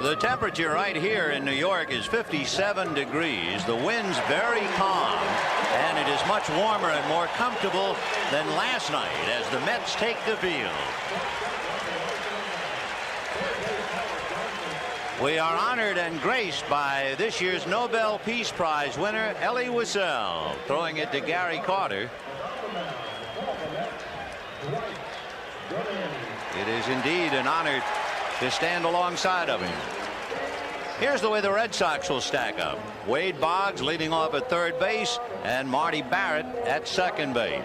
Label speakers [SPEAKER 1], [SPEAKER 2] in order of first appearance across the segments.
[SPEAKER 1] The temperature right here in New York is 57 degrees. The wind's very calm, and it is much warmer and more comfortable than last night as the Mets take the field. We are honored and graced by this year's Nobel Peace Prize winner, Elie Wiesel, throwing it to Gary Carter. It is indeed an honor to stand alongside of him. Here's the way the Red Sox will stack up. Wade Boggs leading off at third base and Marty Barrett at second base.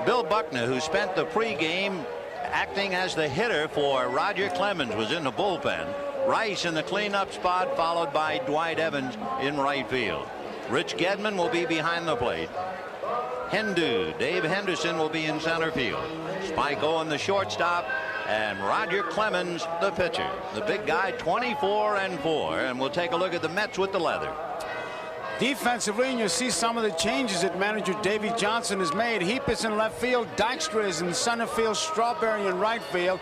[SPEAKER 1] Bill Buckner, who spent the pregame acting as the hitter for Roger Clemens, was in the bullpen. Rice in the cleanup spot, followed by Dwight Evans in right field. Rich Gedman will be behind the plate. Dave Henderson will be in center field. Spike Owen the shortstop, and Roger Clemens the pitcher. The big guy, 24-4, and we'll take a look at the Mets with the leather.
[SPEAKER 2] Defensively, and you'll see some of the changes that manager Davey Johnson has made. Heap is in left field, Dykstra is in center field, Strawberry in right field.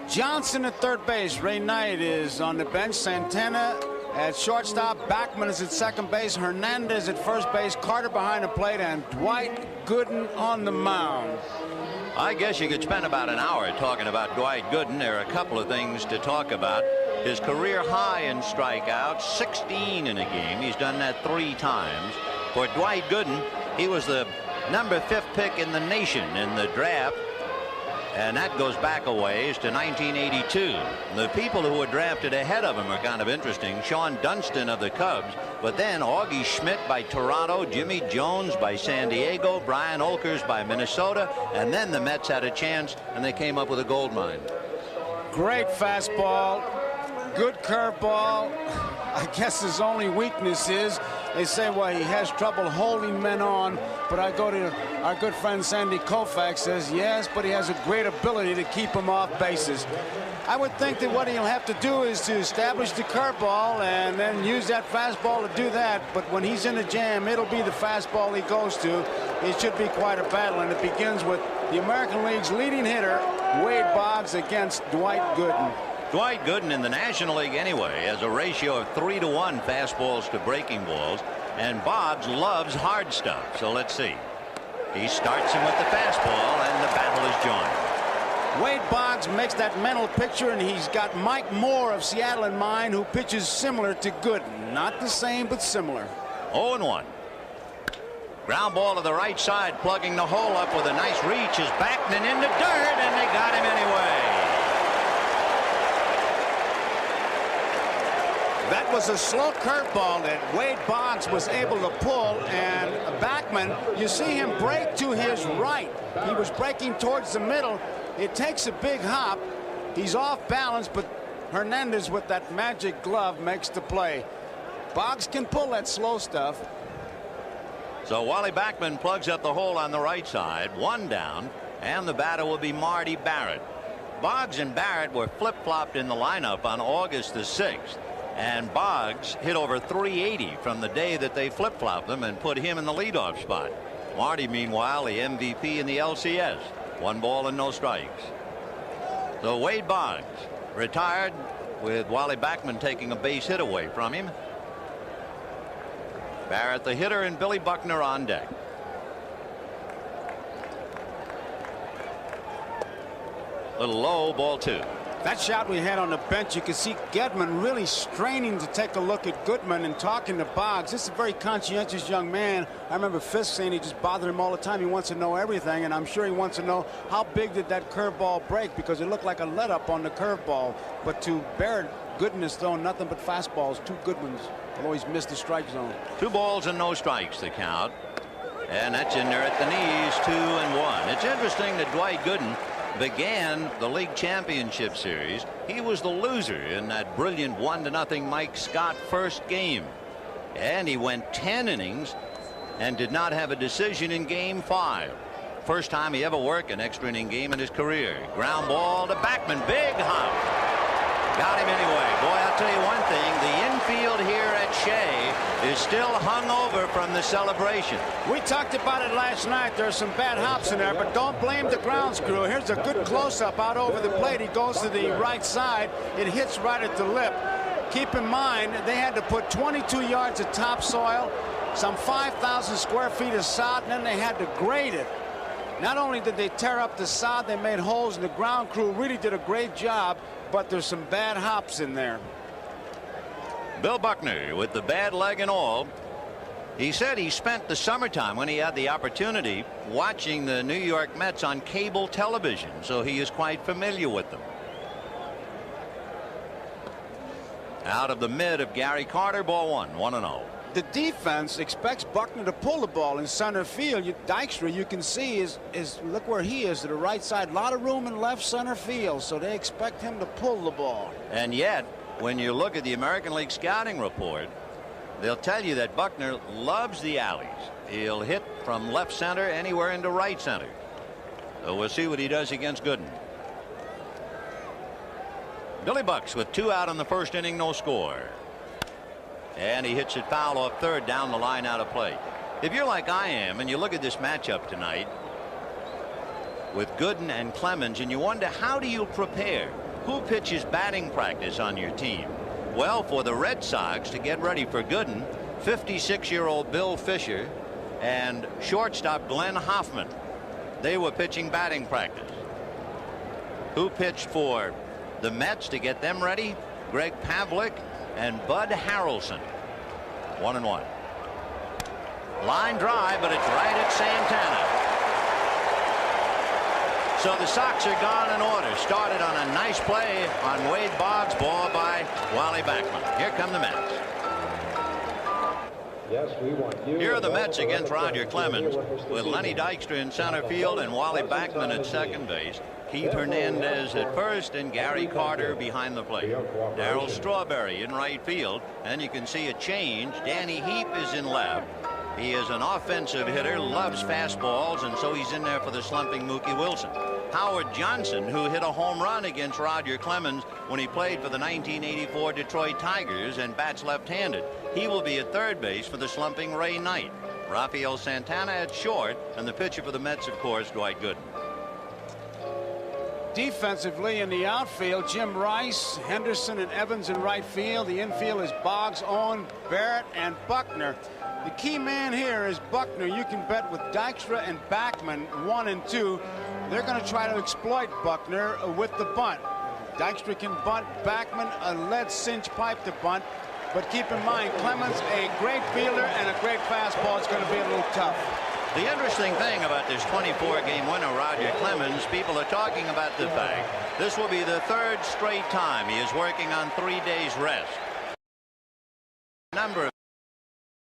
[SPEAKER 2] Johnson at third base. Ray Knight is on the bench. Santana at shortstop. Backman is at second base. Hernandez at first base. Carter behind the plate, and Dwight Gooden on the mound.
[SPEAKER 1] I guess you could spend about an hour talking about Dwight Gooden. There are a couple of things to talk about. His career high in strikeouts, 16 in a game. He's done that 3 times. For Dwight Gooden, he was the number 5th pick in the nation in the draft. And that goes back a ways to 1982. The people who were drafted ahead of him are kind of interesting. Sean Dunston of the Cubs, but then Augie Schmidt by Toronto, Jimmy Jones by San Diego, Brian Olkers by Minnesota, and then the Mets had a chance and they came up with a gold mine.
[SPEAKER 2] Great fastball, good curveball. I guess his only weakness is they say, well, he has trouble holding men on, but I go to our good friend Sandy Koufax, says yes, but he has a great ability to keep him off bases. I would think that what he'll have to do is to establish the curveball and then use that fastball to do that, but when he's in a jam, it'll be the fastball he goes to. It should be quite a battle, and it begins with the American League's leading hitter, Wade Boggs, against Dwight Gooden.
[SPEAKER 1] Dwight Gooden in the National League anyway has a ratio of 3-to-1 fastballs to breaking balls, and Boggs loves hard stuff. So let's see. He starts him with the fastball, and the battle is joined.
[SPEAKER 2] Wade Boggs makes that mental picture, and he's got Mike Moore of Seattle in mind, who pitches similar to Gooden. Not the same, but similar.
[SPEAKER 1] 0-1. Ground ball to the right side, plugging the hole up with a nice reach is Backman in the dirt, and they got him anyway.
[SPEAKER 2] That was a slow curveball that Wade Boggs was able to pull, and Backman, you see him break to his right. He was breaking towards the middle. It takes a big hop. He's off balance, but Hernandez with that magic glove makes the play. Boggs can pull that slow stuff.
[SPEAKER 1] So Wally Backman plugs up the hole on the right side, 1 down, and the batter will be Marty Barrett. Boggs and Barrett were flip-flopped in the lineup on August the 6th. And Boggs hit over 380 from the day that they flip-flopped them and put him in the leadoff spot. Marty, meanwhile, the MVP in the LCS. 1 ball and no strikes. So Wade Boggs retired with Wally Backman taking a base hit away from him. Barrett the hitter and Billy Buckner on deck. Little low, ball 2.
[SPEAKER 2] That shot we had on the bench, you could see Gedman really straining to take a look at Goodman and talking to Boggs. This is a very conscientious young man. I remember Fisk saying he just bothered him all the time. He wants to know everything, and I'm sure he wants to know how big did that curveball break, because it looked like a let up on the curveball. But to Barrett, Gooden has thrown nothing but fastballs. 2 good ones. Although he's missed the strike zone.
[SPEAKER 1] 2 balls and no strikes the count. And that's in there at the knees, 2-1. It's interesting that Dwight Gooden began the league championship series. He was the loser in that brilliant 1-0 Mike Scott first game, and he went 10 innings and did not have a decision in game 5. First time he ever worked an extra inning game in his career. Ground ball to Backman, big hop. Got him anyway. Boy, I'll tell you one thing, the infield here at Shea is still hung over from the celebration.
[SPEAKER 2] We talked about it last night. There's some bad hops in there, but don't blame the grounds crew. Here's a good close-up out over the plate. He goes to the right side. It hits right at the lip. Keep in mind, they had to put 22 yards of topsoil, some 5,000 square feet of sod, and then they had to grade it. Not only did they tear up the sod, they made holes, and the ground crew really did a great job, but there's some bad hops in there.
[SPEAKER 1] Bill Buckner with the bad leg and all. He said he spent the summertime when he had the opportunity watching the New York Mets on cable television, so he is quite familiar with them. Out of the mid of Gary Carter, ball one, 1-0.
[SPEAKER 2] The defense expects Buckner to pull the ball in center field. Dykstra, you can see, is look where he is to the right side. A lot of room in left center field, so they expect him to pull the ball.
[SPEAKER 1] And yet, when you look at the American League scouting report, they'll tell you that Buckner loves the alleys. He'll hit from left center anywhere into right center. So we'll see what he does against Gooden. Billy Bucks with 2 out in the first inning, no score. And he hits it foul off third down the line out of play. If you're like I am and you look at this matchup tonight with Gooden and Clemens and you wonder, how do you prepare? Who pitches batting practice on your team? Well, for the Red Sox to get ready for Gooden, 56-year-old Bill Fisher and shortstop Glenn Hoffman, they were pitching batting practice. Who pitched for the Mets to get them ready? Greg Pavlik and Bud Harrelson. 1-1. Line drive, but it's right at Santana. So the Sox are gone in order. Started on a nice play on Wade Boggs, ball by Wally Backman. Here come the Mets.
[SPEAKER 3] Yes, we want you.
[SPEAKER 1] Here are the Mets against Roger Clemens with Lenny Dykstra in center field and Wally Backman at second base. Keith Hernandez at first and Gary Carter behind the plate. Darryl Strawberry in right field, and you can see a change. Danny Heap is in left. He is an offensive hitter, loves fastballs, and so he's in there for the slumping Mookie Wilson. Howard Johnson, who hit a home run against Roger Clemens when he played for the 1984 Detroit Tigers and bats left-handed. He will be at third base for the slumping Ray Knight. Rafael Santana at short, and the pitcher for the Mets, of course, Dwight Gooden.
[SPEAKER 2] Defensively in the outfield, Jim Rice, Henderson, and Evans in right field. The infield is Boggs, Owen, Barrett, and Buckner. The key man here is Buckner. You can bet with Dykstra and Backman 1 and 2. They're going to try to exploit Buckner with the bunt. Dykstra can bunt, Backman a lead cinch pipe to bunt. But keep in mind, Clemens, a great fielder and a great fastball. It's going to be a little tough.
[SPEAKER 1] The interesting thing about this 24-game winner, Roger Clemens, people are talking about the fact this will be the third straight time he is working on 3 days rest. Number of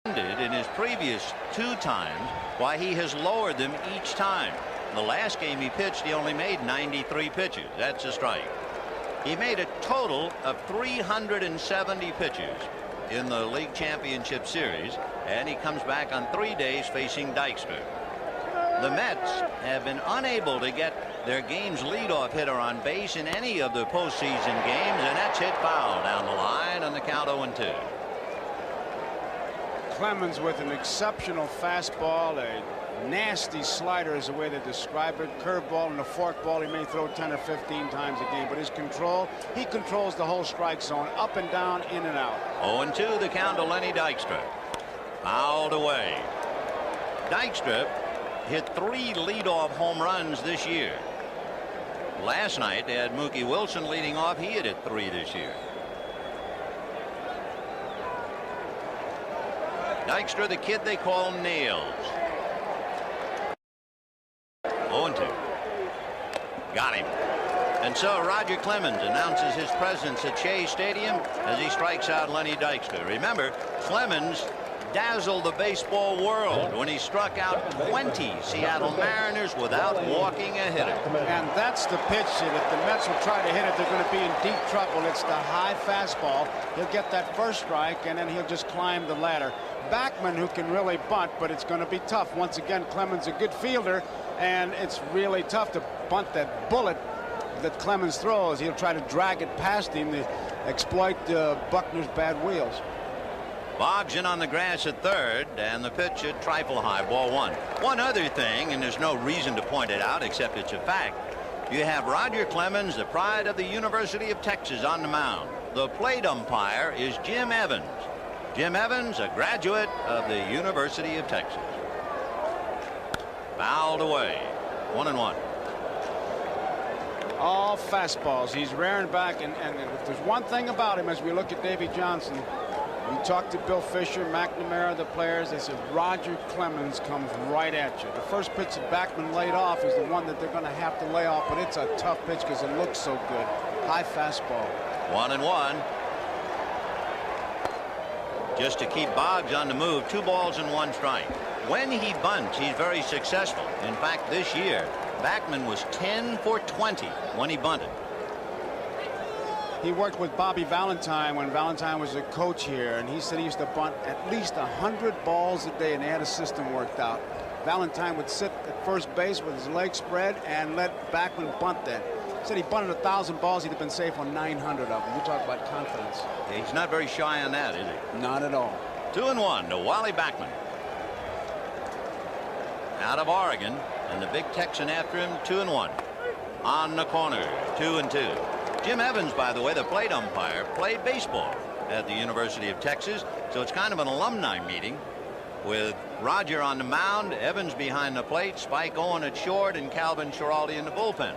[SPEAKER 1] in his previous 2 times, why he has lowered them each time. The last game he pitched, he only made 93 pitches. That's a strike. He made a total of 370 pitches in the league championship series, and he comes back on 3 days facing Dykstra. The Mets have been unable to get their game's leadoff hitter on base in any of the postseason games, and that's hit foul down the line on the count 0-2.
[SPEAKER 2] Clemens with an exceptional fastball, a nasty slider is the way to describe it. Curveball and a forkball he may throw 10 or 15 times a game, but his control, he controls the whole strike zone, up and down, in and out.
[SPEAKER 1] 0-2 the count to Lenny Dykstra. Fouled away. Dykstra hit 3 leadoff home runs this year. Last night they had Mookie Wilson leading off. He hit 3 this year. Dykstra, the kid they call Nails. 0-2. Got him. And so Roger Clemens announces his presence at Shea Stadium as he strikes out Lenny Dykstra. Remember, Clemens dazzled the baseball world when he struck out 20 Seattle Mariners without walking a hitter.
[SPEAKER 2] And that's the pitch that if the Mets will try to hit it, they're going to be in deep trouble. It's the high fastball. He'll get that first strike, and then he'll just climb the ladder. Backman, who can really bunt, but it's going to be tough. Once again, Clemens a good fielder, and it's really tough to bunt that bullet that Clemens throws. He'll try to drag it past him to exploit Buckner's bad wheels.
[SPEAKER 1] Boggs in on the grass at third, and the pitch at trifle high, ball 1. One other thing, and there's no reason to point it out except it's a fact. You have Roger Clemens, the pride of the University of Texas, on the mound. The plate umpire is Jim Evans. Jim Evans, a graduate of the University of Texas. Fouled away. 1-1.
[SPEAKER 2] All fastballs. He's rearing back, and if there's one thing about him as we look at Davy Johnson, we talked to Bill Fisher, McNamara, the players. They said Roger Clemens comes right at you. The first pitch that Backman laid off is the one that they're going to have to lay off, but it's a tough pitch because it looks so good. High fastball.
[SPEAKER 1] 1-1. Just to keep Boggs on the move. 2 balls and 1 strike. When he bunts, he's very successful. In fact, this year, Backman was 10 for 20 when he bunted.
[SPEAKER 2] He worked with Bobby Valentine when Valentine was a coach here, and he said he used to bunt at least 100 balls a day, and they had a system worked out. Valentine would sit at first base with his legs spread and let Backman bunt that. He said he bunted 1,000 balls, he'd have been safe on 900 of them. We talk about confidence.
[SPEAKER 1] He's not very shy on that, is he?
[SPEAKER 2] Not at all.
[SPEAKER 1] 2-1 to Wally Backman. Out of Oregon, and the big Texan after him. 2-1. On the corner. 2-2. Jim Evans, by the way, the plate umpire, played baseball at the University of Texas, so it's kind of an alumni meeting with Roger on the mound, Evans behind the plate, Spike Owen at short, and Calvin Schiraldi in the bullpen.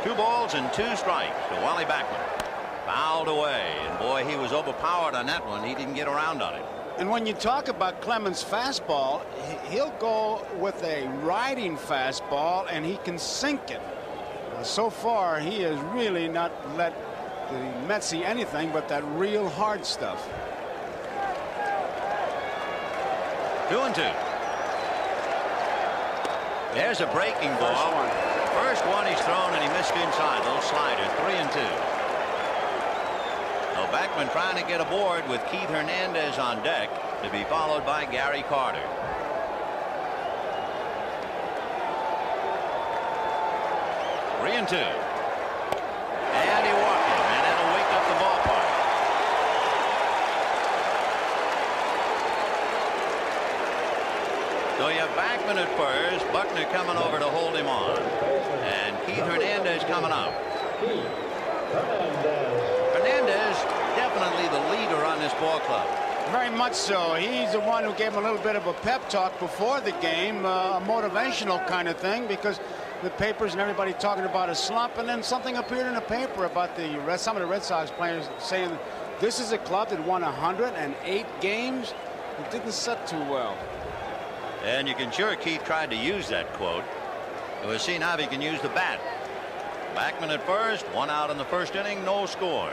[SPEAKER 1] Two balls and 2 strikes to Wally Backman. Fouled away, and boy, he was overpowered on that one. He didn't get around on it.
[SPEAKER 2] And when you talk about Clemens' fastball, he'll go with a riding fastball, and he can sink it. So far, he has really not let the Mets see anything but that real hard stuff.
[SPEAKER 1] 2-2. There's a breaking ball. First one he's thrown, and he missed inside. Little slider. 3-2. Backman trying to get aboard with Keith Hernandez on deck, to be followed by Gary Carter. Three and 2. And he walked him, and that'll wake up the ballpark. So you have Backman at first, Buckner coming over to hold him on, and Keith Hernandez coming up. Hernandez, definitely the leader on this ball club.
[SPEAKER 2] Very much so. He's the one who gave him a little bit of a pep talk before the game, a motivational kind of thing, because the papers and everybody talking about a slump, and then something appeared in the paper about some of the Red Sox players saying this is a club that won 108 games. It didn't set too well.
[SPEAKER 1] And you can sure Keith tried to use that quote. We'll see now if he can use the bat. Backman at first, 1 out in the first inning, no score.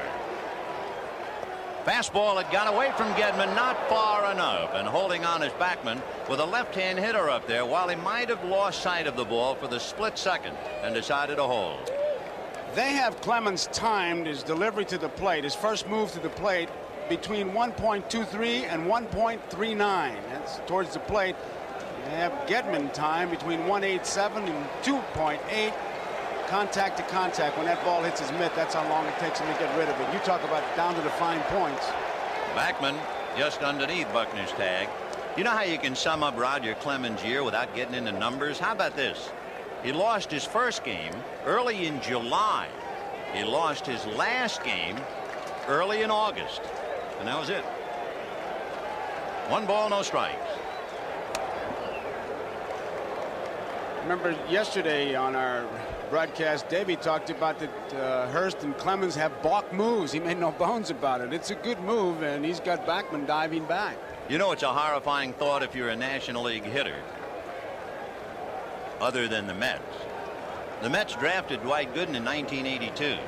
[SPEAKER 1] Fastball had got away from Gedman, not far enough, and holding on is Backman with a left-hand hitter up there, while he might have lost sight of the ball for the split second and decided to hold.
[SPEAKER 2] They have Clemens timed his delivery to the plate, his first move to the plate, between 1.23 and 1.39. That's towards the plate. They have Gedman time between 1.87 and 2.8. Contact to contact. When that ball hits his mitt, that's how long it takes him to get rid of it. You talk about down to the fine points.
[SPEAKER 1] Backman just underneath Buckner's tag. You know how you can sum up Roger Clemens' year without getting into numbers? How about this? He lost his first game early in July. He lost his last game early in August. And that was it. 1 ball, no strikes.
[SPEAKER 2] Remember yesterday on our broadcast, Davey talked about that Hurst and Clemens have balk moves. He made no bones about it. It's a good move, and he's got Backman diving back.
[SPEAKER 1] You know, it's a horrifying thought if you're a National League hitter, other than the Mets. The Mets drafted Dwight Gooden in 1982.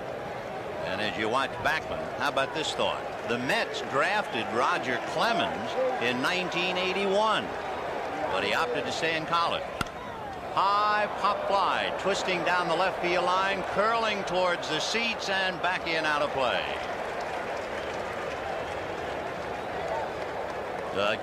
[SPEAKER 1] And as you watch Backman, how about this thought? The Mets drafted Roger Clemens in 1981, but he opted to stay in college. High pop fly, twisting down the left field line, curling towards the seats, and back in, out of play.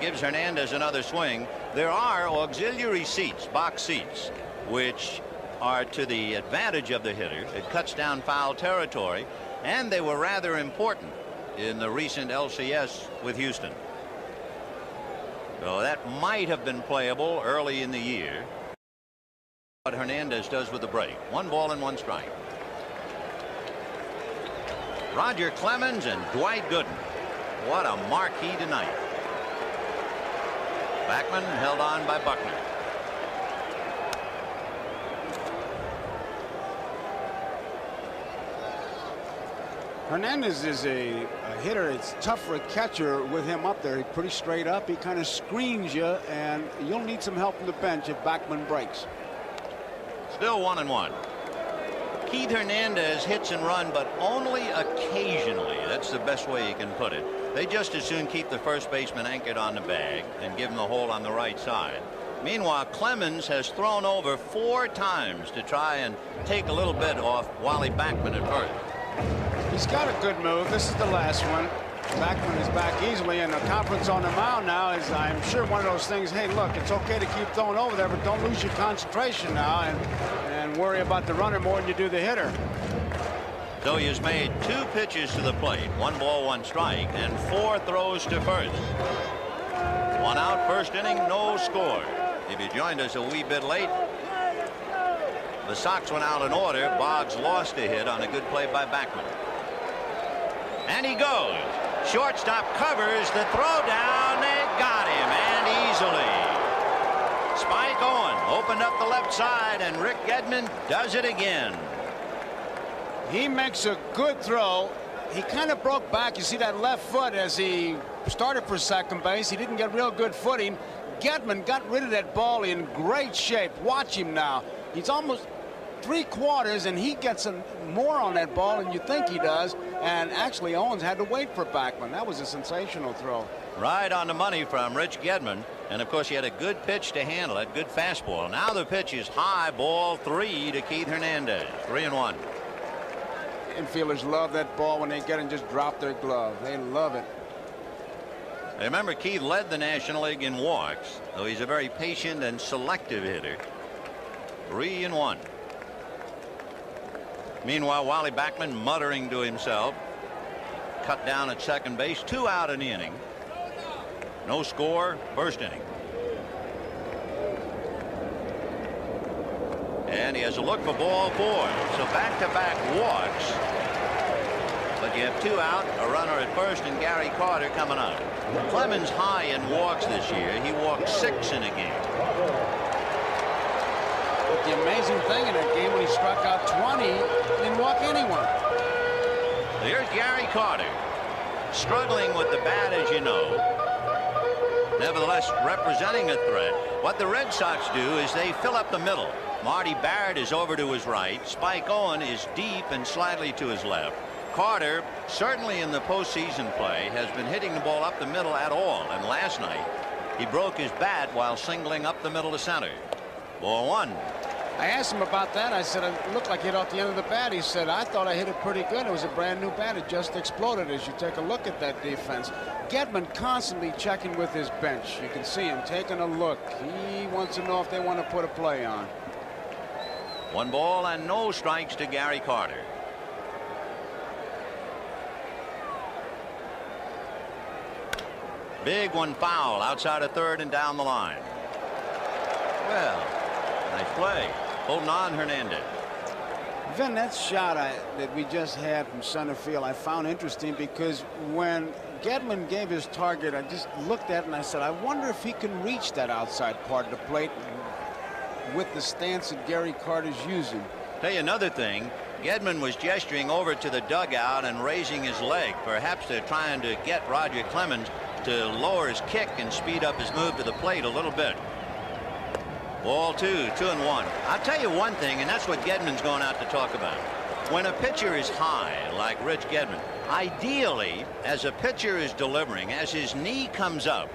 [SPEAKER 1] Gives Hernandez another swing. There are auxiliary seats, box seats, which are to the advantage of the hitter. It cuts down foul territory, and they were rather important in the recent LCS with Houston. So that might have been playable early in the year. What Hernandez does with the break. 1 ball and 1 strike. Roger Clemens and Dwight Gooden. What a marquee tonight. Backman held on by Buckner.
[SPEAKER 2] Hernandez is a hitter. It's tough for a catcher with him up there. He's pretty straight up. He kind of screens you, and you'll need some help from the bench if Backman breaks.
[SPEAKER 1] Still 1-1. Keith Hernandez hits and run, but only occasionally. That's the best way you can put it. They just as soon keep the first baseman anchored on the bag and give him the hole on the right side. Meanwhile, Clemens has thrown over 4 times to try and take a little bit off Wally Backman at first.
[SPEAKER 2] He's got a good move. This is the last one. Backman is back easily, and the confidence on the mound now is, I'm sure, one of those things. Hey, look, it's okay to keep throwing over there, but don't lose your concentration now and worry about the runner more than you do the hitter.
[SPEAKER 1] So he has made 2 pitches to the plate, 1 ball, 1 strike, and 4 throws to first. 1 out, first inning, no score. If you joined us a wee bit late, the Sox went out in order. Boggs lost a hit on a good play by Backman. And he goes. Shortstop covers the throw down. They got him, and easily. Spike Owen opened up the left side, and Rick Gedman does it again.
[SPEAKER 2] He makes a good throw. He kind of broke back. You see that left foot as he started for second base. He didn't get real good footing. Gedman got rid of that ball in great shape. Watch him now. He's almost 3/4, and he gets more on that ball than you think he does. And actually, Owens had to wait for Backman. That was a sensational throw.
[SPEAKER 1] Right on the money from Rich Gedman. And of course, he had a good pitch to handle it. Good fastball. Now the pitch is high, ball 3 to Keith Hernandez. 3-1.
[SPEAKER 2] Infielders love that ball when they get it and just drop their glove. They love it.
[SPEAKER 1] Remember, Keith led the National League in walks, though he's a very patient and selective hitter. 3-1. Meanwhile, Wally Backman muttering to himself. Cut down at second base. 2 out in the inning. No score. First inning. And he has a look for ball 4. So back-to-back walks. But you have 2 out, a runner at first, and Gary Carter coming up. Clemens high in walks this year. He walked 6 in a game.
[SPEAKER 2] But the amazing thing in that game, when he struck out 20, he didn't walk anyone.
[SPEAKER 1] Here's Gary Carter, struggling with the bat, as you know. Nevertheless, representing a threat. What the Red Sox do is they fill up the middle. Marty Barrett is over to his right. Spike Owen is deep and slightly to his left. Carter, certainly in the postseason play, has been hitting the ball up the middle at all. And last night, he broke his bat while singling up the middle to center. Ball 1.
[SPEAKER 2] I asked him about that. I said, it looked like it off the end of the bat. He said, I thought I hit it pretty good. It was a brand new bat. It just exploded as you take a look at that defense. Gedman constantly checking with his bench. You can see him taking a look. He wants to know if they want to put a play on.
[SPEAKER 1] 1 ball and no strikes to Gary Carter. Big one foul outside of third and down the line. Well, nice play. Holding on Hernandez.
[SPEAKER 2] Vin, that shot that we just had from center field, I found interesting because when Gedman gave his target, I just looked at it and I said, I wonder if he can reach that outside part of the plate with the stance that Gary Carter's using.
[SPEAKER 1] Tell you another thing, Gedman was gesturing over to the dugout and raising his leg. Perhaps they're trying to get Roger Clemens to lower his kick and speed up his move to the plate a little bit. Ball 2, 2-1. I'll tell you one thing, and that's what Gedman's going out to talk about. When a pitcher is high, like Rich Gedman, ideally, as a pitcher is delivering, as his knee comes up,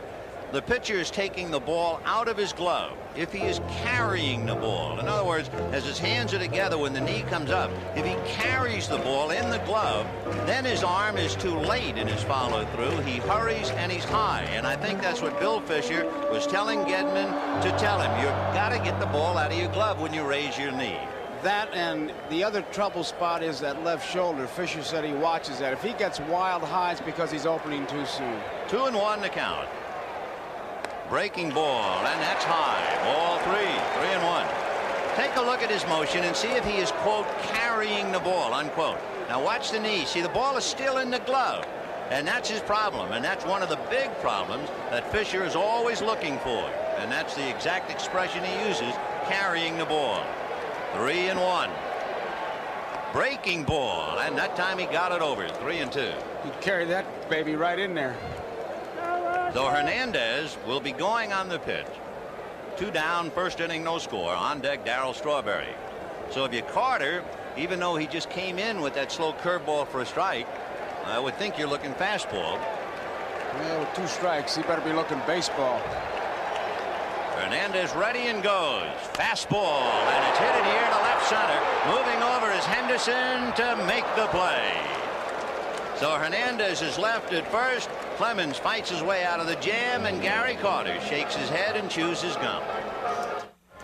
[SPEAKER 1] the pitcher is taking the ball out of his glove. If he is carrying the ball, in other words, as his hands are together when the knee comes up, if he carries the ball in the glove, then his arm is too late in his follow through. He hurries and he's high. And I think that's what Bill Fisher was telling Gedman to tell him. You've got to get the ball out of your glove when you raise your knee.
[SPEAKER 2] That, and the other trouble spot is that left shoulder. Fisher said he watches that. If he gets wild high, it's because he's opening too soon.
[SPEAKER 1] 2-1 to count. Breaking ball, and that's high. Ball 3-1. Take a look at his motion and see if he is, quote, carrying the ball, unquote. Now watch the knee. See, the ball is still in the glove. And that's his problem. And that's one of the big problems that Fisher is always looking for. And that's the exact expression he uses, carrying the ball. 3-1. Breaking ball. And that time he got it over. 3-2.
[SPEAKER 2] He'd carry that baby right in there.
[SPEAKER 1] So Hernandez will be going on the pitch. 2 down, first inning, no score. On deck, Darryl Strawberry. So if you Carter, even though he just came in with that slow curveball for a strike, I would think you're looking fastball.
[SPEAKER 2] Yeah, with 2 strikes, he better be looking baseball.
[SPEAKER 1] Hernandez ready and goes. Fastball, and it's hit it here to left center. Moving over is Henderson to make the play. So Hernandez is left at first. Clemens fights his way out of the jam, and Gary Carter shakes his head and chews his gum.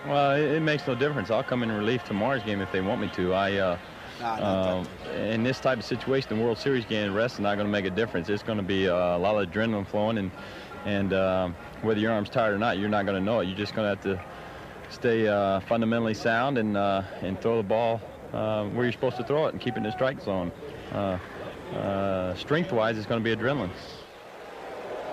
[SPEAKER 3] Well, it makes no difference. I'll come in relief tomorrow's game if they want me to. In this type of situation, the World Series game, rest is not going to make a difference. It's going to be a lot of adrenaline flowing, and whether your arm's tired or not, you're not going to know it. You're just going to have to stay fundamentally sound and throw the ball where you're supposed to throw it and keep it in the strike zone. Strength-wise, it's going to be adrenaline.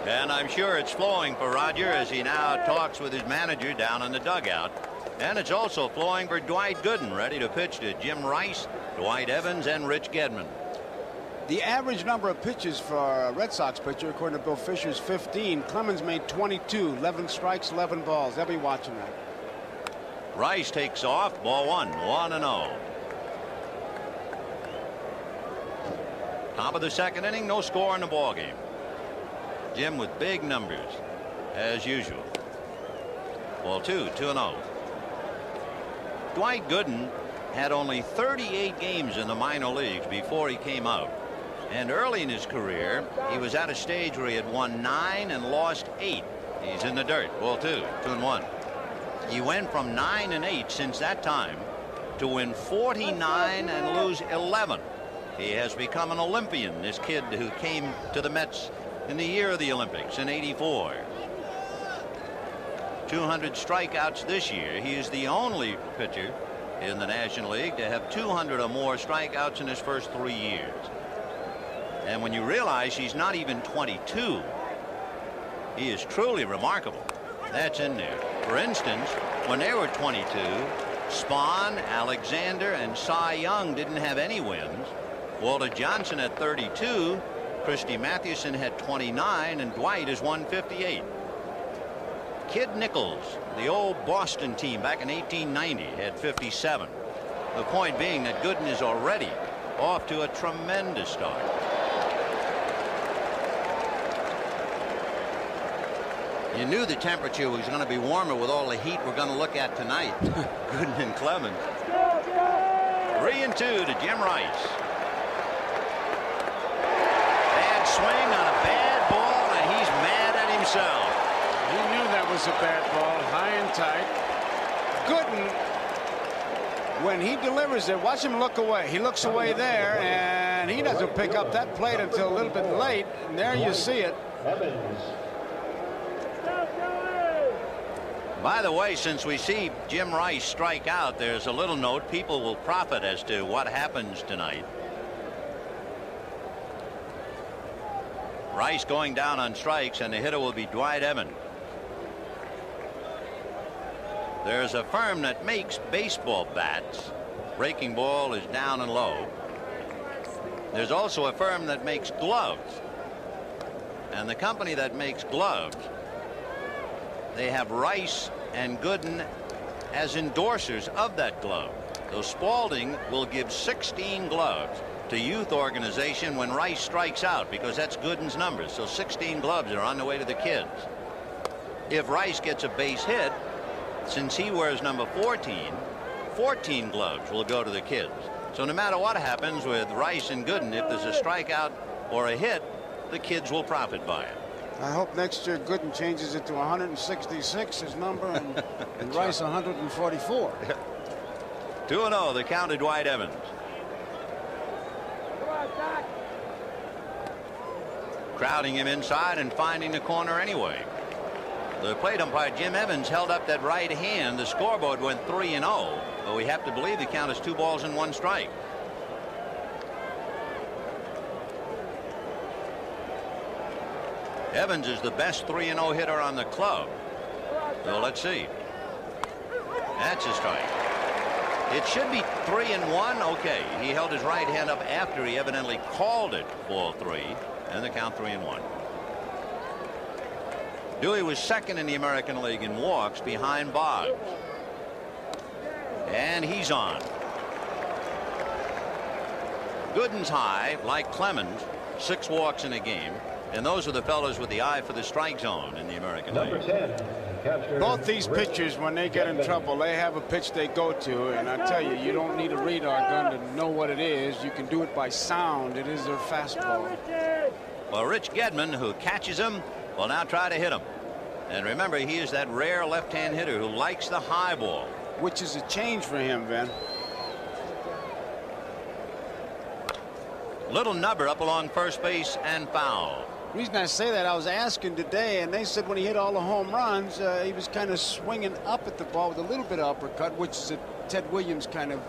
[SPEAKER 1] And I'm sure it's flowing for Roger as he now talks with his manager down in the dugout. And it's also flowing for Dwight Gooden, ready to pitch to Jim Rice, Dwight Evans, and Rich Gedman.
[SPEAKER 2] The average number of pitches for a Red Sox pitcher, according to Bill Fisher, is 15. Clemens made 22, 11 strikes, 11 balls. They'll be watching that.
[SPEAKER 1] Rice takes off, ball 1, 1-0. Top of the second inning, no score in the ball game. Jim with big numbers, as usual. Ball 2, 2-0. Dwight Gooden had only 38 games in the minor leagues before he came out. And early in his career, he was at a stage where he had won 9 and lost 8. He's in the dirt. Ball 2, 2-1. He went from 9-8 since that time to win 49 and lose 11. He has become an Olympian, this kid who came to the Mets in the year of the Olympics in '84. 200 strikeouts this year. He is the only pitcher in the National League to have 200 or more strikeouts in his first 3 years. And when you realize he's not even 22, he is truly remarkable. That's in there. For instance, when they were 22, Spahn, Alexander, and Cy Young didn't have any wins. Walter Johnson had 32. Christy Mathewson had 29, and Dwight is 158. Kid Nichols, the old Boston team back in 1890, had 57. The point being that Gooden is already off to a tremendous start. You knew the temperature was going to be warmer with all the heat we're going to look at tonight. Gooden and Clemens. 3-2 to Jim Rice. Swing on a bad ball, and he's mad at himself.
[SPEAKER 2] He knew that was a bad ball, high and tight. Gooden, when he delivers it, watch him look away. He looks away there, and he doesn't pick up that plate until a little bit late. And there you see it.
[SPEAKER 1] By the way, since we see Jim Rice strike out, there's a little note. People will profit as to what happens tonight. Rice going down on strikes, and the hitter will be Dwight Evans. There's a firm that makes baseball bats. Breaking ball is down and low. There's also a firm that makes gloves. And the company that makes gloves, they have Rice and Gooden as endorsers of that glove. So Spalding will give 16 gloves to youth organization when Rice strikes out, because that's Gooden's numbers. So 16 gloves are on the way to the kids. If Rice gets a base hit, since he wears number 14, 14 gloves will go to the kids. So no matter what happens with Rice and Gooden, if there's a strikeout or a hit, the kids will profit by it.
[SPEAKER 2] I hope next year Gooden changes it to 166, his number, and Rice 144.
[SPEAKER 1] 2-0, the count to Dwight Evans. Crowding him inside and finding the corner anyway. The plate umpire Jim Evans held up that right hand. The scoreboard went 3-0, but we have to believe the count is 2 balls and 1 strike. Evans is the best 3-0 hitter on the club. So let's see. That's a strike. It should be 3-1. Okay, he held his right hand up after he evidently called it ball 3, and the count 3-1. Dewey was second in the American League in walks behind Boggs. And he's on. Gooden's high, like Clemens, 6 walks in a game. And those are the fellows with the eye for the strike zone in the American League.
[SPEAKER 2] Both these pitchers, when they get in trouble, they have a pitch they go to. And I tell you, you don't need a radar gun to know what it is. You can do it by sound. It is their fastball.
[SPEAKER 1] Well, Rich Gedman, who catches him, will now try to hit him. And remember, he is that rare left-hand hitter who likes the high ball.
[SPEAKER 2] Which is a change for him, Ben.
[SPEAKER 1] Little nubber up along first base and foul.
[SPEAKER 2] The reason I say that, I was asking today, and they said when he hit all the home runs, he was kind of swinging up at the ball with a little bit of uppercut, which is a Ted Williams kind of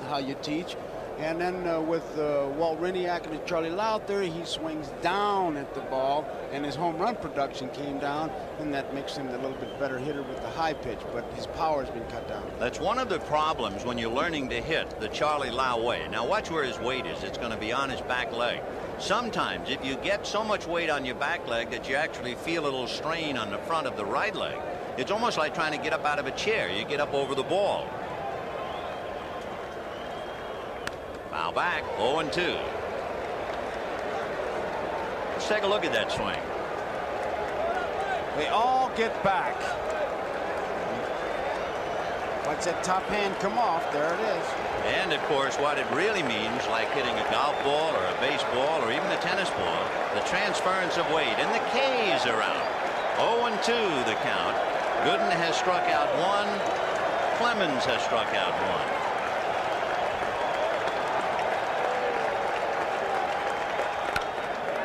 [SPEAKER 2] how you teach. And then with Walt Riniak and Charlie Lowther, he swings down at the ball, and his home run production came down, and that makes him a little bit better hitter with the high pitch, but his power has been cut down.
[SPEAKER 1] That's one of the problems when you're learning to hit the Charlie Lau way. Now watch where his weight is. It's going to be on his back leg. Sometimes if you get so much weight on your back leg that you actually feel a little strain on the front of the right leg, it's almost like trying to get up out of a chair. You get up over the ball. Foul back, 0-2. Let's take a look at that swing.
[SPEAKER 2] They all get back. Watch that top hand come off. There it is.
[SPEAKER 1] And of course, what it really means, like hitting a golf ball or a baseball or even a tennis ball, the transference of weight. And the K's are out. 0-2 the count. Gooden has struck out 1. Clemens has struck out 1.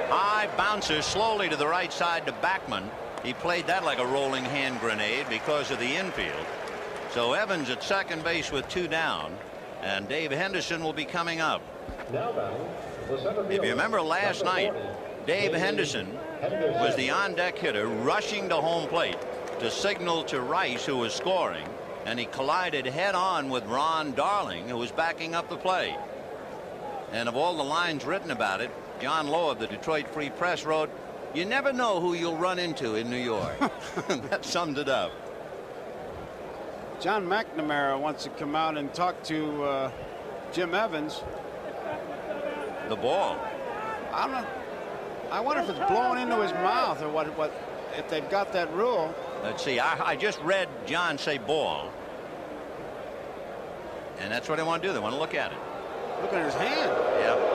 [SPEAKER 1] High bouncer slowly to the right side to Backman. He played that like a rolling hand grenade because of the infield. So Evans at second base with 2 down, and Dave Henderson will be coming up. If you remember last night, Dave Henderson was the on-deck hitter rushing to home plate to signal to Rice, who was scoring, and he collided head-on with Ron Darling, who was backing up the play. And of all the lines written about it, John Lowe of the Detroit Free Press wrote, "You never know who you'll run into in New York." That summed it up.
[SPEAKER 2] John McNamara wants to come out and talk to Jim Evans.
[SPEAKER 1] The ball.
[SPEAKER 2] I don't know. I wonder if it's blowing into his mouth or what if they've got that rule.
[SPEAKER 1] Let's see. I just read John say ball. And that's what they want to do. They want to look at it.
[SPEAKER 2] Look at his hand.
[SPEAKER 1] Yep.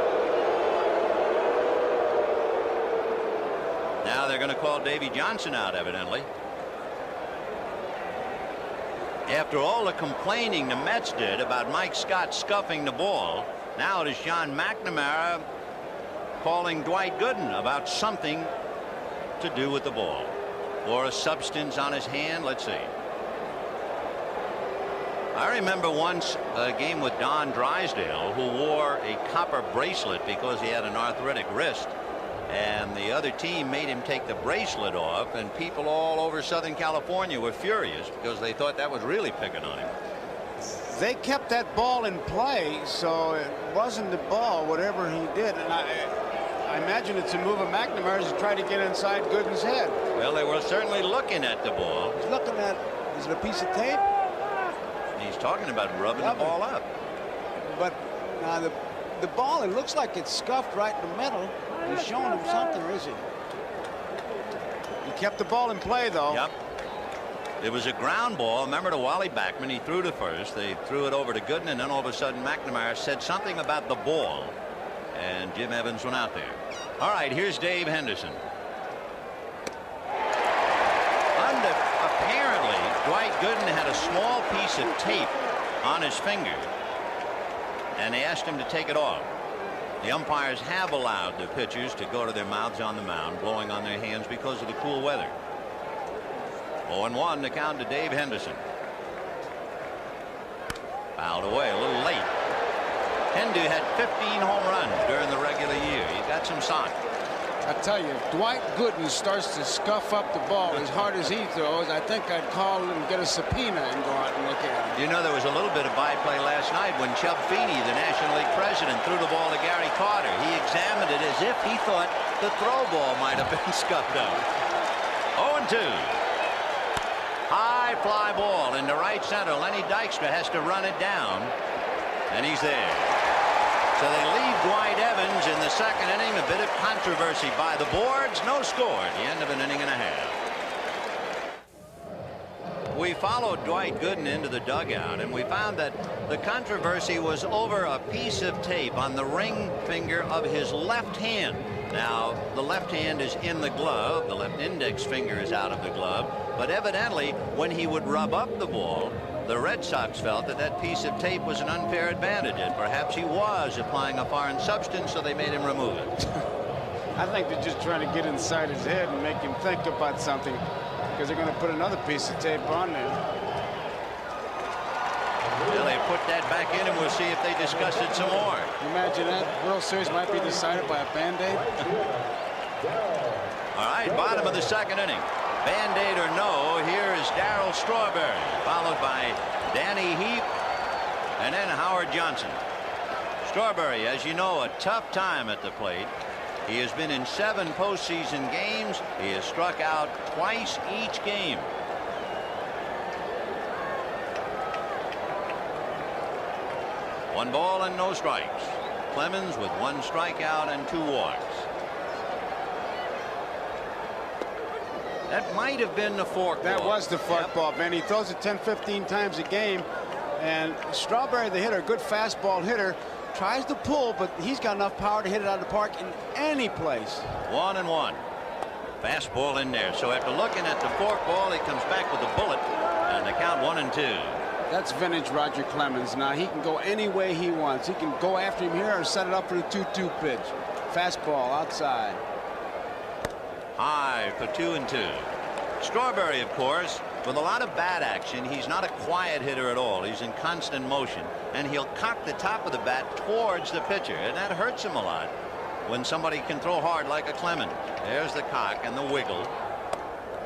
[SPEAKER 1] Now they're going to call Davy Johnson out, evidently. After all the complaining the Mets did about Mike Scott scuffing the ball, now it is John McNamara calling Dwight Gooden about something to do with the ball or a substance on his hand. Let's see. I remember once a game with Don Drysdale, who wore a copper bracelet because he had an arthritic wrist, and the other team made him take the bracelet off, and people all over Southern California were furious because they thought that was really picking on him.
[SPEAKER 2] They kept that ball in play, so it wasn't the ball, whatever he did. And I imagine it's a move of McNamara's to try to get inside Gooden's head.
[SPEAKER 1] Well, they were certainly looking at the ball.
[SPEAKER 2] He's looking at, is it a piece of tape?
[SPEAKER 1] He's talking about rubbing the ball up.
[SPEAKER 2] But now the ball, it looks like it's scuffed right in the middle. He's showing him something, or is he? He kept the ball in play, though.
[SPEAKER 1] Yep. It was a ground ball. Remember to Wally Backman. He threw to first. They threw it over to Gooden, and then all of a sudden McNamara said something about the ball, and Jim Evans went out there. All right, here's Dave Henderson. Apparently, Dwight Gooden had a small piece of tape on his finger, and they asked him to take it off. The umpires have allowed the pitchers to go to their mouths on the mound, blowing on their hands because of the cool weather. 0-1 to count to Dave Henderson. Fouled away a little late. Hendu had 15 home runs during the regular year. He got some sign.
[SPEAKER 2] I tell you, if Dwight Gooden starts to scuff up the ball as hard as he throws, I think I'd call and get a subpoena and go out and look at him.
[SPEAKER 1] You know, there was a little bit of byplay last night when Chub Feeney, the National League president, threw the ball to Gary Carter. He examined it as if he thought the throw ball might have been scuffed up. 0-2. High fly ball into right center. Lenny Dykstra has to run it down, and he's there. So they leave Dwight Evans in the second inning. A bit of controversy by the boards. No score at the end of an inning and a half. We followed Dwight Gooden into the dugout, and we found that the controversy was over a piece of tape on the ring finger of his left hand. Now, the left hand is in the glove. The left index finger is out of the glove. But evidently, when he would rub up the ball, the Red Sox felt that that piece of tape was an unfair advantage, and perhaps he was applying a foreign substance, so they made him remove it.
[SPEAKER 2] I think they're just trying to get inside his head and make him think about something, because they're going to put another piece of tape on there.
[SPEAKER 1] Well, they put that back in, and we'll see if they discuss it some more.
[SPEAKER 2] Imagine that World Series might be decided by a Band-Aid.
[SPEAKER 1] All right, bottom of the second inning. Band-Aid or no, here is Darryl Strawberry, followed by Danny Heap and then Howard Johnson. Strawberry, as you know, a tough time at the plate. He has been in 7 postseason games. He has struck out twice each game. One ball and no strikes. Clemens with 1 strikeout and 2 walks. That might have been the fork
[SPEAKER 2] That
[SPEAKER 1] ball.
[SPEAKER 2] was the fork ball, Ben. He throws it 10-15 times a game. And Strawberry, the hitter, good fastball hitter, tries to pull, but he's got enough power to hit it out of the park in any place.
[SPEAKER 1] 1-1. Fastball in there. So after looking at the fork ball, he comes back with a bullet, and the count 1-2.
[SPEAKER 2] That's vintage Roger Clemens. Now he can go any way he wants. He can go after him here or set it up for the 2-2 pitch. Fastball outside.
[SPEAKER 1] High for 2-2. Strawberry, of course, with a lot of bat action. He's not a quiet hitter at all. He's in constant motion, and he'll cock the top of the bat towards the pitcher, and that hurts him a lot when somebody can throw hard like a Clemens. There's the cock and the wiggle.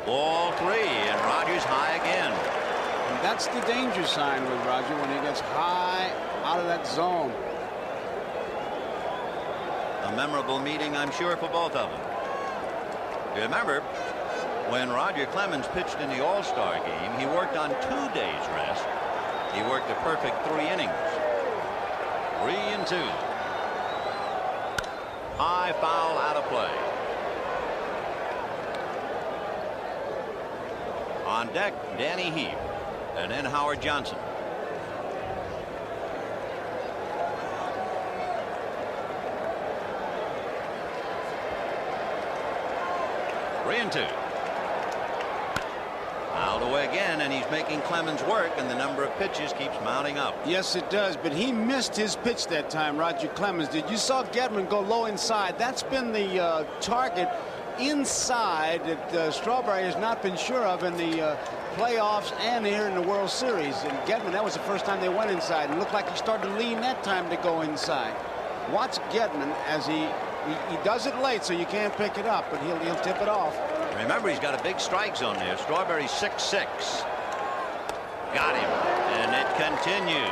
[SPEAKER 1] Ball 3, and Rogers high again.
[SPEAKER 2] And that's the danger sign with Roger when he gets high out of that zone.
[SPEAKER 1] A memorable meeting, I'm sure, for both of them. You remember when Roger Clemens pitched in the All-Star game, he worked on 2 days rest. He worked a perfect 3 innings. 3-2. High foul out of play. On deck, Danny Heap, and then Howard Johnson. Fouled away again, and he's making Clemens work, and the number of pitches keeps mounting up.
[SPEAKER 2] Yes, it does, but he missed his pitch that time, Roger Clemens did. You saw Gedman go low inside. That's been the target inside that Strawberry has not been sure of in the playoffs and here in the World Series. And Gedman, that was the first time they went inside, and looked like he started to lean that time to go inside. Watch Gedman as he does it late, so you can't pick it up, but he'll tip it off.
[SPEAKER 1] Remember, he's got a big strike zone there. Strawberry 6-6. Got him, and it continues.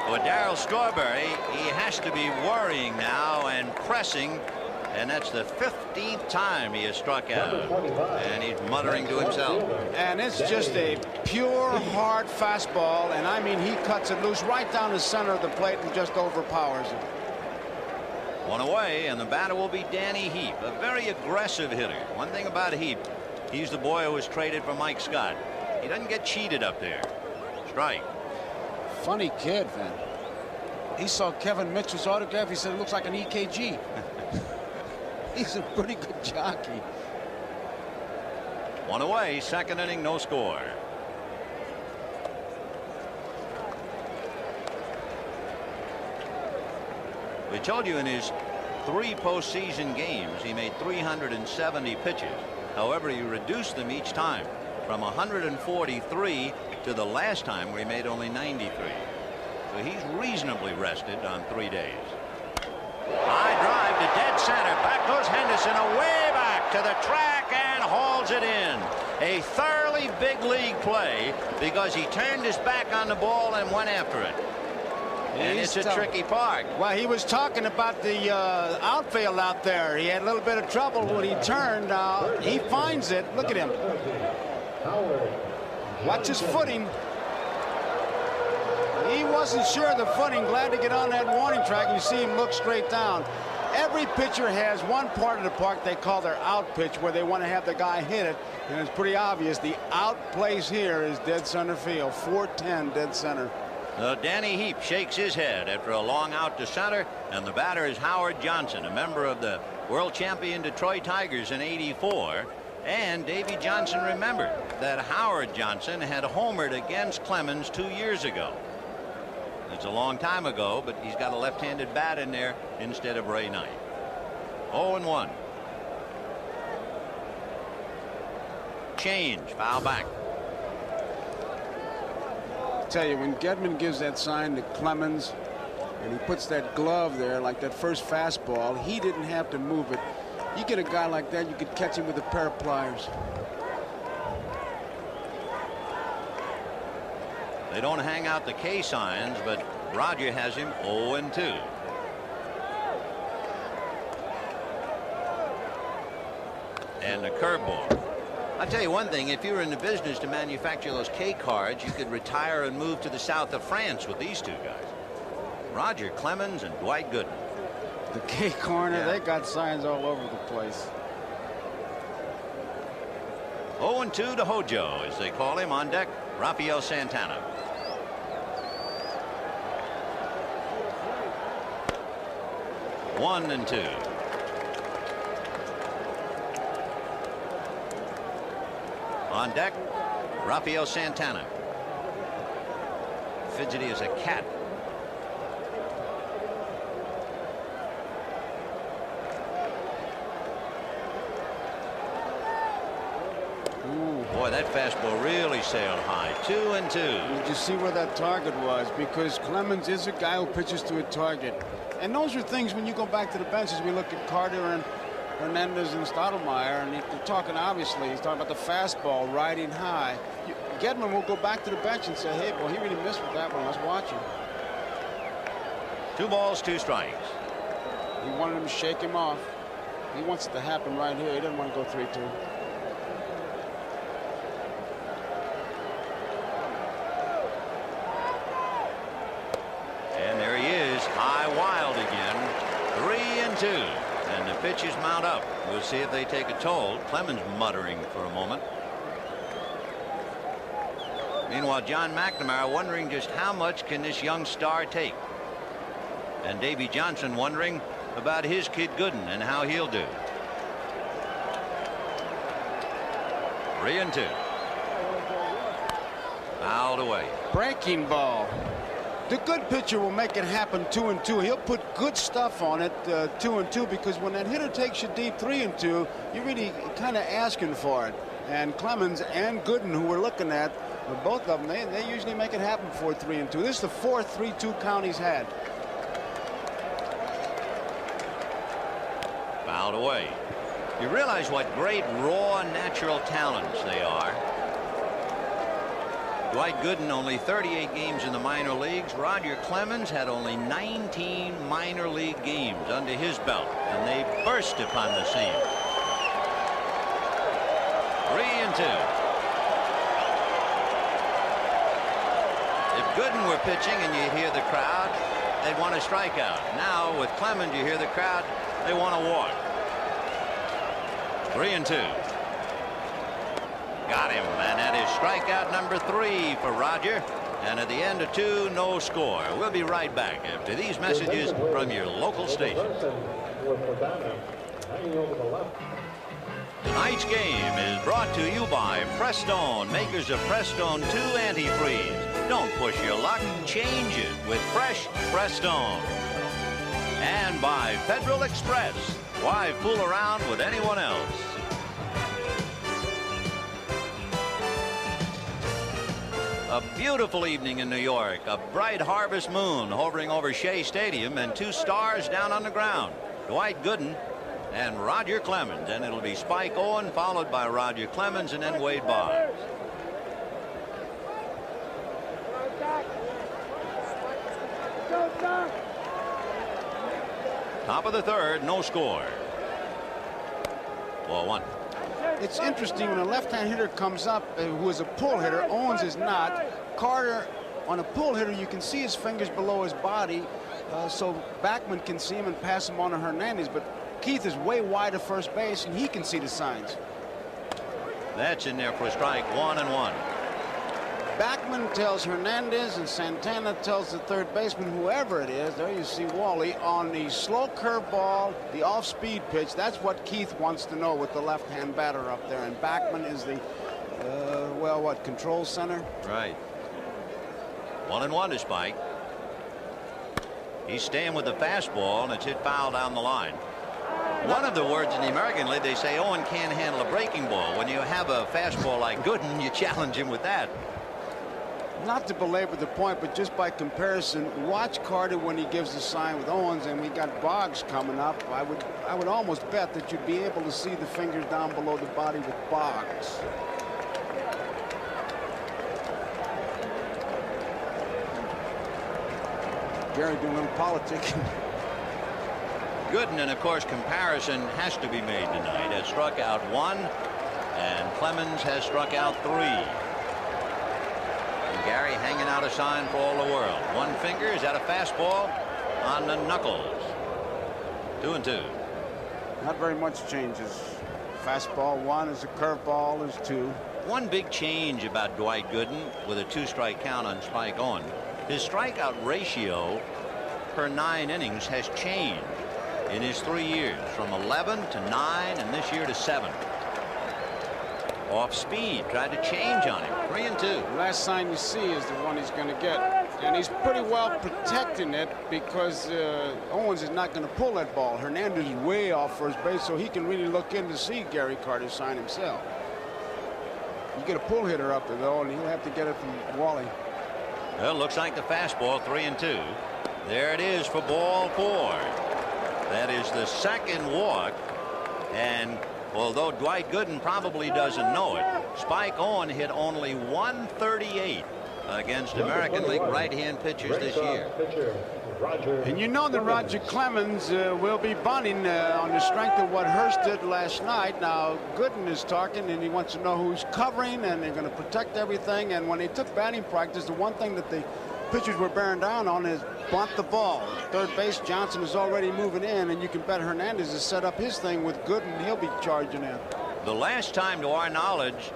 [SPEAKER 1] For Darryl Strawberry, he has to be worrying now and pressing, and that's the 15th time he has struck out, and he's muttering to himself.
[SPEAKER 2] And it's just a pure hard fastball, and I mean he cuts it loose right down the center of the plate and just overpowers it.
[SPEAKER 1] 1 away, and the batter will be Danny Heap, a very aggressive hitter. One thing about Heap, he's the boy who was traded for Mike Scott. He doesn't get cheated up there. Strike.
[SPEAKER 2] Funny kid, man. He saw Kevin Mitchell's autograph. He said it looks like an EKG. He's a pretty good jockey.
[SPEAKER 1] 1 away, second inning, no score. We told you in his 3 postseason games he made 370 pitches. However, he reduced them each time. from 143 to the last time where he made only 93. So he's reasonably rested on 3 days. High drive to dead center. Back goes Henderson, away back to the track and hauls it in. A thoroughly big league play because he turned his back on the ball and went after it. And it's a tricky park.
[SPEAKER 2] Well, he was talking about the outfield out there. He had a little bit of trouble when he turned. He finds it. Look at him. Watch his footing. He wasn't sure of the footing. Glad to get on that warning track. You see him look straight down. Every pitcher has one part of the park they call their out pitch, where they want to have the guy hit it. And it's pretty obvious. The out place here is dead center field. 410 dead center.
[SPEAKER 1] Danny Heap shakes his head after a long out to center, and the batter is Howard Johnson, a member of the world champion Detroit Tigers in '84. And Davy Johnson remembered that Howard Johnson had homered against Clemens 2 years ago. It's a long time ago, but he's got a left-handed bat in there instead of Ray Knight. 0-1. Change, foul back.
[SPEAKER 2] Tell you, when Gedman gives that sign to Clemens and he puts that glove there like that first fastball, he didn't have to move it. You get a guy like that, you could catch him with a pair of pliers.
[SPEAKER 1] They don't hang out the K signs, but Roger has him 0-2. And a curveball. I'll tell you one thing, if you were in the business to manufacture those K cards, you could retire and move to the south of France with these two guys. Roger Clemens and Dwight Gooden.
[SPEAKER 2] The K corner,
[SPEAKER 1] Yeah.
[SPEAKER 2] they got signs all over the place.
[SPEAKER 1] 0-2 to Hojo, as they call him. On deck, Rafael Santana. One and 2. On deck, Rafael Santana. Fidgety as a cat. Boy, that fastball really sailed high. 2-2.
[SPEAKER 2] Did you see where that target was? Because Clemens is a guy who pitches to a target. And those are things when you go back to the benches. We look at Carter and Hernandez and Stottlemyre, and they're talking, obviously, he's talking about the fastball riding high. Gedman will go back to the bench and say, hey, boy, he really missed with that one. Let's watch him.
[SPEAKER 1] 2 balls, 2 strikes.
[SPEAKER 2] He wanted him to shake him off. He wants it to happen right here. He doesn't want to go 3-2.
[SPEAKER 1] And there he is, high wild again. 3-2. And the pitches mount up. We'll see if they take a toll. Clemens muttering for a moment. Meanwhile, John McNamara wondering just how much can this young star take. And Davy Johnson wondering about his kid Gooden and how he'll do. 3-2. Fouled away.
[SPEAKER 2] Breaking ball. The good pitcher will make it happen 2-2. He'll put good stuff on it 2-2, because when that hitter takes you deep 3-2, you're really kind of asking for it. And Clemens and Gooden, who we're looking at, both of them, they usually make it happen for 3-2. This is the 4th 3-2 count he's had.
[SPEAKER 1] Fouled away. You realize what great raw natural talents they are. Dwight Gooden only 38 games in the minor leagues. Roger Clemens had only 19 minor league games under his belt, and they burst upon the scene. 3-2. If Gooden were pitching and you hear the crowd, they'd want to strike out. Now with Clemens, you hear the crowd, they want to walk. 3-2. Got him, and that is strikeout number 3 for Roger. And at the end of 2, no score. We'll be right back after these messages from your local station. Tonight's game is brought to you by Prestone, makers of Prestone 2 antifreeze. Don't push your luck, change it with fresh Prestone. And by Federal Express. Why fool around with anyone else? A beautiful evening in New York. A bright harvest moon hovering over Shea Stadium and 2 stars down on the ground. Dwight Gooden and Roger Clemens. And it'll be Spike Owen followed by Roger Clemens and then Wade Boggs. Top of the third, no score. Ball 1.
[SPEAKER 2] It's interesting when a left-hand hitter comes up who is a pull hitter. Owens is not. Carter, on a pull hitter, you can see his fingers below his body, so Backman can see him and pass him on to Hernandez. But Keith is way wide of first base, and he can see the signs.
[SPEAKER 1] That's in there for a strike. 1-1.
[SPEAKER 2] Backman tells Hernandez, and Santana tells the third baseman, whoever it is, there you see Wally, on the slow curveball, the off-speed pitch. That's what Keith wants to know with the left-hand batter up there. And Backman is the, well, what, control center?
[SPEAKER 1] Right. 1-1 to Spike. He's staying with the fastball, and it's hit foul down the line. One of the words in the American League, they say Owen can't handle a breaking ball. When you have a fastball like Gooden, you challenge him with that.
[SPEAKER 2] Not to belabor the point, but just by comparison, watch Carter when he gives the sign with Owens, and we got Boggs coming up. I would almost bet that you'd be able to see the fingers down below the body with Boggs. Gary doing a little politicking.
[SPEAKER 1] Gooden, and of course comparison has to be made tonight. Has struck out 1, and Clemens has struck out 3. Gary hanging out a sign for all the world. One finger, is that a fastball on the knuckles? 2-2.
[SPEAKER 2] Not very much changes. Fastball 1 is a curveball is 2.
[SPEAKER 1] One big change about Dwight Gooden with a 2-strike count on Spike Owen. His strikeout ratio per 9 innings has changed in his 3 years, from 11 to 9 and this year to 7. Off speed, tried to change on him. 3-2.
[SPEAKER 2] The last sign you see is the one he's going to get, and he's pretty well protecting it because Owens is not going to pull that ball. Hernandez is way off first base, so he can really look in to see Gary Carter's sign himself. You get a pull hitter up there though, and he'll have to get it from Wally.
[SPEAKER 1] Well, looks like the fastball. 3-2. There it is for ball 4. That is the second walk, and although Dwight Gooden probably doesn't know it, Spike Owen hit only 138 against American League right-hand pitchers this year.
[SPEAKER 2] And you know that Roger Clemens will be bunting on the strength of what Hurst did last night. Now Gooden is talking, and he wants to know who's covering, and they're going to protect everything. And when they took batting practice, the one thing that the pitchers were bearing down on is bunt the ball. Third base, Johnson is already moving in, and you can bet Hernandez has set up his thing with Gooden. He'll be charging in.
[SPEAKER 1] The last time, to our knowledge,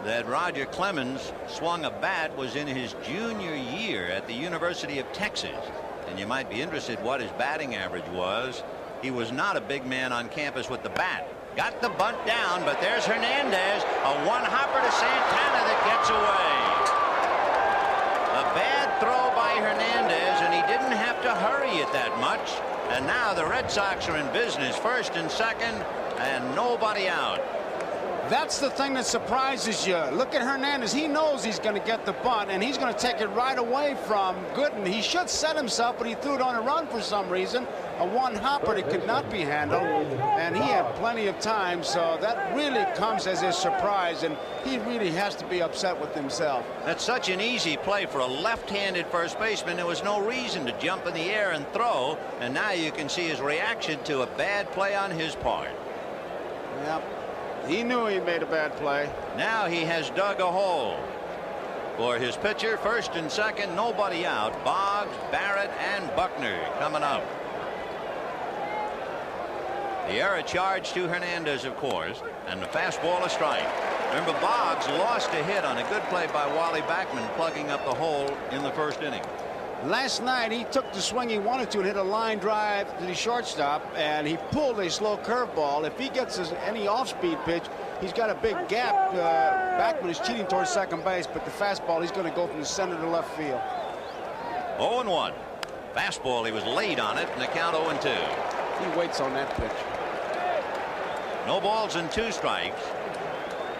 [SPEAKER 1] that Roger Clemens swung a bat was in his junior year at the University of Texas. And you might be interested what his batting average was. He was not a big man on campus with the bat. Got the bunt down, but there's Hernandez. A one-hopper to Santana that gets away. A bad throw by Hernandez, and he didn't have to hurry it that much. And now the Red Sox are in business, first and second, and nobody out.
[SPEAKER 2] That's the thing that surprises you. Look at Hernandez. He knows he's going to get the bunt, and he's going to take it right away from Gooden. He should set himself, but he threw it on a run for some reason. A one-hopper that could not be handled, and he had plenty of time, so that really comes as a surprise, and he really has to be upset with himself.
[SPEAKER 1] That's such an easy play for a left-handed first baseman. There was no reason to jump in the air and throw, and now you can see his reaction to a bad play on his part.
[SPEAKER 2] Yep. He knew he made a bad play.
[SPEAKER 1] Now he has dug a hole for his pitcher. First and second, nobody out. Boggs, Barrett, and Buckner coming up. The error charge to Hernandez, of course, and the fastball a strike. Remember, Boggs lost a hit on a good play by Wally Backman, plugging up the hole in the first inning.
[SPEAKER 2] Last night he took the swing he wanted to and hit a line drive to the shortstop, and he pulled a slow curveball. If he gets any off-speed pitch, he's got a big gap. Backman is cheating towards second base, but the fastball, he's going to go from the center to left field.
[SPEAKER 1] 0-1. Fastball, he was late on it, and the count 0-2.
[SPEAKER 2] He waits on that pitch.
[SPEAKER 1] No balls and 2 strikes.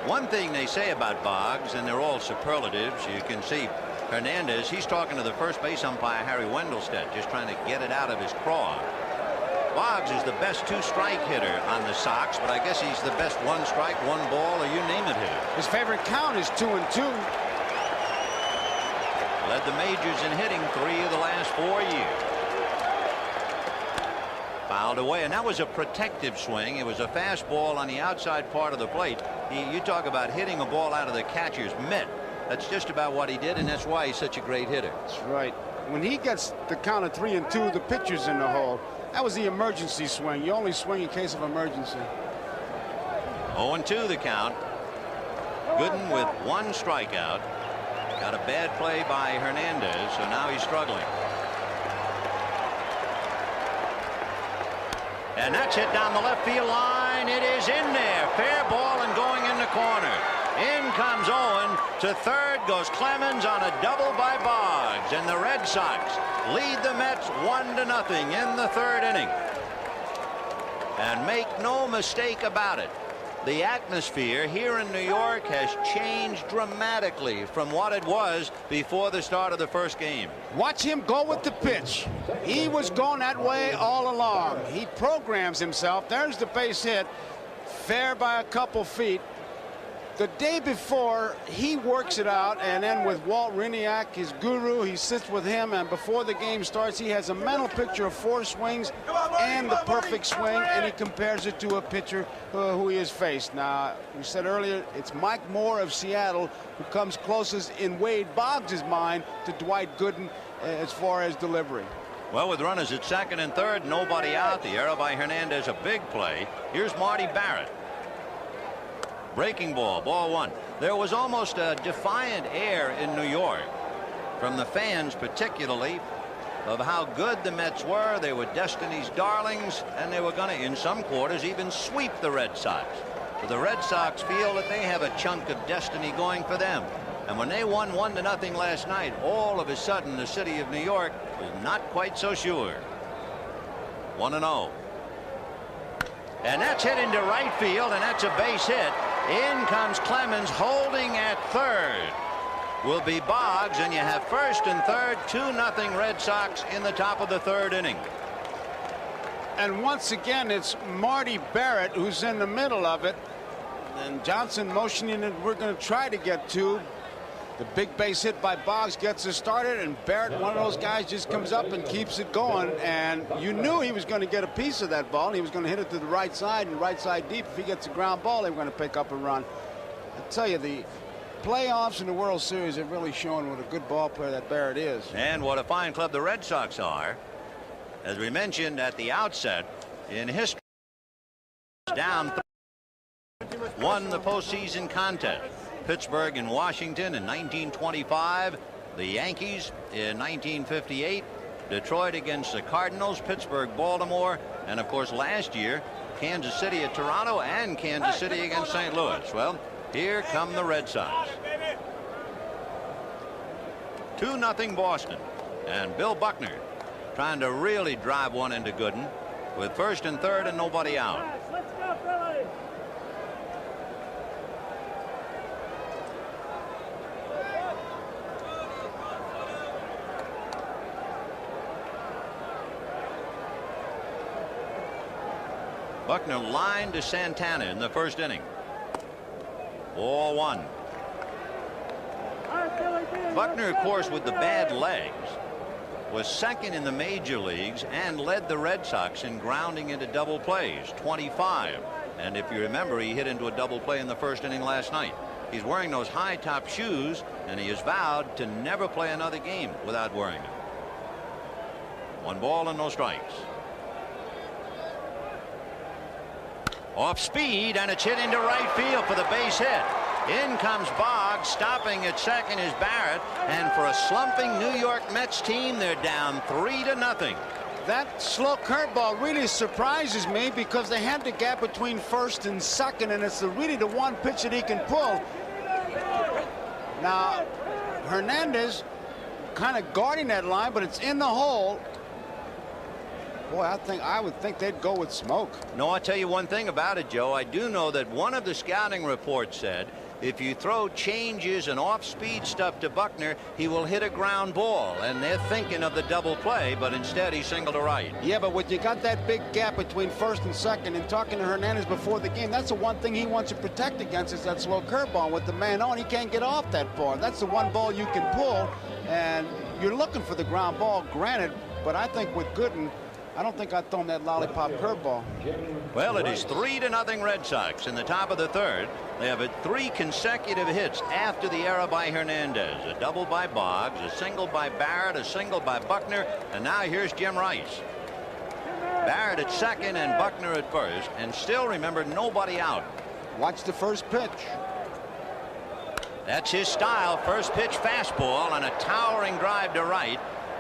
[SPEAKER 1] One thing they say about Boggs, and they're all superlatives, you can see Hernandez, he's talking to the first base umpire, Harry Wendelstedt, just trying to get it out of his craw. Boggs is the best 2-strike hitter on the Sox, but I guess he's the best 1-strike, 1-ball, or you name it hitter.
[SPEAKER 2] His favorite count is 2-2.
[SPEAKER 1] Led the majors in hitting 3 of the last 4 years. Fouled away, and that was a protective swing. It was a fastball on the outside part of the plate. You talk about hitting a ball out of the catcher's mitt. That's just about what he did, and that's why he's such a great hitter.
[SPEAKER 2] That's right. When he gets the count of 3-2, the pitcher's in the hole. That was the emergency swing. You only swing in case of emergency.
[SPEAKER 1] 0-2 the count. Gooden with 1 strikeout. Got a bad play by Hernandez, so now he's struggling. And that's hit down the left field line. It is in there. Fair ball and going in the corner. In comes Owen. To third goes Clemens on a double by Boggs. And the Red Sox lead the Mets 1-0 in the 3rd inning. And make no mistake about it, the atmosphere here in New York has changed dramatically from what it was before the start of the first game.
[SPEAKER 2] Watch him go with the pitch. He was going that way all along. He programs himself. There's the base hit. Fair by a couple feet. The day before, he works it out, and then with Walt Hriniak, his guru, he sits with him, and before the game starts, he has a mental picture of 4 swings and the perfect swing, and he compares it to a pitcher who he has faced. Now, we said earlier, it's Mike Moore of Seattle who comes closest in Wade Boggs' mind to Dwight Gooden as far as delivery.
[SPEAKER 1] Well, with runners at 2nd and 3rd, nobody out. The error by Hernandez, a big play. Here's Marty Barrett. Breaking ball, ball 1. There was almost a defiant air in New York from the fans, particularly, of how good the Mets were. They were Destiny's darlings, and they were going to, in some quarters, even sweep the Red Sox. So the Red Sox feel that they have a chunk of destiny going for them. And when they won 1-0 last night, all of a sudden the city of New York was not quite so sure. 1-0. And that's hit into right field, and that's a base hit. In comes Clemens, holding at 3rd. Will be Boggs, and you have 1st and 3rd, 2-0 Red Sox in the top of the 3rd inning.
[SPEAKER 2] And once again, it's Marty Barrett who's in the middle of it, and Johnson motioning that we're going to try to get 2. The big base hit by Boggs gets us started, and Barrett, one of those guys, just comes up and keeps it going. And you knew he was going to get a piece of that ball. He was going to hit it to the right side and right side deep. If he gets a ground ball, they were going to pick up a run. I tell you, the playoffs and the World Series have really shown what a good ball player that Barrett is.
[SPEAKER 1] And what a fine club the Red Sox are. As we mentioned at the outset, in history, down 3, won the postseason contest. Pittsburgh and Washington in 1925, the Yankees in 1958, Detroit against the Cardinals, Pittsburgh, Baltimore, and of course last year Kansas City at Toronto and Kansas City against St. Louis. Well, here come the Red Sox. 2-0 Boston, and Bill Buckner trying to really drive one into Gooden with 1st and 3rd and nobody out. Buckner lined to Santana in the 1st inning. Ball 1. Buckner, of course, with the bad legs, was 2nd in the major leagues and led the Red Sox in grounding into double plays, 25. And if you remember, he hit into a double play in the 1st inning last night. He's wearing those high top shoes, and he has vowed to never play another game without wearing them. 1 ball and no strikes. Off speed, and it's hit into right field for the base hit. In comes Boggs. Stopping at 2nd is Barrett, and for a slumping New York Mets team, they're down 3-0.
[SPEAKER 2] That slow curveball really surprises me because they had the gap between 1st and 2nd, and it's really the one pitch that he can pull. Now, Hernandez kind of guarding that line, but it's in the hole. Boy, I would think they'd go with Smoke.
[SPEAKER 1] No, I'll tell you one thing about it, Joe. I do know that one of the scouting reports said if you throw changes and off-speed stuff to Buckner, he will hit a ground ball. And they're thinking of the double play, but instead he singled to right.
[SPEAKER 2] Yeah, but when you got that big gap between first and second, and talking to Hernandez before the game, that's the one thing he wants to protect against is that slow curveball. With the man on, he can't get off that far. That's the one ball you can pull, and you're looking for the ground ball, granted, but I think with Gooden, I don't think I'd throw him that lollipop curveball.
[SPEAKER 1] Well, it is 3-0 Red Sox in the top of the third. They have had 3 consecutive hits after the error by Hernandez. A double by Boggs, a single by Barrett, a single by Buckner, and now here's Jim Rice. Barrett at second and Buckner at first, and still, remember, nobody out.
[SPEAKER 2] Watch the first pitch.
[SPEAKER 1] That's his style. First pitch fastball and a towering drive to right.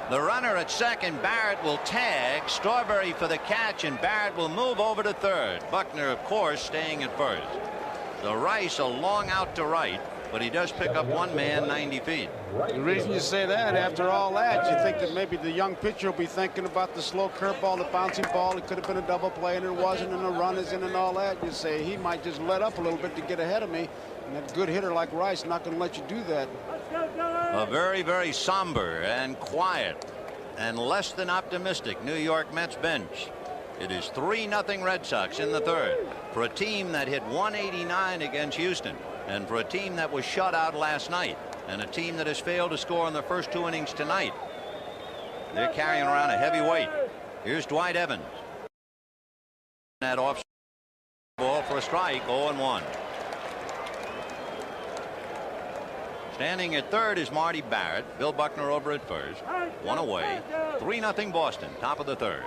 [SPEAKER 1] The runner at second, Barrett, will tag. Strawberry for the catch, and Barrett will move over to third. Buckner, of course, staying at first. So Rice a long out to right, but he does pick up one man 90 feet.
[SPEAKER 2] The reason you say that, after all that, you think that maybe the young pitcher will be thinking about the slow curveball, the bouncing ball. It could have been a double play, and it wasn't, and the run is in and all that. You say he might just let up a little bit to get ahead of me, and that good hitter like Rice not going to let you do that.
[SPEAKER 1] A very, very somber and quiet and less than optimistic New York Mets bench. It is 3-0 Red Sox in the third for a team that hit 189 against Houston, and for a team that was shut out last night, and a team that has failed to score in the first 2 innings tonight. They're carrying around a heavy weight. Here's Dwight Evans. That off ball for a strike, 0-1. Standing at third is Marty Barrett. Bill Buckner over at first. One away. 3-0 Boston. Top of the third.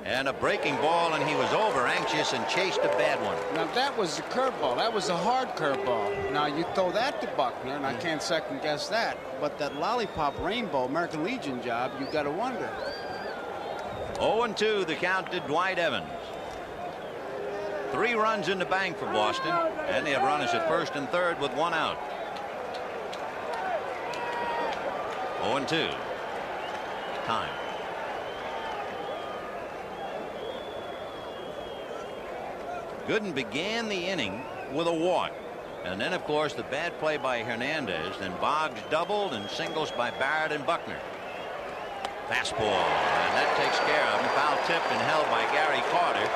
[SPEAKER 1] And a breaking ball, and he was over anxious and chased a bad one.
[SPEAKER 2] Now that was the curveball. That was a hard curveball. Now you throw that to Buckner, and I can't second guess that. But that lollipop rainbow American Legion job, you got to wonder.
[SPEAKER 1] 0-2 the count to Dwight Evans. 3 runs in the bank for Boston, and they have runners at first and third with 1 out. 0-2. Time. Gooden began the inning with a walk, and then of course the bad play by Hernandez. Then Boggs doubled and singles by Barrett and Buckner. Fastball, and that takes care of him. Foul tipped and held by Gary Carter.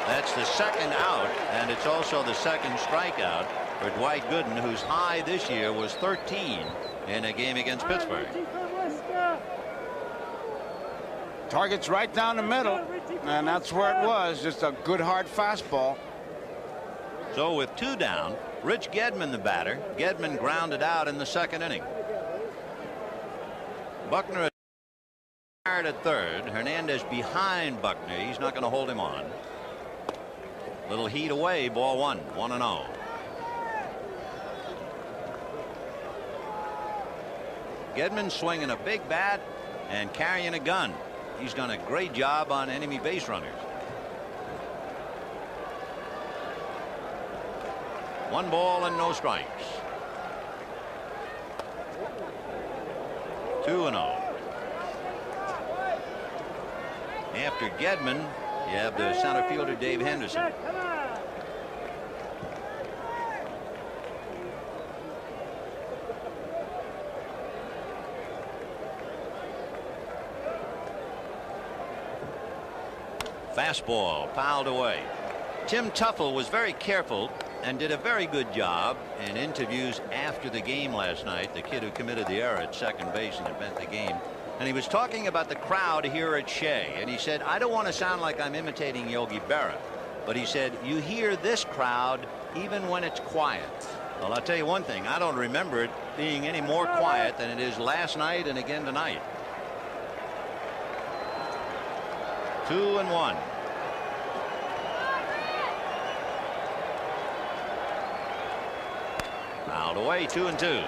[SPEAKER 1] That's the second out, and it's also the second strikeout for Dwight Gooden, whose high this year was 13 in a game against Pittsburgh.
[SPEAKER 2] Target's right down the middle, and that's where it was. Just a good hard fastball.
[SPEAKER 1] So with 2 down, Rich Gedman the batter. Gedman grounded out in the second inning. Buckner at third. Hernandez behind Buckner. He's not going to hold him on. Little heat away. Ball 1. 1-0. Gedman swinging a big bat and carrying a gun. He's done a great job on enemy base runners. 1 ball and no strikes. 2-0. After Gedman, you have the center fielder Dave Henderson. Fastball fouled away. Tim Tuffle was very careful and did a very good job in interviews after the game last night. The kid who committed the error at second base and it meant the game. And he was talking about the crowd here at Shea, and he said, I don't want to sound like I'm imitating Yogi Berra, but he said, you hear this crowd even when it's quiet. Well, I'll tell you one thing, I don't remember it being any more quiet than it is last night and again tonight. 2-1. Fouled away. 2-2.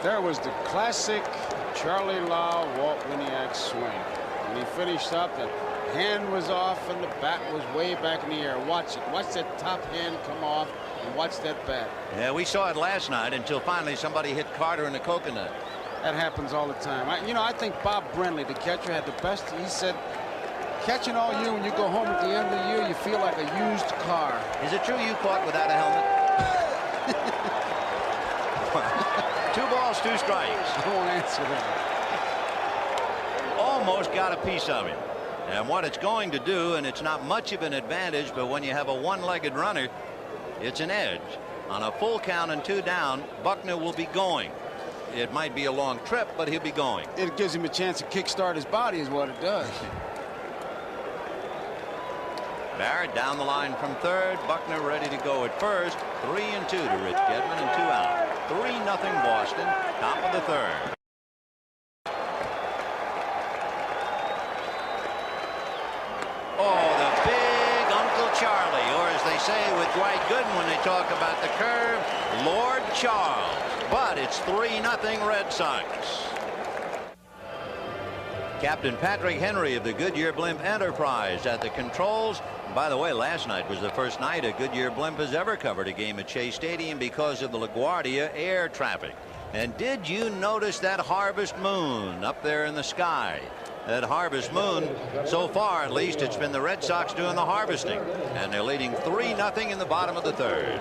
[SPEAKER 2] There was the classic Charlie Lau, Walt Winiak swing. When he finished up, Hand was off and the bat was way back in the air. Watch it. Watch that top hand come off and watch that bat.
[SPEAKER 1] Yeah, we saw it last night until finally somebody hit Carter in the coconut.
[SPEAKER 2] That happens all the time. I think Bob Brenly, the catcher, had the best. He said, catching all you, when you go home at the end of the year, you feel like a used car.
[SPEAKER 1] Is it true you caught without a helmet? 2 balls, 2 strikes.
[SPEAKER 2] I won't answer that.
[SPEAKER 1] Almost got a piece of him. And what it's going to do, and it's not much of an advantage, but when you have a one-legged runner, it's an edge. On a full count and 2 down, Buckner will be going. It might be a long trip, but he'll be going.
[SPEAKER 2] It gives him a chance to kickstart his body is what it does.
[SPEAKER 1] Barrett down the line from third. Buckner ready to go at first. 3-2 to Rich Gedman and 2 out. 3-0 Boston. Top of the third. Oh, the big Uncle Charlie, or as they say with Dwight Gooden when they talk about the curve, Lord Charles. But it's 3-0 Red Sox. Captain Patrick Henry of the Goodyear Blimp Enterprise at the controls. By the way, last night was the first night a Goodyear Blimp has ever covered a game at Shea Stadium because of the LaGuardia air traffic. And did you notice that harvest moon up there in the sky? That harvest moon, so far at least, it's been the Red Sox doing the harvesting. And they're leading 3-0 in the bottom of the third.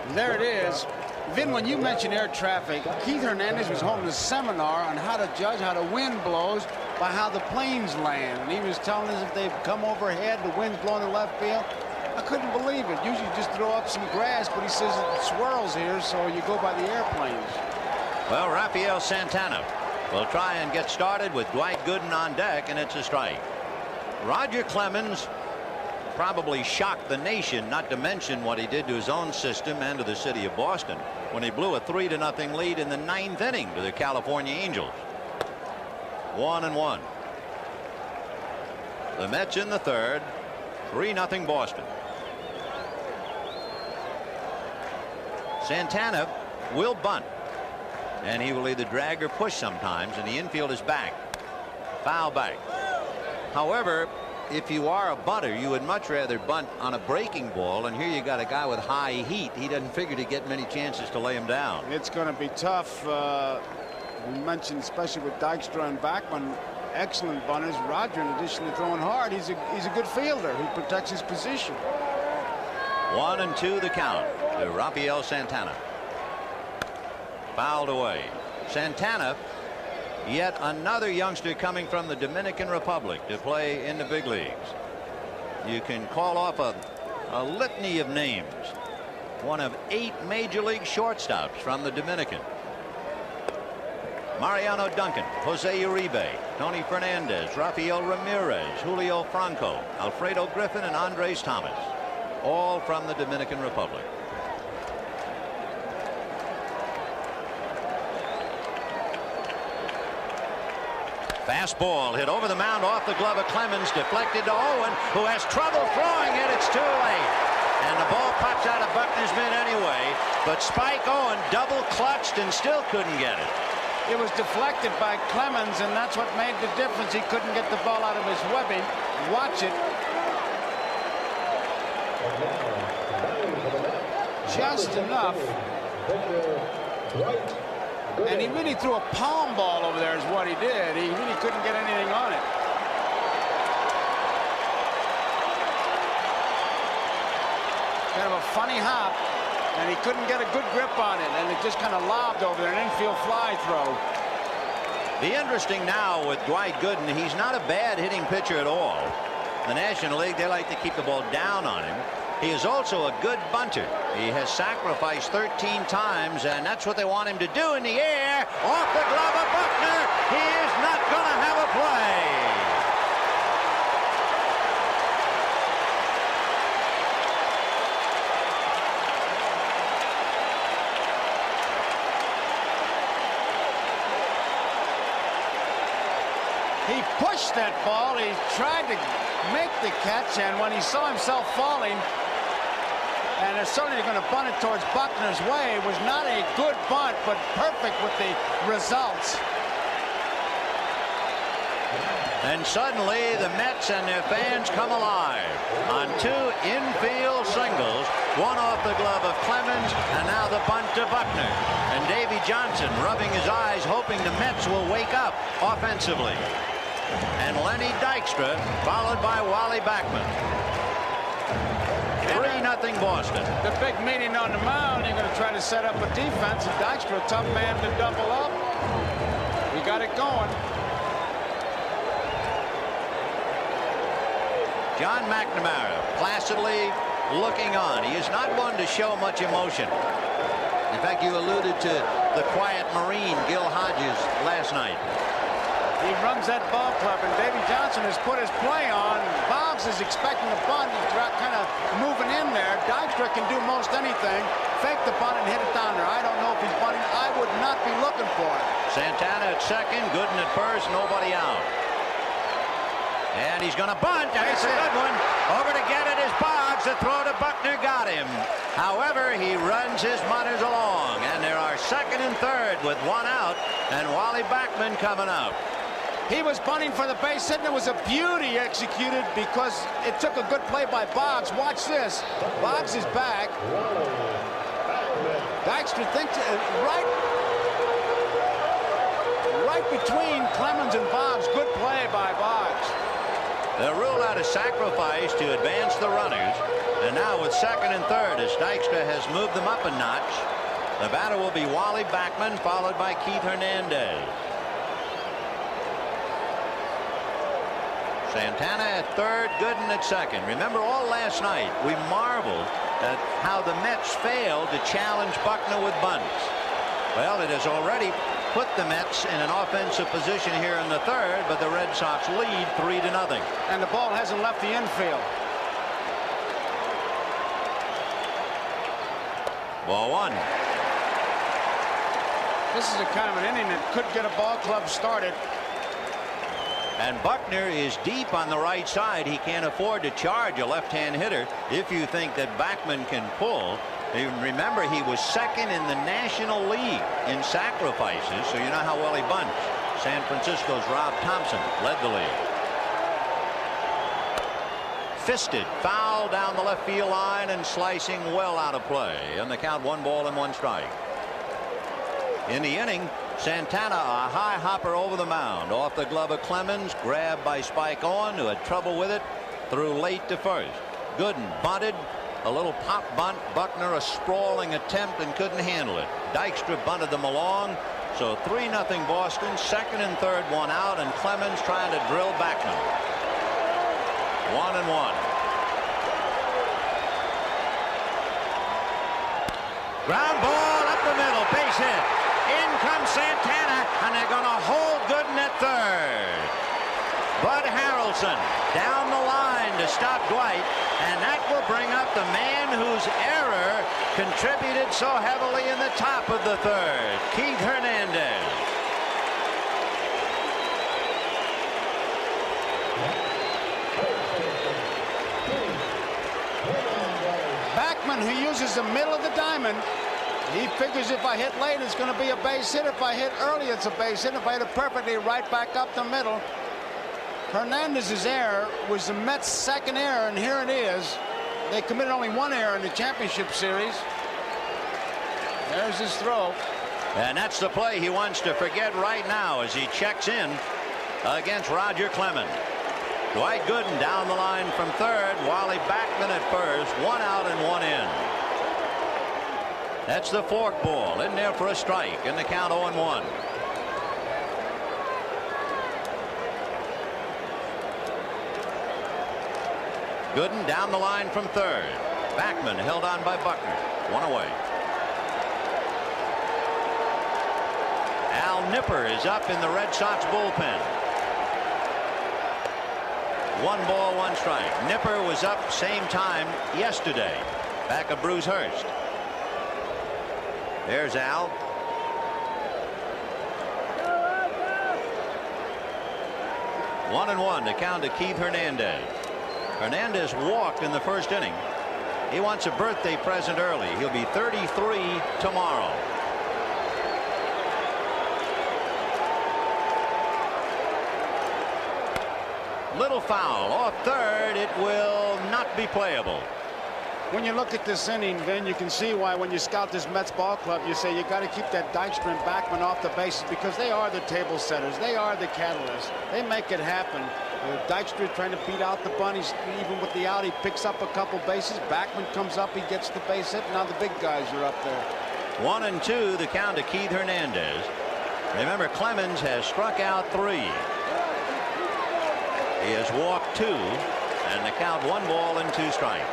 [SPEAKER 2] There it is. Vin, when you mentioned air traffic, Keith Hernandez was holding a seminar on how to judge how the wind blows by how the planes land. And he was telling us if they've come overhead, the wind's blowing the left field. I couldn't believe it. Usually you just throw up some grass, but he says it swirls here, so you go by the airplanes.
[SPEAKER 1] Well, Rafael Santana will try and get started with Dwight Gooden on deck, and it's a strike. Roger Clemens probably shocked the nation, not to mention what he did to his own system and to the city of Boston when he blew a 3-0 lead in the 9th inning to the California Angels. 1-1. The Mets in the third. 3-0 Boston. Santana will bunt, and he will either drag or push sometimes, and the infield is back. Foul back. However, if you are a bunter, you would much rather bunt on a breaking ball, and here you got a guy with high heat. He doesn't figure to get many chances to lay him down.
[SPEAKER 2] It's going to be tough. We mentioned especially with Dykstra and Bachman, excellent bunters. Roger, in addition to throwing hard, he's a good fielder who protects his position.
[SPEAKER 1] 1-2 the count to Rafael Santana. Fouled away. Santana, yet another youngster coming from the Dominican Republic to play in the big leagues. You can call off a litany of names. One of 8 major league shortstops from the Dominican. Mariano Duncan, Jose Uribe, Tony Fernandez, Rafael Ramirez, Julio Franco, Alfredo Griffin, and Andres Thomas, all from the Dominican Republic. Fastball hit over the mound off the glove of Clemens, deflected to Owen, who has trouble throwing it. It's too late. And the ball pops out of Buckner's mitt anyway, but Spike Owen double clutched and still couldn't get it.
[SPEAKER 2] It was deflected by Clemens, and that's what made the difference. He couldn't get the ball out of his webbing. Watch it. Just enough. And he really threw a palm ball over there is what he did. He really couldn't get anything on it. Kind of a funny hop, and he couldn't get a good grip on it, and it just kind of lobbed over there, an infield fly throw.
[SPEAKER 1] The interesting now with Dwight Gooden, he's not a bad hitting pitcher at all. The National League, they like to keep the ball down on him. He is also a good bunter. He has sacrificed 13 times, and that's what they want him to do in the air. Off the glove of Buckner. He is not going to have a play.
[SPEAKER 2] He pushed that ball. He tried to make the catch, and when he saw himself falling, and they're certainly going to bunt it towards Buckner's way, it was not a good bunt, but perfect with the results.
[SPEAKER 1] And suddenly the Mets and their fans come alive on 2 infield singles, one off the glove of Clemens, and now the bunt to Buckner. And Davy Johnson rubbing his eyes, hoping the Mets will wake up offensively. And Lenny Dykstra followed by Wally Backman. 3-0 Boston.
[SPEAKER 2] The big meeting on the mound, you're going to try to set up a defense, and Dykstra, a tough man to double up. We got it going.
[SPEAKER 1] John McNamara placidly looking on. He is not one to show much emotion. In fact, you alluded to the quiet Marine, Gil Hodges, last night.
[SPEAKER 2] He runs that ball club, and Davy Johnson has put his play on. Boggs is expecting a bunt. He's kind of moving in there. Dykstra can do most anything. Fake the bunt and hit it down there. I don't know if he's bunting. I would not be looking for it.
[SPEAKER 1] Santana at second, Gooden at first, nobody out. And he's going to bunt. That's a good one. Over to get it is Boggs. The throw to Buckner got him. However, he runs his mutters along. And there are second and third with one out. And Wally Backman coming up.
[SPEAKER 2] He was bunting for the base hit, and it was a beauty executed because it took a good play by Boggs. Watch this. Boggs is back. Dykstra thinks right between Clemens and Boggs. Good play by Boggs.
[SPEAKER 1] They'll rule out a sacrifice to advance the runners. And now with second and third, as Dykstra has moved them up a notch, the batter will be Wally Backman, followed by Keith Hernandez. Santana at third, Gooden at second. Remember, all last night we marveled at how the Mets failed to challenge Buckner with bunts. Well, it has already put the Mets in an offensive position here in the third, but the Red Sox lead 3-0.
[SPEAKER 2] And the ball hasn't left the infield.
[SPEAKER 1] Ball one.
[SPEAKER 2] This is a kind of an inning that could get a ball club started.
[SPEAKER 1] And Buckner is deep on the right side. He can't afford to charge a left-hand hitter if you think that Backman can pull. Remember, he was second in the National League in sacrifices, so you know how well he bunts. San Francisco's Rob Thompson led the league. Fisted, foul down the left field line and slicing well out of play. And the count 1 ball and 1 strike. In the inning, Santana, a high hopper over the mound, off the glove of Clemens, grabbed by Spike Owen, who had trouble with it, threw late to first. Gooden bunted, a little pop bunt. Buckner a sprawling attempt and couldn't handle it. Dykstra bunted them along. So 3-0 Boston. Second and third, one out, and Clemens trying to drill Backman. 1-1. Ground ball up the middle, base hit. In comes Santana, and they're going to hold Gooden at third. Bud Harrelson down the line to stop Dwight, and that will bring up the man whose error contributed so heavily in the top of the third, Keith Hernandez.
[SPEAKER 2] Backman, who uses the middle of the diamond, he figures if I hit late, it's going to be a base hit. If I hit early, it's a base hit. If I hit it perfectly, right back up the middle. Hernandez's error was the Mets' second error, and here it is. They committed only 1 error in the championship series. There's his throw.
[SPEAKER 1] And that's the play he wants to forget right now as he checks in against Roger Clemens. Dwight Gooden down the line from third. Wally Backman at first. 1 out and 1 in. That's the fork ball in there for a strike, and the count 0-1. Gooden down the line from third. Backman held on by Buckner. 1 away. Al Nipper is up in the Red Sox bullpen. 1 ball, 1 strike. Nipper was up same time yesterday, back of Bruce Hurst. There's Al. One and 1 to count to Keith Hernandez. Hernandez walked in the first inning. He wants a birthday present early. He'll be 33 tomorrow. Little foul off third. It will not be playable.
[SPEAKER 2] When you look at this inning, Vin, you can see why when you scout this Mets ball club, you say you got to keep that Dykstra and Backman off the bases, because they are the table setters. They are the catalysts. They make it happen. Dykstra trying to beat out the bunnies. Even with the out, he picks up a couple bases. Backman comes up, he gets the base hit. Now the big guys are up there.
[SPEAKER 1] 1-2 the count to Keith Hernandez. Remember, Clemens has struck out 3. He has walked 2, and the count 1 ball and 2 strikes.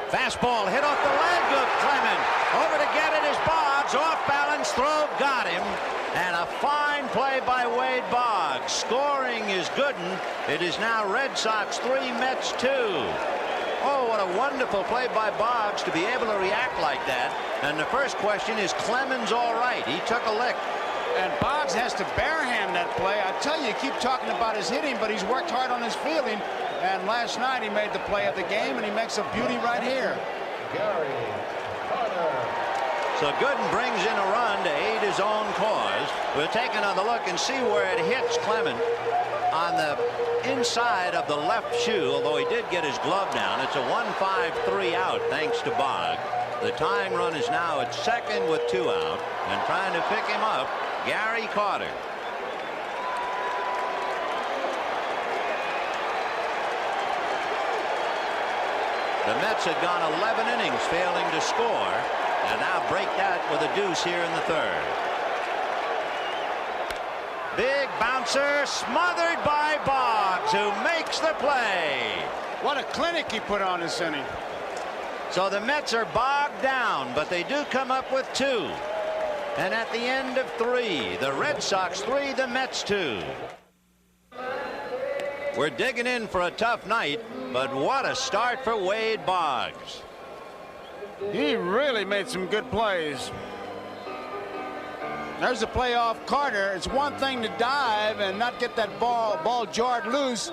[SPEAKER 1] Fastball hit off the leg of Clemens. Over to get it is Boggs. Off balance throw, got him. And a fine play by Wade Boggs. Scoring is Gooden. It is now Red Sox 3, Mets 2. Oh, what a wonderful play by Boggs to be able to react like that. And the first question is, Clemens all right? He took a lick.
[SPEAKER 2] And Boggs has to barehand that play. I tell you keep talking about his hitting, but he's worked hard on his fielding. And last night he made the play of the game, and he makes a beauty right here.
[SPEAKER 1] So Gooden brings in a run to aid his own cause. We'll take another look and see where it hits Clemens on the inside of the left shoe, although he did get his glove down. It's a 1-5-3 out thanks to Boggs. The tying run is now at second with 2 out, and trying to pick him up, Gary Carter. The Mets had gone 11 innings failing to score, and now break that with a deuce here in the third. Big bouncer smothered by Boggs, who makes the play.
[SPEAKER 2] What a clinic he put on this inning.
[SPEAKER 1] So the Mets are bogged down, but they do come up with 2. And at the end of 3, the Red Sox 3, the Mets 2. We're digging in for a tough night, but what a start for Wade Boggs.
[SPEAKER 2] He really made some good plays. There's a play off Carter. It's one thing to dive and not get that ball jarred loose,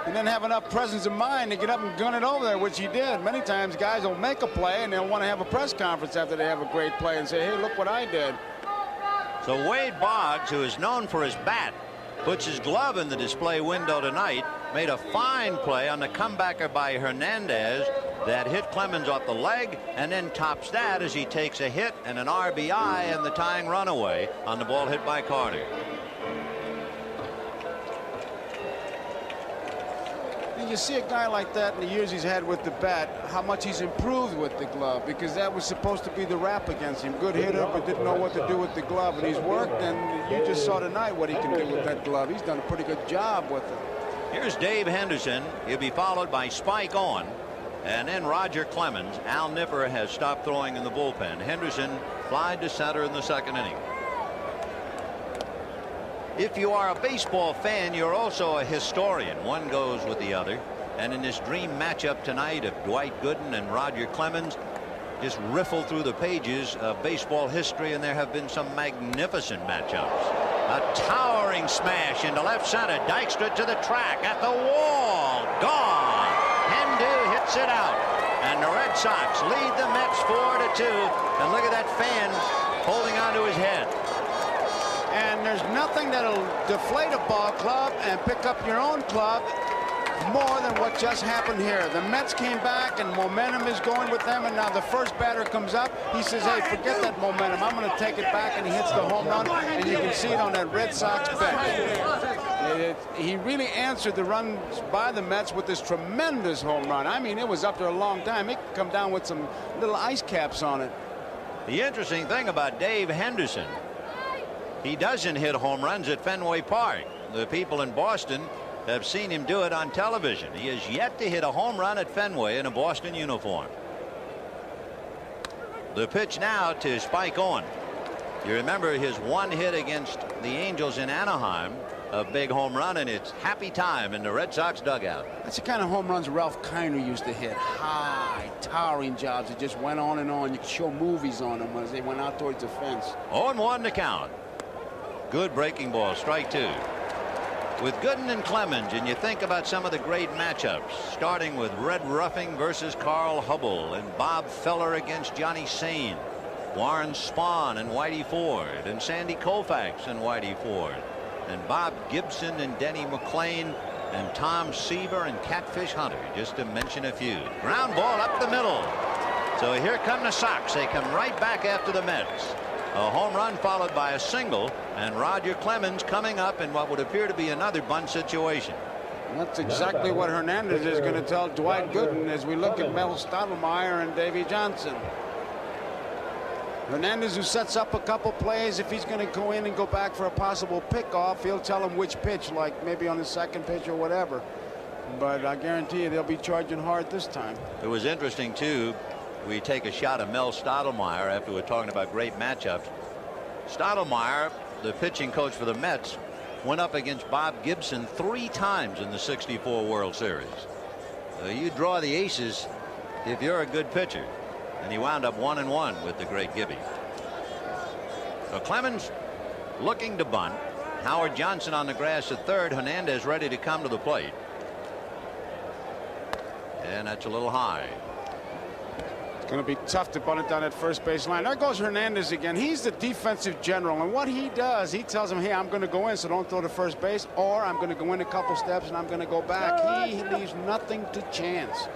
[SPEAKER 2] and then have enough presence of mind to get up and gun it over there, which he did. Many times guys will make a play and they'll want to have a press conference after they have a great play and say, hey, look what I did.
[SPEAKER 1] So Wade Boggs, who is known for his bat, puts his glove in the display window tonight. Made a fine play on the comebacker by Hernandez that hit Clemens off the leg, and then tops that as he takes a hit and an RBI and the tying run away on the ball hit by Carter.
[SPEAKER 2] And you see a guy like that in the years he's had with the bat, how much he's improved with the glove, because that was supposed to be the rap against him. Good hitter, but didn't know what to do with the glove, and he's worked, and you just saw tonight what he can do with that glove. He's done a pretty good job with it.
[SPEAKER 1] Here's Dave Henderson. He'll be followed by Spike Owen, and then Roger Clemens. Al Nipper has stopped throwing in the bullpen. Henderson flied to center in the second inning. If you are a baseball fan, you're also a historian. One goes with the other. And in this dream matchup tonight of Dwight Gooden and Roger Clemens, just riffle through the pages of baseball history, and there have been some magnificent matchups. A towering smash into left center. Dykstra to the track, at the wall, gone. Hendu hits it out, and the Red Sox lead the Mets 4-2. And look at that fan holding onto his head.
[SPEAKER 2] And there's nothing that'll deflate a ball club and pick up your own club more than what just happened here. The Mets came back, and momentum is going with them, and now the first batter comes up. He says, hey, forget that momentum. I'm going to take it back, and he hits the home run, and you can see it on that Red Sox bench. He really answered the runs by the Mets with this tremendous home run. I mean, it was up there a long time. It could come down with some little ice caps on it.
[SPEAKER 1] The interesting thing about Dave Henderson, he doesn't hit home runs at Fenway Park. The people in Boston have seen him do it on television. He has yet to hit a home run at Fenway in a Boston uniform. The pitch now to Spike Owen. You remember his one hit against the Angels in Anaheim, a big home run, and it's happy time in the Red Sox dugout.
[SPEAKER 2] That's the kind of home runs Ralph Kiner used to hit. High, towering jobs. It just went on and on. You could show movies on them as they went out towards the fence.
[SPEAKER 1] 0-1 to count. Good breaking ball, strike 2. With Gooden and Clemens, and you think about some of the great matchups, starting with Red Ruffing versus Carl Hubbell and Bob Feller against Johnny Sain. Warren Spahn and Whitey Ford and Sandy Koufax and Whitey Ford and Bob Gibson and Denny McClain and Tom Seaver and Catfish Hunter, just to mention a few. Ground ball up the middle. So here come the Sox. They come right back after the Mets. A home run followed by a single, and Roger Clemens coming up in what would appear to be another bunt situation.
[SPEAKER 2] That's exactly what Hernandez is going to tell Dwight Gooden as we look at Mel Stottlemyre and Davey Johnson. Hernandez, who sets up a couple plays, if he's going to go in and go back for a possible pickoff, he'll tell him which pitch, like maybe on the second pitch or whatever. But I guarantee you they'll be charging hard this time.
[SPEAKER 1] It was interesting, too. We take a shot at Mel Stottlemyre after we're talking about great matchups. Stottlemyre, the pitching coach for the Mets, went up against Bob Gibson 3 times in the '64 World Series. You draw the aces if you're a good pitcher. And he wound up 1-1 with the great Gibby. So Clemens looking to bunt. Howard Johnson on the grass at third. Hernandez ready to come to the plate. And that's a little high.
[SPEAKER 2] It's going to be tough to bunt it down that first base line. There goes Hernandez again. He's the defensive general, and what he does, he tells him, hey, I'm going to go in, so don't throw to first base, or I'm going to go in a couple steps and I'm going to go back. He leaves nothing to chance.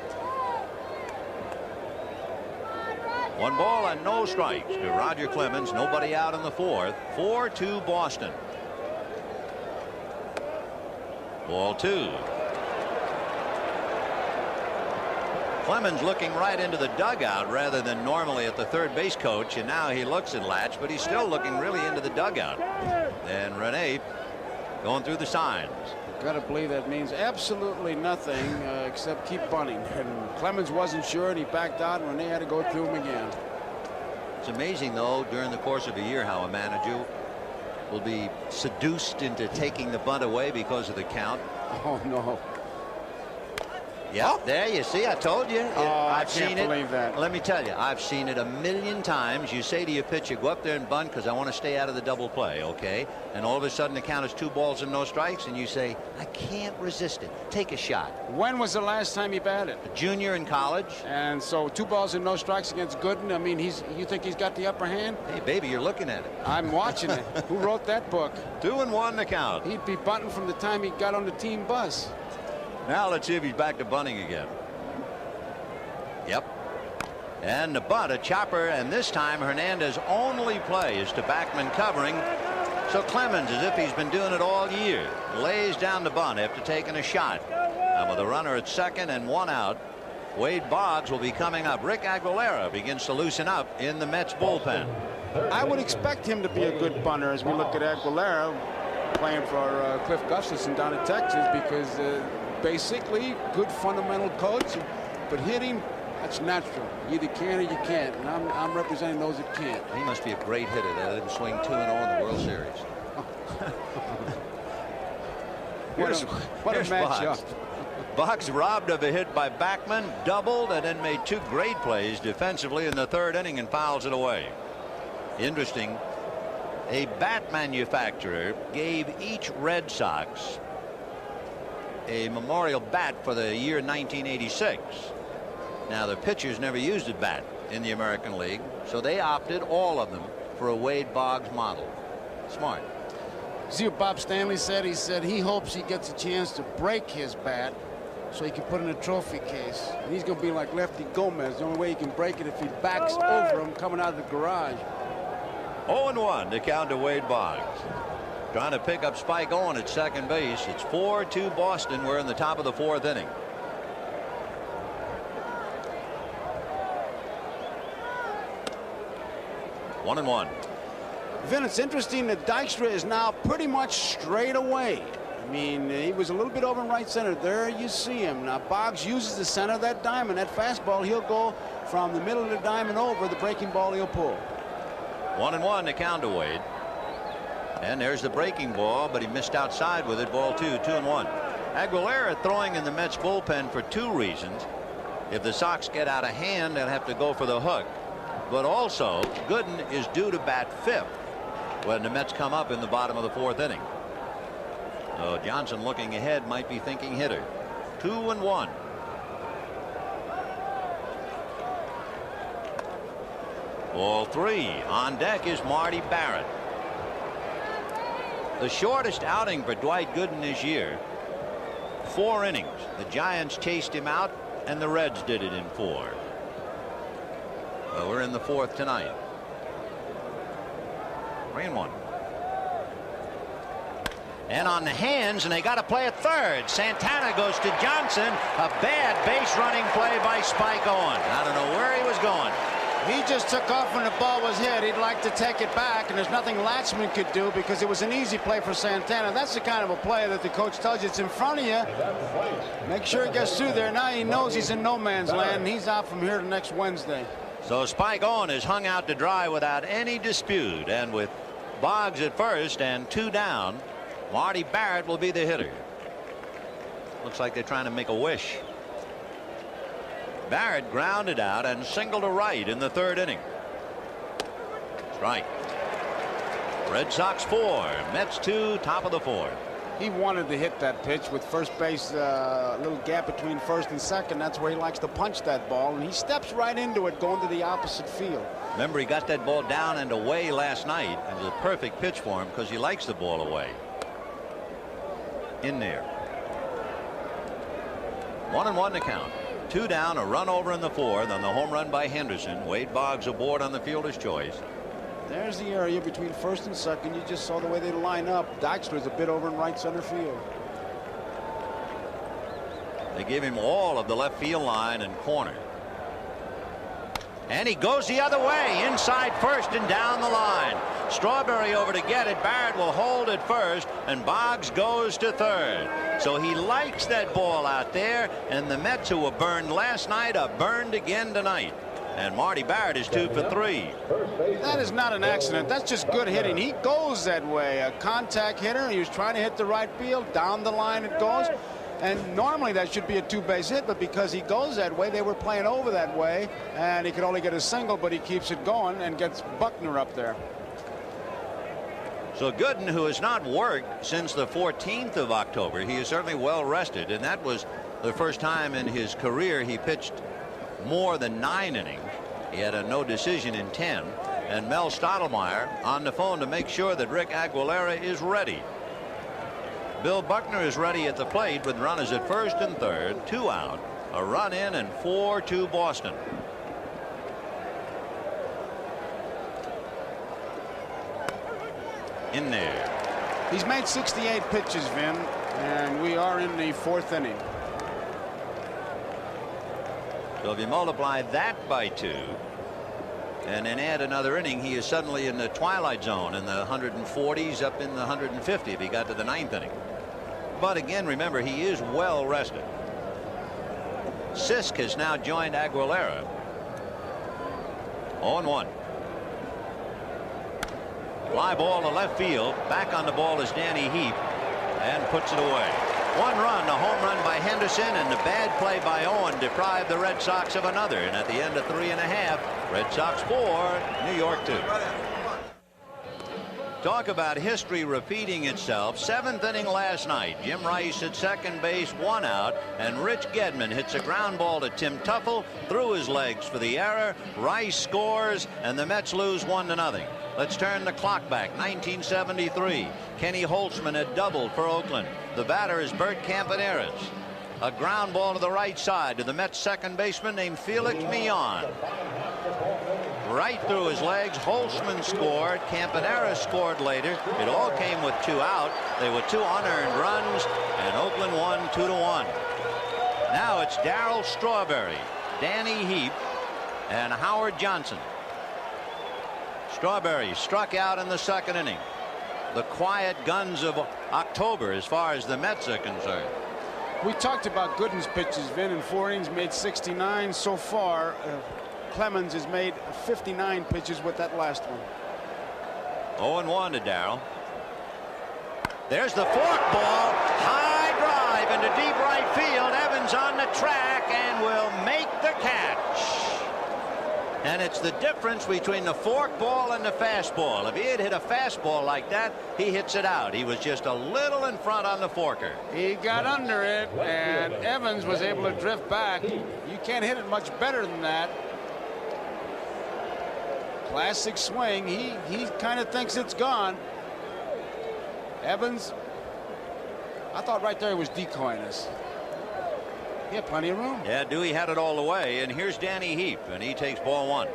[SPEAKER 1] 1 ball and no strikes to Roger Clemens. Nobody out in the 4th. 4-2 Boston. Ball 2. Clemens looking right into the dugout rather than normally at the third base coach, and now he looks at Latch, but he's still looking really into the dugout. And Rene going through the signs.
[SPEAKER 2] Got to believe that means absolutely nothing except keep bunting. And Clemens wasn't sure, and he backed out, and Rene had to go through him again.
[SPEAKER 1] It's amazing, though, during the course of a year, how a manager will be seduced into taking the bunt away because of the count.
[SPEAKER 2] Oh, no.
[SPEAKER 1] Yeah, there you see, I told you.
[SPEAKER 2] I can't believe that.
[SPEAKER 1] Let me tell you, I've seen it a million times. You say to your pitcher, go up there and bunt because I want to stay out of the double play, okay? And all of a sudden the count is 2 balls and no strikes, and you say, I can't resist it. Take a shot.
[SPEAKER 2] When was the last time he batted?
[SPEAKER 1] A junior in college.
[SPEAKER 2] And so 2 balls and no strikes against Gooden. I mean, you think he's got the upper hand?
[SPEAKER 1] Hey, baby, you're looking at it.
[SPEAKER 2] I'm watching it. Who wrote that book?
[SPEAKER 1] 2-1 the count.
[SPEAKER 2] He'd be bunting from the time he got on the team bus.
[SPEAKER 1] Now let's see if he's back to bunting again. Yep. And the bunt, a chopper, and this time Hernandez only play is to Backman covering. So Clemens, as if he's been doing it all year, lays down the bunt after taking a shot. And with a runner at second and 1 out, Wade Boggs will be coming up. Rick Aguilera begins to loosen up in the Mets bullpen.
[SPEAKER 2] I would expect him to be a good bunter as we look at Aguilera playing for Cliff Gustafson down in Texas, because basically good fundamental coach, but hitting, that's natural. You either can or you can't, and I'm representing those that can't.
[SPEAKER 1] He must be a great hitter. They let him swing 2-0 in the World Series.
[SPEAKER 2] What a matchup.
[SPEAKER 1] Boggs robbed of a hit by Backman, doubled, and then made 2 great plays defensively in the 3rd inning and fouls it away. Interesting, a bat manufacturer gave each Red Sox a memorial bat for the year 1986. Now, the pitchers never used a bat in the American League, so they opted, all of them, for a Wade Boggs model. Smart.
[SPEAKER 2] See what Bob Stanley said? He said he hopes he gets a chance to break his bat so he can put it in a trophy case. And he's going to be like Lefty Gomez. The only way he can break it if he backs over him coming out of the garage.
[SPEAKER 1] 0-1 to count to Wade Boggs. Trying to pick up Spike Owen at second base. It's 4-2 Boston. We're in the top of the 4th inning. One and 1.
[SPEAKER 2] Vin, it's interesting that Dykstra is now pretty much straight away. I mean, he was a little bit over in right center. There you see him. Now, Boggs uses the center of that diamond. That fastball, he'll go from the middle of the diamond over. The breaking ball, he'll pull.
[SPEAKER 1] 1-1 to count to Wade. And there's the breaking ball, but he missed outside with it. Ball 2, 2-1. Aguilera throwing in the Mets bullpen for 2 reasons. If the Sox get out of hand, they'll have to go for the hook. But also, Gooden is due to bat 5th when the Mets come up in the bottom of the 4th inning. So Johnson, looking ahead, might be thinking hitter. 2-1. Ball 3. On deck is Marty Barrett. The shortest outing for Dwight Gooden this year, 4 innings. The Giants chased him out, and the Reds did it in 4. Well, we're in the 4th tonight. 3-1. And on the hands, and they got to play at third. Santana goes to Johnson. A bad base running play by Spike Owen. I don't know where he was going.
[SPEAKER 2] He just took off when the ball was hit. He'd like to take it back, and there's nothing Latchman could do because it was an easy play for Santana. That's the kind of a play that the coach tells you it's in front of you. Make sure he gets through there. Now he knows he's in no man's land, and he's out from here to next Wednesday.
[SPEAKER 1] So Spike Owen is hung out to dry without any dispute, and with Boggs at first and 2 down, Marty Barrett will be the hitter. Looks like they're trying to make a wish. Barrett grounded out and singled to right in the 3rd inning. Strike. Red Sox 4, Mets 2, top of the 4th.
[SPEAKER 2] He wanted to hit that pitch with first base, a little gap between first and second. That's where he likes to punch that ball, and he steps right into it going to the opposite field.
[SPEAKER 1] Remember, he got that ball down and away last night, and it was a perfect pitch for him because he likes the ball away. In there. 1-1 to count. 2 down, a run over in the 4th on the home run by Henderson. Wade Boggs aboard on the fielder's choice.
[SPEAKER 2] There's the area between first and second. You just saw the way they line up. Dykstra's a bit over in right center field.
[SPEAKER 1] They give him all of the left field line and corner. And he goes the other way, inside first and down the line. Strawberry over to get it. Barrett will hold at first, and Boggs goes to third. So he likes that ball out there, and the Mets, who were burned last night, are burned again tonight. And Marty Barrett is 2 for 3.
[SPEAKER 2] That is not an accident. That's just good hitting. He goes that way. A contact hitter. He was trying to hit the right field. Down the line it goes. And normally that should be a 2-base hit, but because he goes that way, they were playing over that way, and he could only get a single, but he keeps it going and gets Buckner up there.
[SPEAKER 1] So Gooden, who has not worked since the 14th of October, he is certainly well rested, and that was the first time in his career he pitched more than 9 innings. He had a no decision in 10, and Mel Stottlemyre on the phone to make sure that Rick Aguilera is ready. Bill Buckner is ready at the plate with runners at first and third, 2 out, a run in, and 4-2 Boston. In there.
[SPEAKER 2] He's made 68 pitches, Vin, and we are in the 4th inning.
[SPEAKER 1] So if you multiply that by 2 and then add another inning, he is suddenly in the twilight zone in the 140s, up in the 150 if he got to the 9th inning. But again, remember, he is well rested. Sisk has now joined Aguilera. 0-1. Fly ball to left field. Back on the ball is Danny Heap, and puts it away. 1 run, a home run by Henderson, and the bad play by Owen deprived the Red Sox of another. And at the end of 3.5, Red Sox 4, New York 2. Talk about history repeating itself. 7th inning last night. Jim Rice at second base, 1 out, and Rich Gedman hits a ground ball to Tim Tuffle through his legs for the error. Rice scores, and the Mets lose 1-0. Let's turn the clock back. 1973. Kenny Holtzman had doubled for Oakland. The batter is Bert Campaneris. A ground ball to the right side to the Mets second baseman named Felix Millan. Right through his legs. Holtzman scored. Campaneris scored later. It all came with 2 out. They were 2 unearned runs, and Oakland won 2-1. Now it's Darryl Strawberry, Danny Heap, and Howard Johnson. Strawberry struck out in the 2nd inning. The quiet guns of October as far as the Mets are concerned.
[SPEAKER 2] We talked about Gooden's pitches. Vin in 4 innings made 69 so far. Clemens has made 59 pitches with that last one.
[SPEAKER 1] 0-1 to Darryl. There's the fork ball. High drive into deep right field. Evans on the track and will make the catch. And it's the difference between the fork ball and the fastball. If he had hit a fastball like that, he hits it out. He was just a little in front on the forker.
[SPEAKER 2] He got under it, and Evans was able to drift back. You can't hit it much better than that. Classic swing. He kind of thinks it's gone. Evans, I thought right there he was decoying us. He had plenty of room.
[SPEAKER 1] Yeah, Dewey had it all the way, and here's Danny Heap, and he takes ball 1.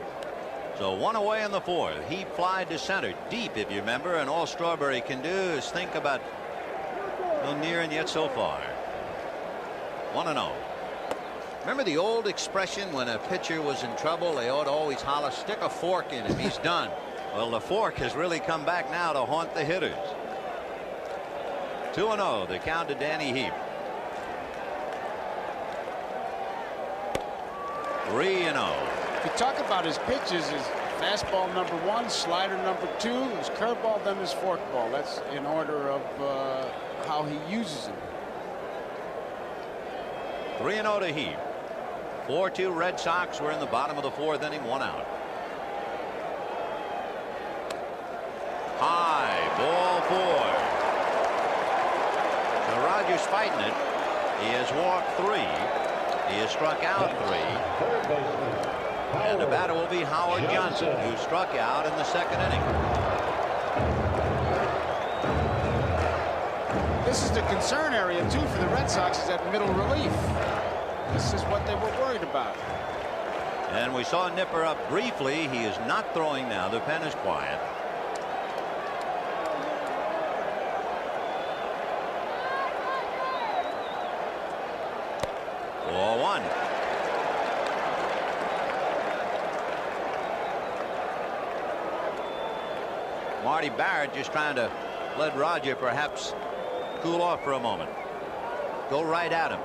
[SPEAKER 1] So 1 away in the 4th. Heap flied to center deep, if you remember, and all Strawberry can do is think about no near and yet so far. 1-0. Remember the old expression when a pitcher was in trouble, they ought to always holler, stick a fork in him, he's done. Well, the fork has really come back now to haunt the hitters. 2-0, the count to Danny Heap. 3-0.
[SPEAKER 2] If you talk about his pitches, his fastball number 1, slider number 2, his curveball, then his forkball. That's in order of how he uses them.
[SPEAKER 1] 3-0 to Heap. 4-2 Red Sox. We're in the bottom of the 4th inning, 1 out. High, ball 4. So Rogers fighting it. He has walked 3. He has struck out 3. And the batter will be Howard Johnson, who struck out in the 2nd inning.
[SPEAKER 2] This is the concern area, too, for the Red Sox, is that middle relief. This is what they were worried about.
[SPEAKER 1] And we saw Nipper up briefly. He is not throwing now. The pen is quiet. Ball 1. Marty Barrett just trying to let Roger perhaps cool off for a moment. Go right at him.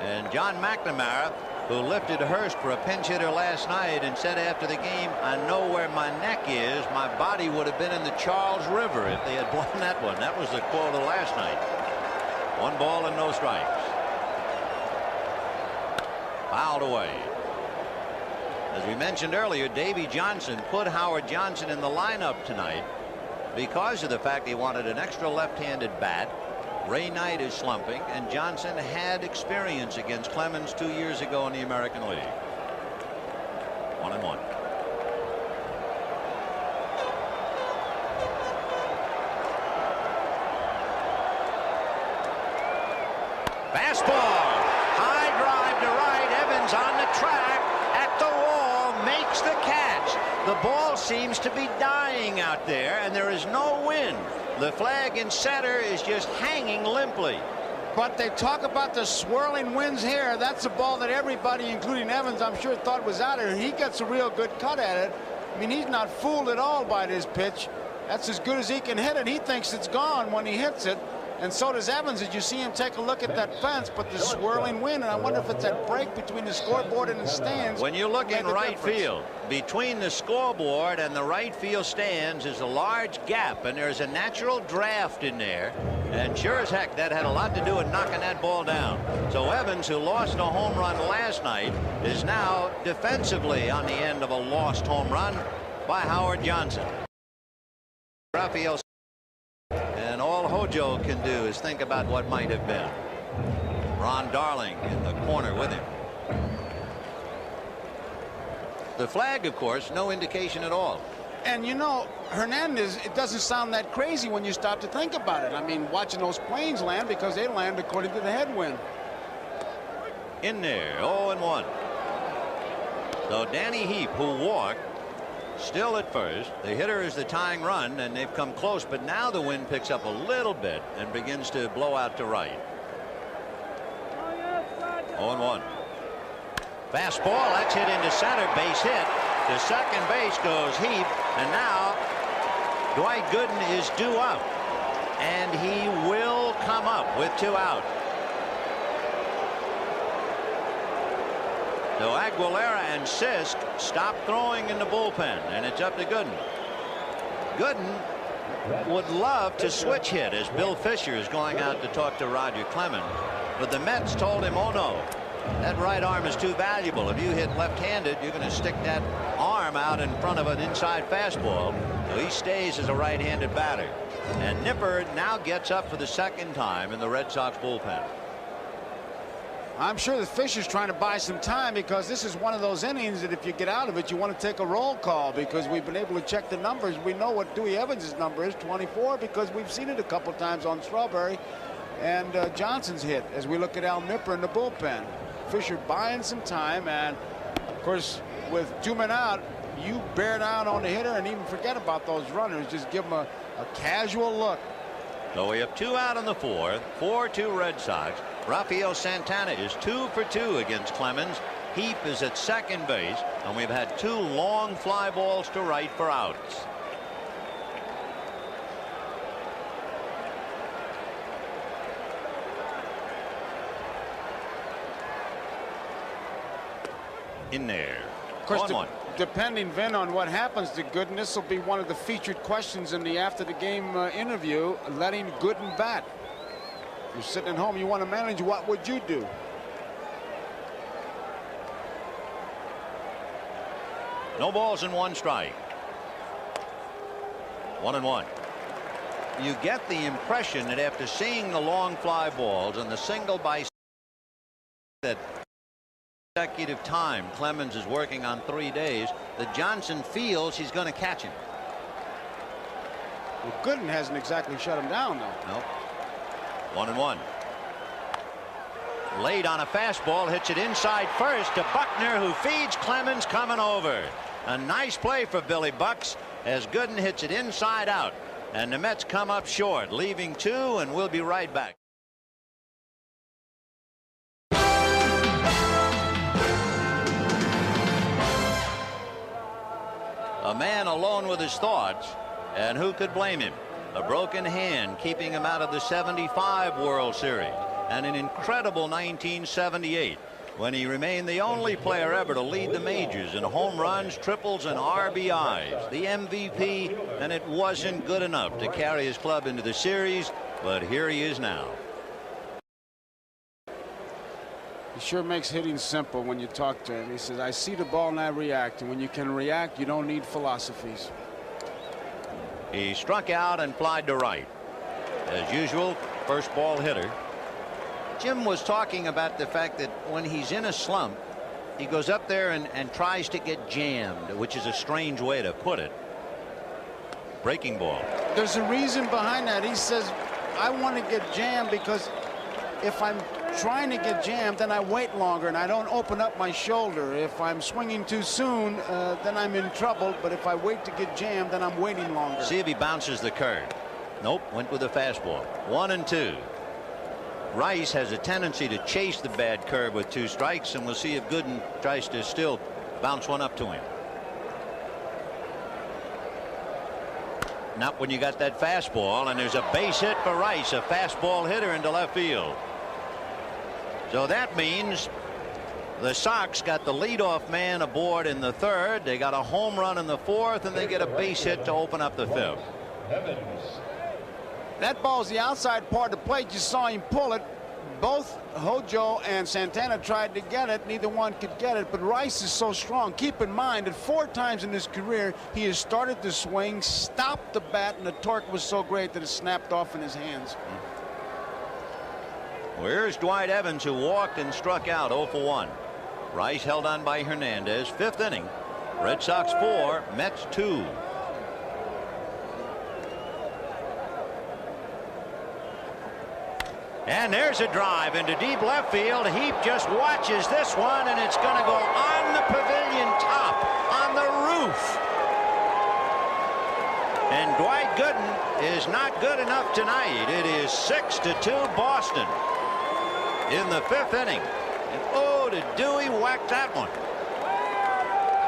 [SPEAKER 1] And John McNamara, who lifted Hurst for a pinch hitter last night and said after the game, I know where my neck is. My body would have been in the Charles River if they had blown that one. That was the quote of last night. 1 ball and no strikes. Fouled away. As we mentioned earlier, Davey Johnson put Howard Johnson in the lineup tonight because of the fact he wanted an extra left-handed bat. Ray Knight is slumping, and Johnson had experience against Clemens 2 years ago in the American League. 1-1. Fastball. High drive to right. Evans on the track. At the wall. Makes the catch. The ball seems to be dying out there, and there is no wind. The flag in center is just hanging limply.
[SPEAKER 2] But they talk about the swirling winds here. That's a ball that everybody, including Evans, I'm sure thought was out of here. He gets a real good cut at it. I mean, he's not fooled at all by this pitch. That's as good as he can hit it. He thinks it's gone when he hits it. And so does Evans. As you see him take a look at that fence, but the swirling wind, and I wonder if it's that break between the scoreboard and the stands.
[SPEAKER 1] When you look in right field, between the scoreboard and the right field stands is a large gap, and there's a natural draft in there. And sure as heck, that had a lot to do with knocking that ball down. So Evans, who lost a home run last night, is now defensively on the end of a lost home run by Howard Johnson. Rafael. And all Hojo can do is think about what might have been. Ron Darling in the corner with him. The flag, of course, no indication at all.
[SPEAKER 2] And you know, Hernandez, it doesn't sound that crazy when you stop to think about it. I mean, watching those planes land, because they land according to the headwind.
[SPEAKER 1] In there, 0-1. So Danny Heap, who walked, still at first. The hitter is the tying run, and they've come close, but now the wind picks up a little bit and begins to blow out to right. 0-1. Fastball, that's hit into center, base hit. To second base goes Heap, and now Dwight Gooden is due up, and he will come up with 2 out. So Aguilera and Sisk stop throwing in the bullpen, and it's up to Gooden. Gooden would love to switch hit as Bill Fisher is going out to talk to Roger Clemens, but the Mets told him, oh no, that right arm is too valuable. If you hit left-handed, you're going to stick that arm out in front of an inside fastball. So he stays as a right-handed batter. And Nipper now gets up for the 2nd time in the Red Sox bullpen.
[SPEAKER 2] I'm sure that Fisher's trying to buy some time, because this is one of those innings that if you get out of it, you want to take a roll call, because we've been able to check the numbers. We know what Dewey Evans' number is, 24, because we've seen it a couple times on Strawberry and Johnson's hit as we look at Al Nipper in the bullpen. Fisher buying some time, and of course with 2 men out, you bear down on the hitter and even forget about those runners. Just give them a casual look.
[SPEAKER 1] So we have 2 out in the 4th, 4-2 Red Sox. Rafael Santana is 2 for 2 against Clemens. Heap is at second base, and we've had 2 long fly balls to right for outs. In there.
[SPEAKER 2] Of course, depending, Vin, on what happens to Gooden, this will be one of the featured questions in the after the game interview, letting Gooden bat. You're sitting at home, you want to manage, what would you do?
[SPEAKER 1] No balls and 1 strike. 1-1. You get the impression that after seeing the long fly balls and the single by that consecutive time Clemens is working on 3 days, that Johnson feels he's going to catch him.
[SPEAKER 2] Well, Gooden hasn't exactly shut him down, though.
[SPEAKER 1] Nope. 1-1. Late on a fastball, hits it inside first to Buckner, who feeds Clemens coming over. A nice play for Billy Bucks as Gooden hits it inside out, and the Mets come up short, leaving 2, and we'll be right back. A man alone with his thoughts, and who could blame him? A broken hand keeping him out of the '75 World Series, and an incredible 1978 when he remained the only player ever to lead the majors in home runs, triples, and RBIs, the MVP, and it wasn't good enough to carry his club into the series, but here he is now.
[SPEAKER 2] He sure makes hitting simple when you talk to him. He says, I see the ball and I react, and when you can react, you don't need philosophies.
[SPEAKER 1] He struck out and flied to right. As usual, first ball hitter. Jim was talking about the fact that when he's in a slump, he goes up there and tries to get jammed, which is a strange way to put it. Breaking ball.
[SPEAKER 2] There's a reason behind that. He says, I want to get jammed because if I'm trying to get jammed, then I wait longer and I don't open up my shoulder. If I'm swinging too soon, then I'm in trouble. But if I wait to get jammed, then I'm waiting longer.
[SPEAKER 1] See if he bounces the curve. Nope, went with a fastball. 1-2. Rice has a tendency to chase the bad curve with 2 strikes, and we'll see if Gooden tries to still bounce one up to him. Not when you got that fastball, and there's a base hit for Rice, a fastball hitter into left field. So that means the Sox got the leadoff man aboard in the 3rd. They got a home run in the 4th, and they get a base hit to open up the 5th.
[SPEAKER 2] That ball's the outside part of the plate. You saw him pull it. Both Hojo and Santana tried to get it. Neither one could get it, but Rice is so strong. Keep in mind that 4 times in his career he has started to swing, stopped the bat, and the torque was so great that it snapped off in his hands.
[SPEAKER 1] Well, here's Dwight Evans, who walked and struck out 0 for 1. Rice held on by Hernandez. 5th inning. Red Sox 4, Mets 2. And there's a drive into deep left field. Heap just watches this one, and it's going to go on the pavilion top, on the roof. And Dwight Gooden is not good enough tonight. It is 6-2 Boston in the 5th inning. And oh, did Dewey whack that one.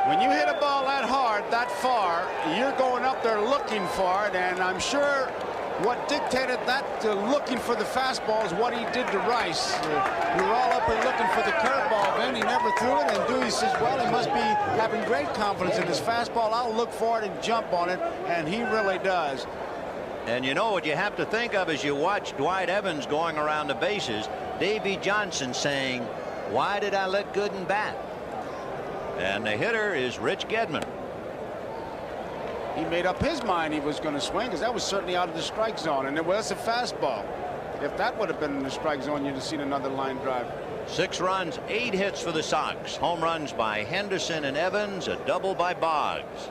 [SPEAKER 2] When you hit a ball that hard, that far, you're going up there looking for it, and I'm sure what dictated that looking for the fastball is what he did to Rice. We were all up there looking for the curveball, then he never threw it, and Dewey says, well, he must be having great confidence in his fastball. I'll look for it and jump on it, and he really does.
[SPEAKER 1] And you know what you have to think of as you watch Dwight Evans going around the bases, Davey Johnson saying, why did I let Gooden bat? And the hitter is Rich Gedman.
[SPEAKER 2] He made up his mind he was going to swing, because that was certainly out of the strike zone, and it was a fastball. If that would have been in the strike zone, you'd have seen another line drive.
[SPEAKER 1] 6 runs, 8 hits for the Sox. Home runs by Henderson and Evans, a double by Boggs.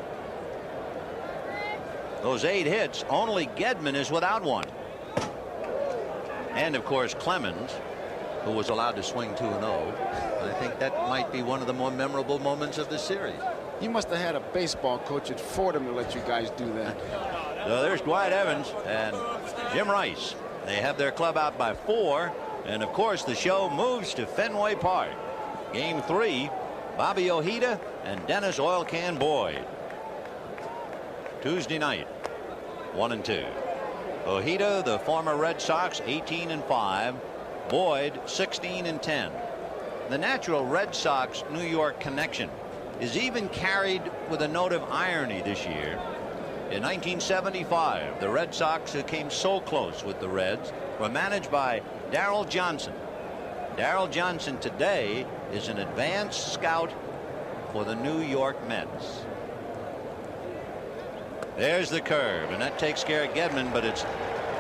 [SPEAKER 1] Those 8 hits, only Gedman is without one. And of course Clemens, who was allowed to swing 2-0. I think that might be one of the more memorable moments of the series.
[SPEAKER 2] You must have had a baseball coach at Fordham to let you guys do that.
[SPEAKER 1] So there's Dwight Evans and Jim Rice. They have their club out by 4. And of course the show moves to Fenway Park. Game 3, Bobby Ojeda and Dennis Oil Can Boyd. Tuesday night, 1-2. Ojeda, the former Red Sox, 18-5. Boyd, 16-10. The natural Red Sox New York connection is even carried with a note of irony this year. In 1975, the Red Sox, who came so close with the Reds, were managed by Darrell Johnson. Darrell Johnson today is an advanced scout for the New York Mets. There's the curve, and that takes care of Gedman, but it's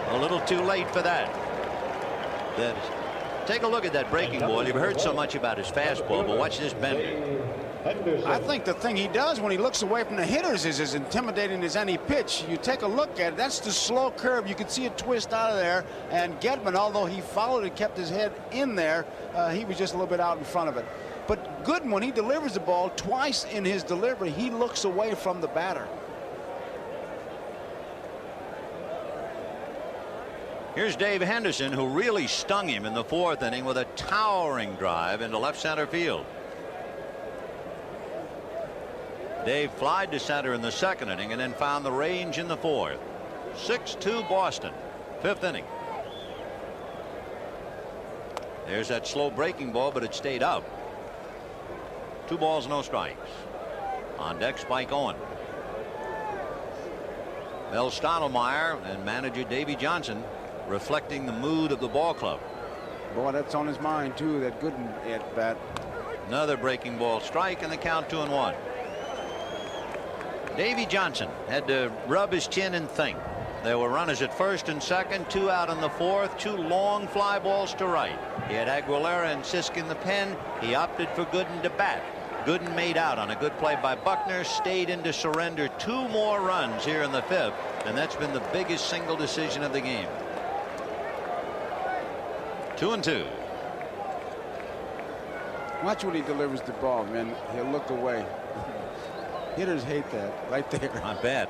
[SPEAKER 1] a little too late for that. Take a look at that breaking ball. You've heard so much about his fastball, but watch this bender.
[SPEAKER 2] I think the thing he does when he looks away from the hitters is as intimidating as any pitch. You take a look at it, that's the slow curve. You can see it twist out of there, and Gedman, although he followed it, kept his head in there, he was just a little bit out in front of it. But Gooden, when he delivers the ball, twice in his delivery, he looks away from the batter.
[SPEAKER 1] Here's Dave Henderson, who really stung him in the 4th inning with a towering drive into left center field. Dave flied to center in the 2nd inning and then found the range in the 4th. 6-2 Boston, 5th inning. There's that slow breaking ball, but it stayed up. 2 balls, no strikes. On deck, Spike Owen. Mel Stottlemyre and manager Davy Johnson reflecting the mood of the ball club.
[SPEAKER 2] Boy, that's on his mind too, that Gooden at bat.
[SPEAKER 1] Another breaking ball strike, and the count 2-1. Davy Johnson had to rub his chin and think. There were runners at 1st and 2nd, 2 out in the 4th, 2 long fly balls to right. He had Aguilera and Sisk in the pen. He opted for Gooden to bat. Gooden made out on a good play by Buckner, stayed in to surrender 2 more runs here in the 5th, and that's been the biggest single decision of the game. 2-2.
[SPEAKER 2] Watch when he delivers the ball, man. He'll look away. Hitters hate that right there.
[SPEAKER 1] Not bad.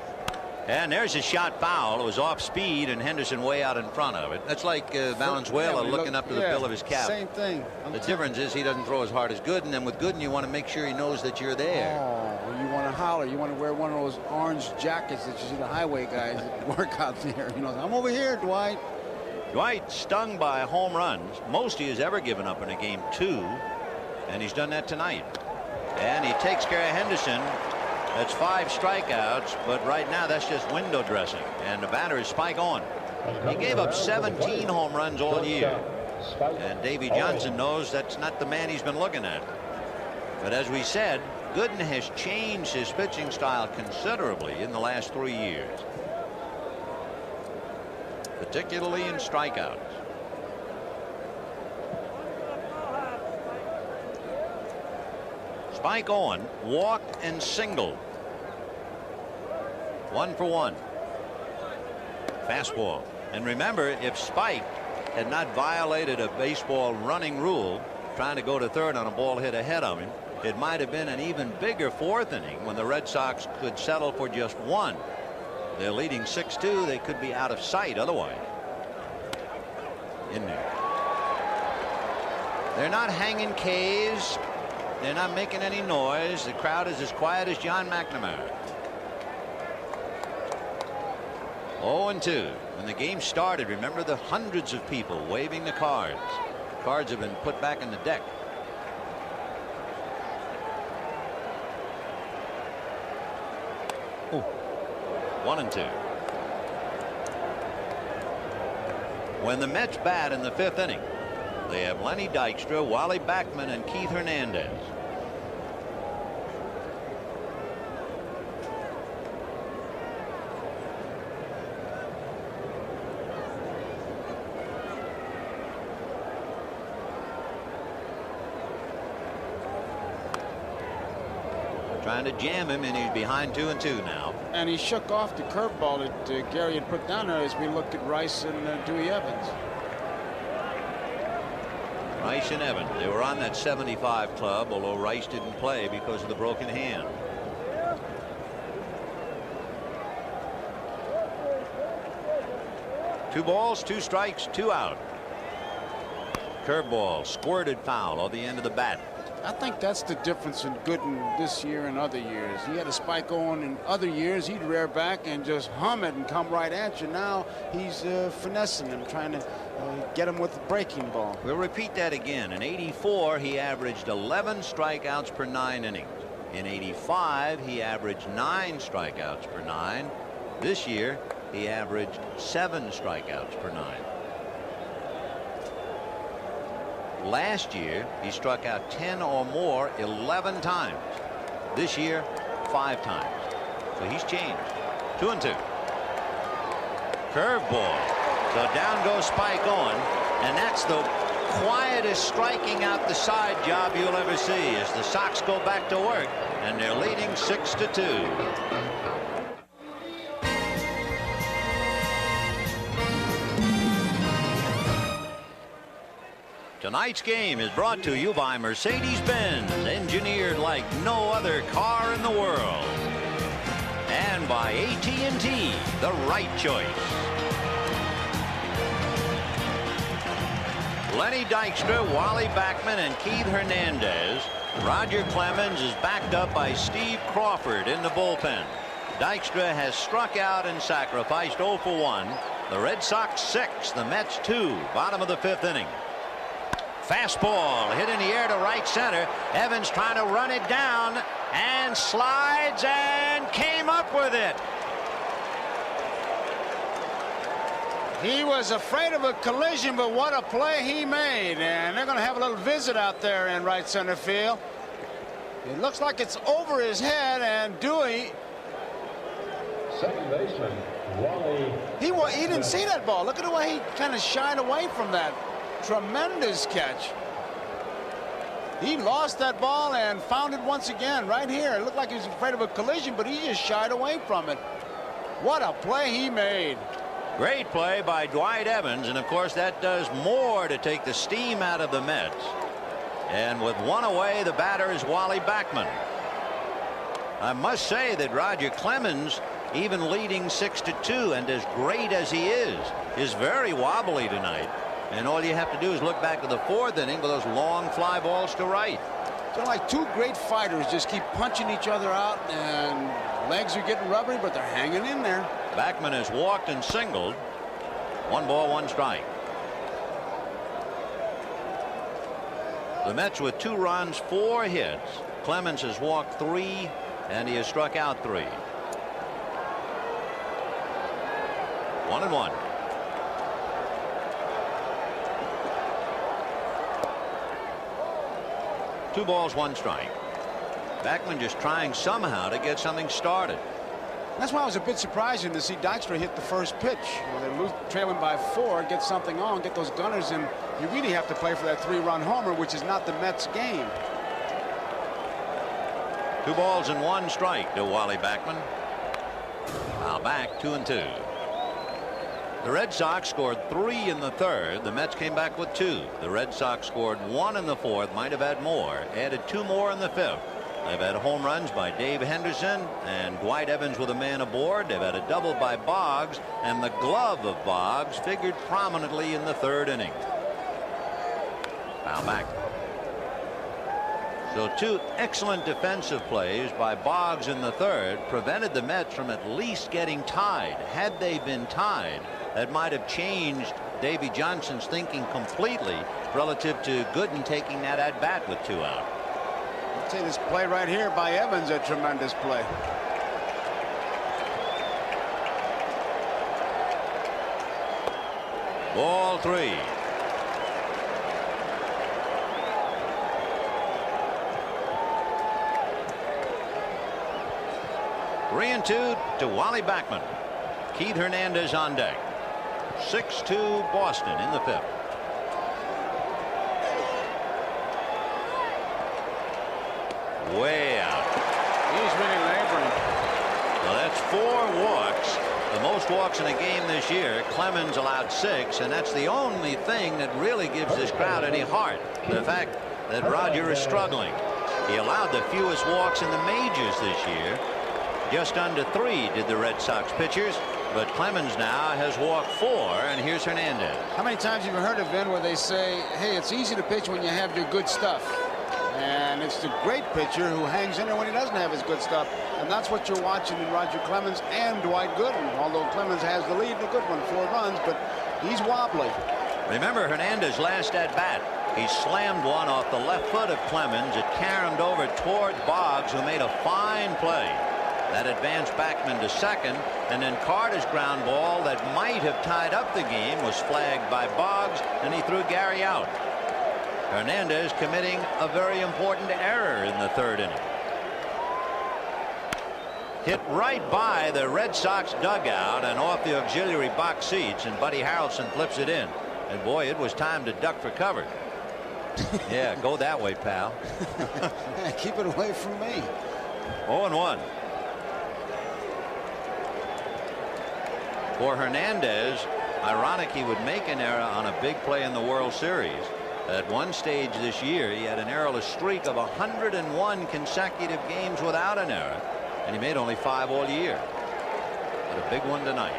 [SPEAKER 1] And there's a shot foul. It was off speed, and Henderson way out in front of it. That's like Valenzuela looking up to the bill of his cap.
[SPEAKER 2] Same thing.
[SPEAKER 1] The difference is he doesn't throw as hard as Gooden, and with Gooden you want to make sure he knows that you're there.
[SPEAKER 2] Oh, you want to holler. You want to wear one of those orange jackets that you see the highway guys that work out there. You know, I'm over here, Dwight.
[SPEAKER 1] Dwight stung by home runs, most he has ever given up in a game, 2, and he's done that tonight. And he takes care of Henderson. That's 5 strikeouts, but right now that's just window dressing, and the batter is Spike Owen. He gave up 17 home runs all year, and Davy Johnson knows that's not the man he's been looking at. But as we said, Gooden has changed his pitching style considerably in the last 3 years, particularly in strikeouts. Spike Owen walked and singled. 1 for 1. Fastball. And remember, if Spike had not violated a baseball running rule, trying to go to 3rd on a ball hit ahead of him, it might have been an even bigger 4th inning when the Red Sox could settle for just 1. They're leading 6-2. They could be out of sight otherwise. In there. They're not hanging K's. They're not making any noise. The crowd is as quiet as John McNamara. 0-2. When the game started, remember the hundreds of people waving the cards. Cards have been put back in the deck. Ooh. 1-2. When the Mets bat in the 5th inning, they have Lenny Dykstra, Wally Backman, and Keith Hernandez. trying to jam him, and he's behind 2-2 now.
[SPEAKER 2] And he shook off the curveball that Gary had put down there as we looked at Rice and Dewey Evans.
[SPEAKER 1] Rice and Evans, they were on that 75 club, although Rice didn't play because of the broken hand. Two balls, 2 strikes, 2 out. Curveball, squirted foul on the end of the bat.
[SPEAKER 2] I think that's the difference in Gooden this year and other years. He had a spike on in other years. He'd rear back and just hum it and come right at you. Now he's finessing him, trying to get him with the breaking ball.
[SPEAKER 1] We'll repeat that again. In '84, he averaged 11 strikeouts per 9 innings. In '85, he averaged 9 strikeouts per 9. This year, he averaged 7 strikeouts per 9. Last year, he struck out 10 or more 11 times. This year, 5 times. So he's changed. 2-2. Curveball. So down goes Spike on, and that's the quietest striking out the side job you'll ever see as the Sox go back to work, and they're leading 6-2. Tonight's game is brought to you by Mercedes-Benz, engineered like no other car in the world. And by AT&T, the right choice. Lenny Dykstra, Wally Backman, and Keith Hernandez. Roger Clemens is backed up by Steve Crawford in the bullpen. Dykstra has struck out and sacrificed 0 for 1. The Red Sox 6, the Mets 2, bottom of the 5th inning. Fastball hit in the air to right center. Evans trying to run it down and slides and came up with it.
[SPEAKER 2] He was afraid of a collision, but what a play he made. And they're going to have a little visit out there in right center field. It looks like it's over his head, and Dewey,
[SPEAKER 4] second baseman Wally,
[SPEAKER 2] he didn't see that ball. Look at the way he kind of shied away from that. Tremendous catch. He lost that ball and found it once again right here. It looked like he was afraid of a collision, but he just shied away from it. What a play he made.
[SPEAKER 1] Great play by Dwight Evans, and of course that does more to take the steam out of the Mets. And with 1 away, the batter is Wally Backman. I must say that Roger Clemens, even leading 6-2, and as great as he is very wobbly tonight. And all you have to do is look back to the 4th inning with those long fly balls to right.
[SPEAKER 2] They're like two great fighters, just keep punching each other out, and legs are getting rubbery, but they're hanging in there.
[SPEAKER 1] Backman has walked and singled. 1 ball, 1 strike. The Mets with 2 runs, 4 hits. Clemens has walked 3, and he has struck out 3. 1-1. Two balls, 1 strike. Backman just trying somehow to get something started.
[SPEAKER 2] That's why it was a bit surprising to see Dykstra hit the first pitch. They're trailing by 4, get something on, get those gunners, and you really have to play for that 3-run homer, which is not the Mets game.
[SPEAKER 1] 2 balls and 1 strike to Wally Backman. Now back 2-2. The Red Sox scored 3 in the 3rd. The Mets came back with 2. The Red Sox scored 1 in the 4th, might have had more, added 2 more in the 5th. They've had home runs by Dave Henderson and Dwight Evans with a man aboard. They've had a double by Boggs, and the glove of Boggs figured prominently in the 3rd inning. Foul back. So 2 excellent defensive plays by Boggs in the 3rd prevented the Mets from at least getting tied. Had they been tied, that might have changed Davy Johnson's thinking completely relative to Gooden taking that at bat with 2 out.
[SPEAKER 2] I'd say this play right here by Evans, a tremendous play.
[SPEAKER 1] Ball 3. Three and 2 to Wally Backman. Keith Hernandez on deck. 6-2 Boston in the 5th. Way out. 4 walks, the most walks in a game this year. Clemens allowed 6, and that's the only thing that really gives this crowd any heart. The fact that Roger is struggling. He allowed the fewest walks in the majors this year. Just under 3 did the Red Sox pitchers, but Clemens now has walked 4, and here's Hernandez.
[SPEAKER 2] How many times have you heard of Vin where they say, hey, it's easy to pitch when you have your good stuff, and it's the great pitcher who hangs in there when he doesn't have his good stuff, and that's what you're watching in Roger Clemens and Dwight Gooden. Although Clemens has the lead, the good one, 4 runs, but he's wobbly.
[SPEAKER 1] Remember Hernandez last at bat. He slammed one off the left foot of Clemens. It caromed over toward Boggs, who made a fine play. That advanced Backman to second, and then Carter's ground ball that might have tied up the game was flagged by Boggs, and he threw Gary out. Hernandez committing a very important error in the 3rd inning. Hit right by the Red Sox dugout and off the auxiliary box seats, and Buddy Harrelson flips it in. And boy, it was time to duck for cover. Yeah, go that way, pal.
[SPEAKER 2] Keep it away from me.
[SPEAKER 1] 0-1. For Hernandez, ironic he would make an error on a big play in the World Series. At one stage this year, he had an errorless streak of 101 consecutive games without an error, and he made only 5 all year. But a big one tonight.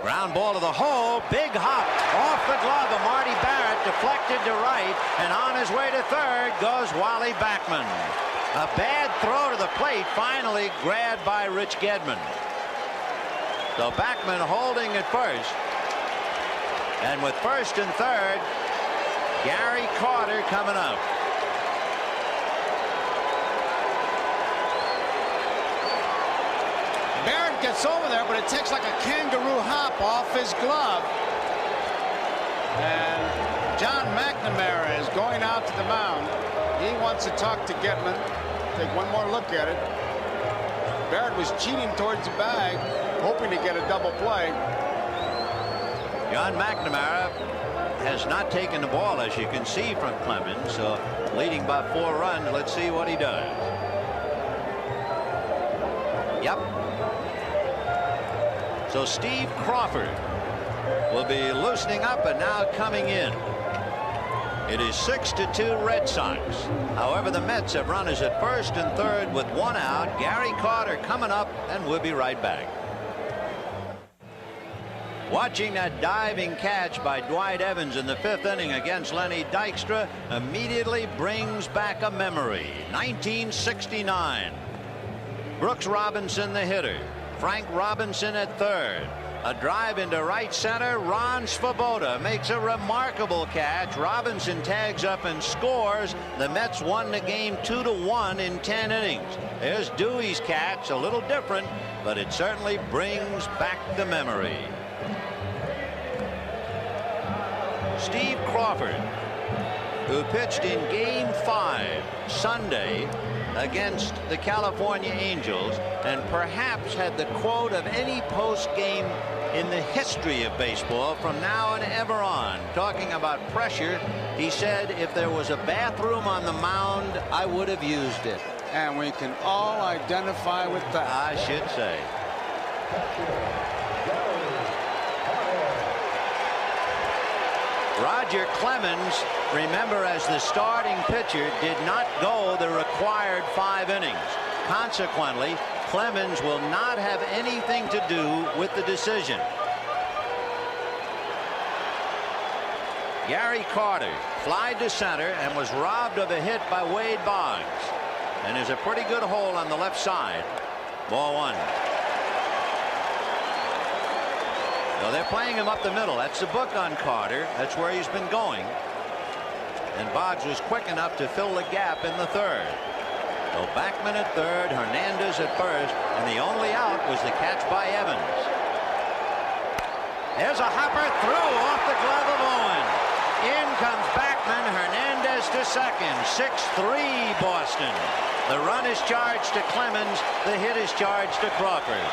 [SPEAKER 1] Ground ball to the hole. Big hop off the glove of Marty Barrett, deflected to right, and on his way to 3rd goes Wally Backman. A bad throw to the plate, finally grabbed by Rich Gedman. So Backman holding at first, and with 1st and 3rd, Gary Carter coming up.
[SPEAKER 2] Barrett gets over there, but it takes like a kangaroo hop off his glove. And John McNamara is going out to the mound. He wants to talk to Gedman. Take one more look at it. Barrett was cheating towards the bag, hoping to get a double play.
[SPEAKER 1] John McNamara has not taken the ball, as you can see from Clemens, so leading by 4 runs. Let's see what he does. Yep. So Steve Crawford will be loosening up and now coming in. It is 6-2 Red Sox. However, the Mets have runners at 1st and 3rd with 1 out. Gary Carter coming up, and we'll be right back. Watching that diving catch by Dwight Evans in the 5th inning against Lenny Dykstra immediately brings back a memory. 1969. Brooks Robinson, the hitter. Frank Robinson at 3rd. A drive into right center. Ron Swoboda makes a remarkable catch. Robinson tags up and scores. The Mets won the game 2-1 in 10 innings. There's Dewey's catch, a little different, but it certainly brings back the memory. Steve Crawford, who pitched in Game 5 Sunday against the California Angels, and perhaps had the quote of any post-game in the history of baseball from now and ever on. Talking about pressure, he said, if there was a bathroom on the mound, I would have used it.
[SPEAKER 2] And we can all identify with that.
[SPEAKER 1] I should say. Roger Clemens, remember, as the starting pitcher, did not go the required 5 innings. Consequently, Clemens will not have anything to do with the decision. Gary Carter flied to center and was robbed of a hit by Wade Boggs. And there's a pretty good hole on the left side. Ball 1. So they're playing him up the middle. That's the book on Carter. That's where he's been going. And Boggs was quick enough to fill the gap in the 3rd. So Backman at 3rd, Hernandez at 1st, and the only out was the catch by Evans. There's a hopper through off the glove of Owen. In comes Backman, Hernandez to second. 6-3 Boston. The run is charged to Clemens. The hit is charged to Crawford.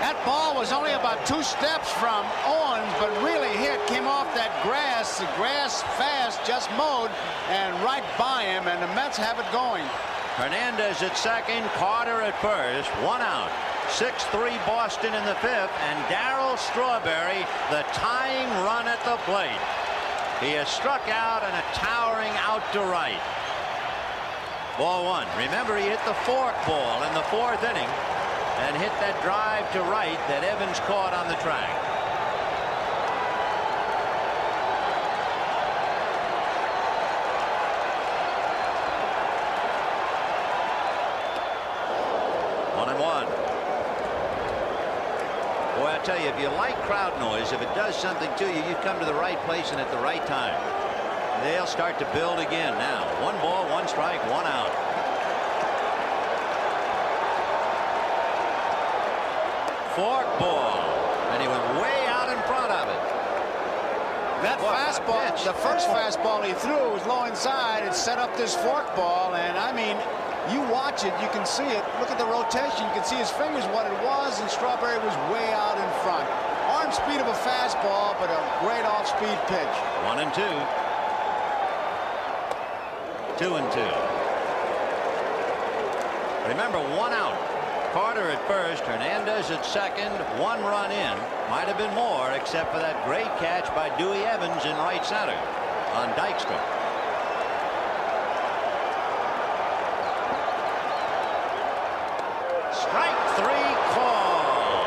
[SPEAKER 2] That ball was only about 2 steps from Owens, but really hit, came off that grass. The grass fast, just mowed, and right by him, and the Mets have it going.
[SPEAKER 1] Hernandez at second, Carter at first, 1 out. 6-3 Boston in the 5th, and Darryl Strawberry, the tying run at the plate. He has struck out and a towering out to right. Ball 1. Remember, he hit the fork ball in the 4th inning and hit that drive to right that Evans caught on the track. One and one. Boy, I tell you, if you like crowd noise, if it does something to you, you come to the right place and at the right time. They'll start to build again now. 1 ball, 1 strike, 1 out. Fork ball, and he went way out in front of it.
[SPEAKER 2] That fastball, the first fastball he threw was low inside. It set up this fork ball, and I mean, you watch it, you can see it. Look at the rotation. You can see his fingers, what it was, and Strawberry was way out in front. Arm speed of a fastball, but a great off-speed pitch.
[SPEAKER 1] 1 and 2. 2 and 2. Remember, 1 out. Carter at first, Hernandez at second, 1 run in. Might have been more, except for that great catch by Dewey Evans in right center on Dykstra. Strike 3 call.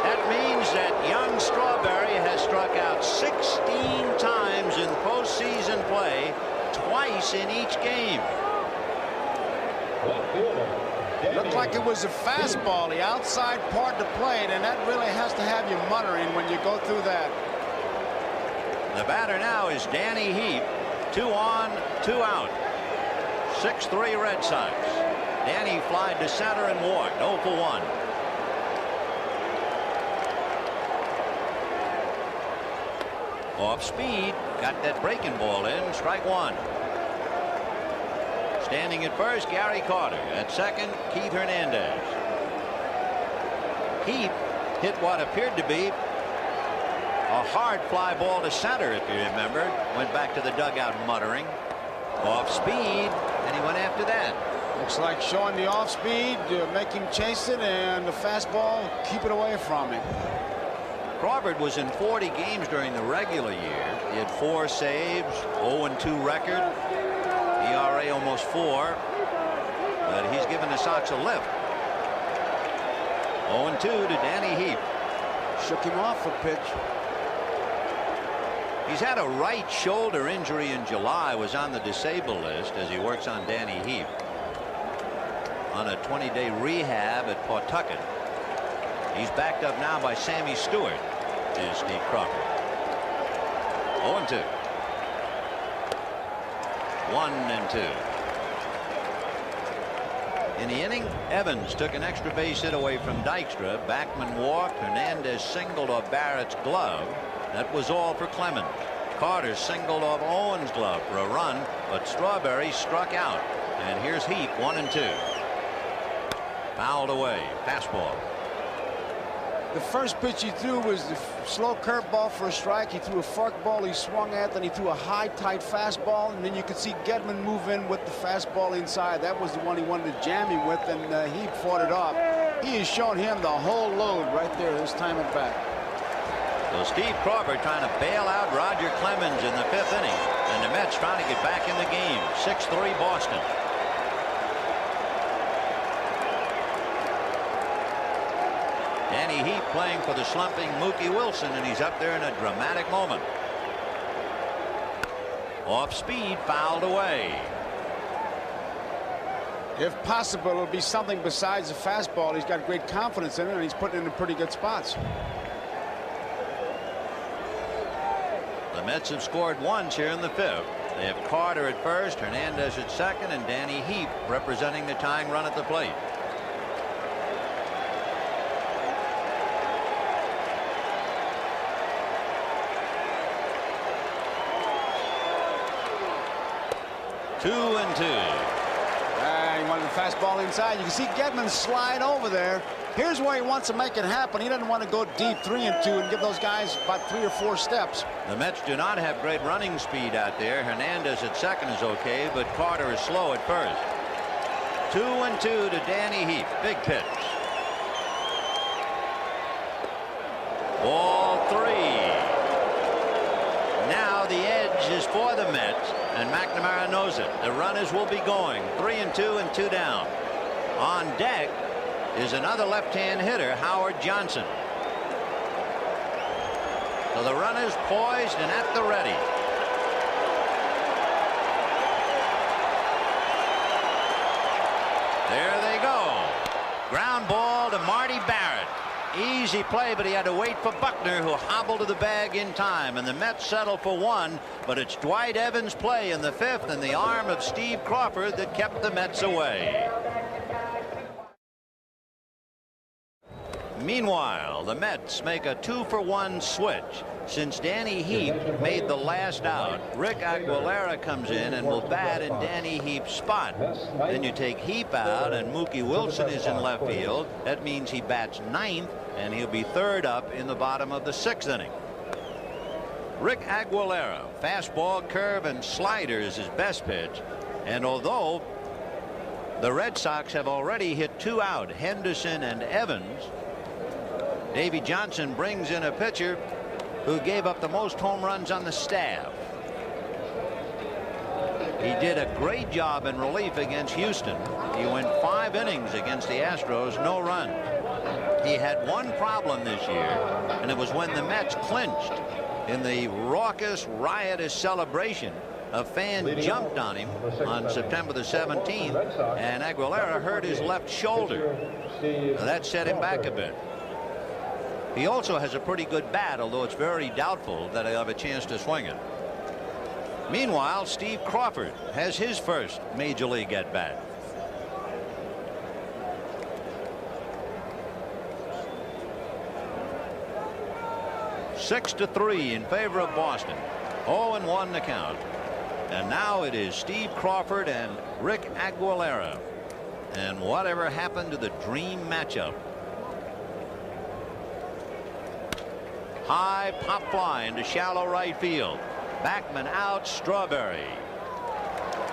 [SPEAKER 1] That means that young Strawberry has struck out 16 times in postseason play, twice in each game.
[SPEAKER 2] Looked like it was a fastball, the outside part to plate, and that really has to have you muttering when you go through that.
[SPEAKER 1] The batter now is Danny Heap. 2 on, 2 out. 6-3 Red Sox. Danny flied to center and walked. 0 for 1. Off speed, got that breaking ball in. Strike 1. Standing at first, Gary Carter. At second, Keith Hernandez. Heap hit what appeared to be a hard fly ball to center, if you remember. Went back to the dugout muttering. Off speed, and he went after that.
[SPEAKER 2] Looks like showing the off speed, make him chase it, and the fastball, keep it away from him.
[SPEAKER 1] Crawford was in 40 games during the regular year. He had 4 saves, 0-2 record, ERA almost 4, but he's given the Sox a lift. 0-2 to Danny Heap.
[SPEAKER 2] Shook him off a pitch.
[SPEAKER 1] He's had a right shoulder injury in July, was on the disabled list as he works on Danny Heap on a 20-day rehab at Pawtucket. He's backed up now by Sammy Stewart, is Steve Crawford. 0-2. 1-2. In the inning, Evans took an extra base hit away from Dykstra. Backman walked. Hernandez singled off Barrett's glove. That was all for Clemens. Carter singled off Owens' glove for a run, but Strawberry struck out. And here's Heap, 1-2. Fouled away. Fastball.
[SPEAKER 2] The first pitch he threw was the slow curveball for a strike. He threw a forkball he swung at, then he threw a high, tight fastball, and then you could see Gedman move in with the fastball inside. That was the one he wanted to jam him with, and he fought it off. He has shown him the whole load right there this time at bat.
[SPEAKER 1] So Steve Crawford trying to bail out Roger Clemens in the 5th inning, and the Mets trying to get back in the game. 6-3 Boston. Danny Heap playing for the slumping Mookie Wilson, and he's up there in a dramatic moment. Off speed, fouled away.
[SPEAKER 2] If possible, it'll be something besides the fastball. He's got great confidence in it, and he's putting it in pretty good spots.
[SPEAKER 1] The Mets have scored once here in the 5th. They have Carter at first, Hernandez at second, and Danny Heap representing the tying run at the plate. Two and 2.
[SPEAKER 2] He wanted the fastball inside. You can see Gedman slide over there. Here's where he wants to make it happen. He doesn't want to go deep 3-2 and give those guys about 3 or 4 steps.
[SPEAKER 1] The Mets do not have great running speed out there. Hernandez at second is okay, but Carter is slow at first. 2-2 to Danny Heap. Big pitch. Ball 3. Now the edge is for the Mets, and McNamara knows it. The runners will be going 3-2 and 2 down. On deck is another left-hand hitter, Howard Johnson. So the runners poised and at the ready. There they go. Ground ball to Marty Barrett. Easy play, but he had to wait for Buckner, who hobbled to the bag in time, and the Mets settle for 1, but it's Dwight Evans' play in the 5th and the arm of Steve Crawford that kept the Mets away. Meanwhile, the Mets make a 2-for-1 switch. Since Danny Heap made the last out, Rick Aguilera comes in and will bat in Danny Heap's spot. Then you take Heap out and Mookie Wilson is in left field. That means he bats 9th, and he'll be 3rd up in the bottom of the 6th inning. Rick Aguilera, fastball, curve, and slider is his best pitch. And although the Red Sox have already hit 2 out, Henderson and Evans, Davey Johnson brings in a pitcher who gave up the most home runs on the staff. He did a great job in relief against Houston. He went 5 innings against the Astros, no runs. He had one problem this year, and it was when the Mets clinched in the raucous, riotous celebration. A fan jumped on him on September the 17th, and Aguilera hurt his left shoulder. That set him back a bit. He also has a pretty good bat, although it's very doubtful that he'll have a chance to swing it. Meanwhile, Steve Crawford has his first major league at bat. Six to 3 in favor of Boston. 0-1 the count. And now it is Steve Crawford and Rick Aguilera. And whatever happened to the dream matchup? High pop fly into shallow right field. Backman out. Strawberry.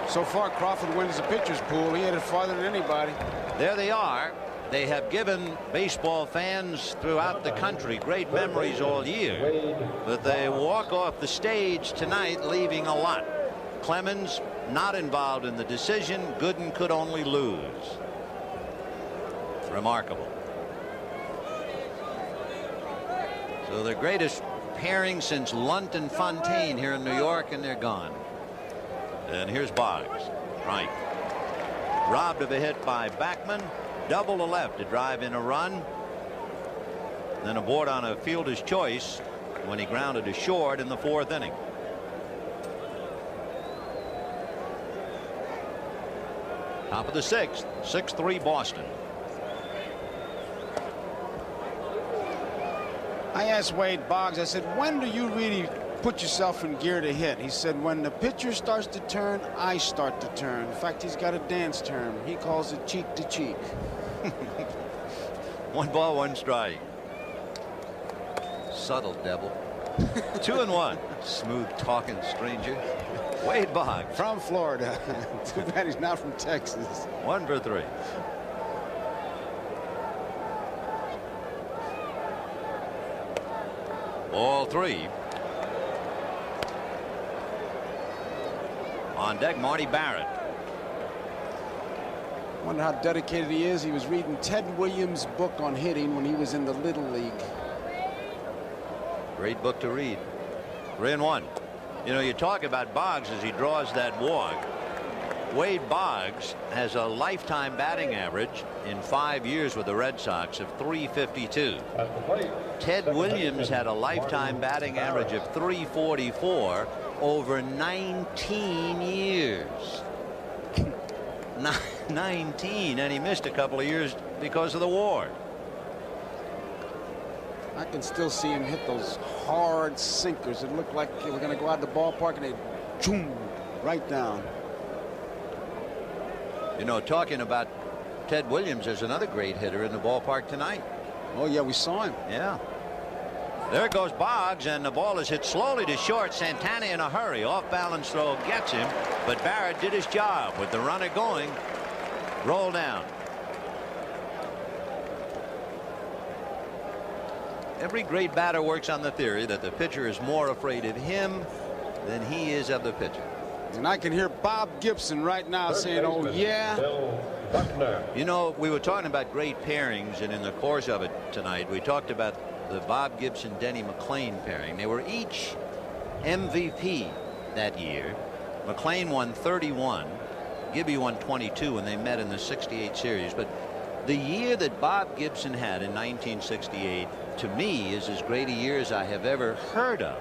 [SPEAKER 2] So far, Crawford wins the pitcher's pool. He hit it farther than anybody.
[SPEAKER 1] There they are. They have given baseball fans throughout the country great memories all year, but they walk off the stage tonight leaving a lot. Clemens not involved in the decision. Gooden could only lose. Remarkable. So the greatest pairing since Lunt and Fontaine here in New York, and they're gone. And here's Boggs. Right. Robbed of a hit by Backman. Double to left to drive in a run. Then aboard on a fielder's choice when he grounded to short in the 4th inning. Top of the 6th. 6-3 Boston.
[SPEAKER 2] I asked Wade Boggs, I said, when do you really put yourself in gear to hit? He said, when the pitcher starts to turn, I start to turn. In fact, he's got a dance term. He calls it cheek to cheek.
[SPEAKER 1] 1 ball, 1 strike. Subtle devil. 2-1. Smooth talking stranger. Wade Boggs.
[SPEAKER 2] From Florida. Too bad he's not from Texas.
[SPEAKER 1] 1 for 3. Ball 3. On deck, Marty Barrett.
[SPEAKER 2] Wonder how dedicated he is. He was reading Ted Williams' book on hitting when he was in the Little League.
[SPEAKER 1] Great book to read. 3-1. You know, you talk about Boggs as he draws that walk. Wade Boggs has a lifetime batting average in 5 years with the Red Sox of .352. Ted Williams had a lifetime batting average of .344 over 19 years. 19, and he missed a couple of years because of the war.
[SPEAKER 2] I can still see him hit those hard sinkers. It looked like they were going to go out the ballpark and they zoom right down.
[SPEAKER 1] You know, talking about Ted Williams is another great hitter in the ballpark tonight.
[SPEAKER 2] Oh, yeah, we saw him.
[SPEAKER 1] Yeah. There goes Boggs, and the ball is hit slowly to short. Santana in a hurry. Off balance throw gets him, but Barrett did his job with the runner going. Roll down. Every great batter works on the theory that the pitcher is more afraid of him than he is of the pitcher.
[SPEAKER 2] And I can hear Bob Gibson right now saying, oh, yeah.
[SPEAKER 1] You know, we were talking about great pairings, and in the course of it tonight, we talked about the Bob Gibson Denny McLain pairing. They were each MVP that year. McLain won 31. Gibby won 22 when they met in the '68 series. But the year that Bob Gibson had in 1968, to me, is as great a year as I have ever heard of.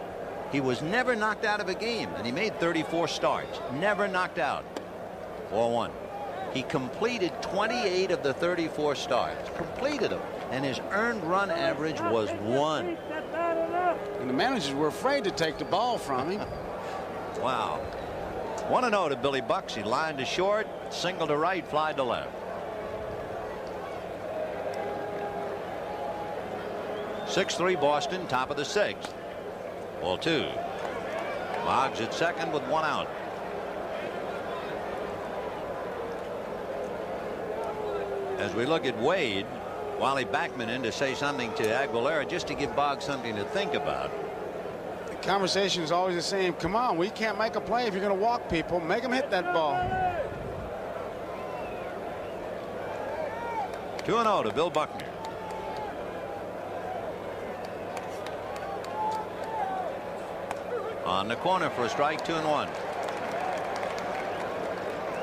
[SPEAKER 1] He was never knocked out of a game, and he made 34 starts. Never knocked out. 4-1. He completed 28 of the 34 starts. Completed them. And his earned run average was 1.
[SPEAKER 2] And the managers were afraid to take the ball from him.
[SPEAKER 1] Wow. 1-0 to Billy Bucks. He lined to short, single to right, fly to left. 6-3 Boston, top of the 6th. Ball 2. Boggs at second with 1 out. As we look at Wade, Wally Backman in to say something to Aguilera just to give Boggs something to think about.
[SPEAKER 2] The conversation is always the same. Come on, we can't make a play if you're going to walk people. Make them hit that ball.
[SPEAKER 1] 2-0 to Bill Buckner. On the corner for a strike, 2-1.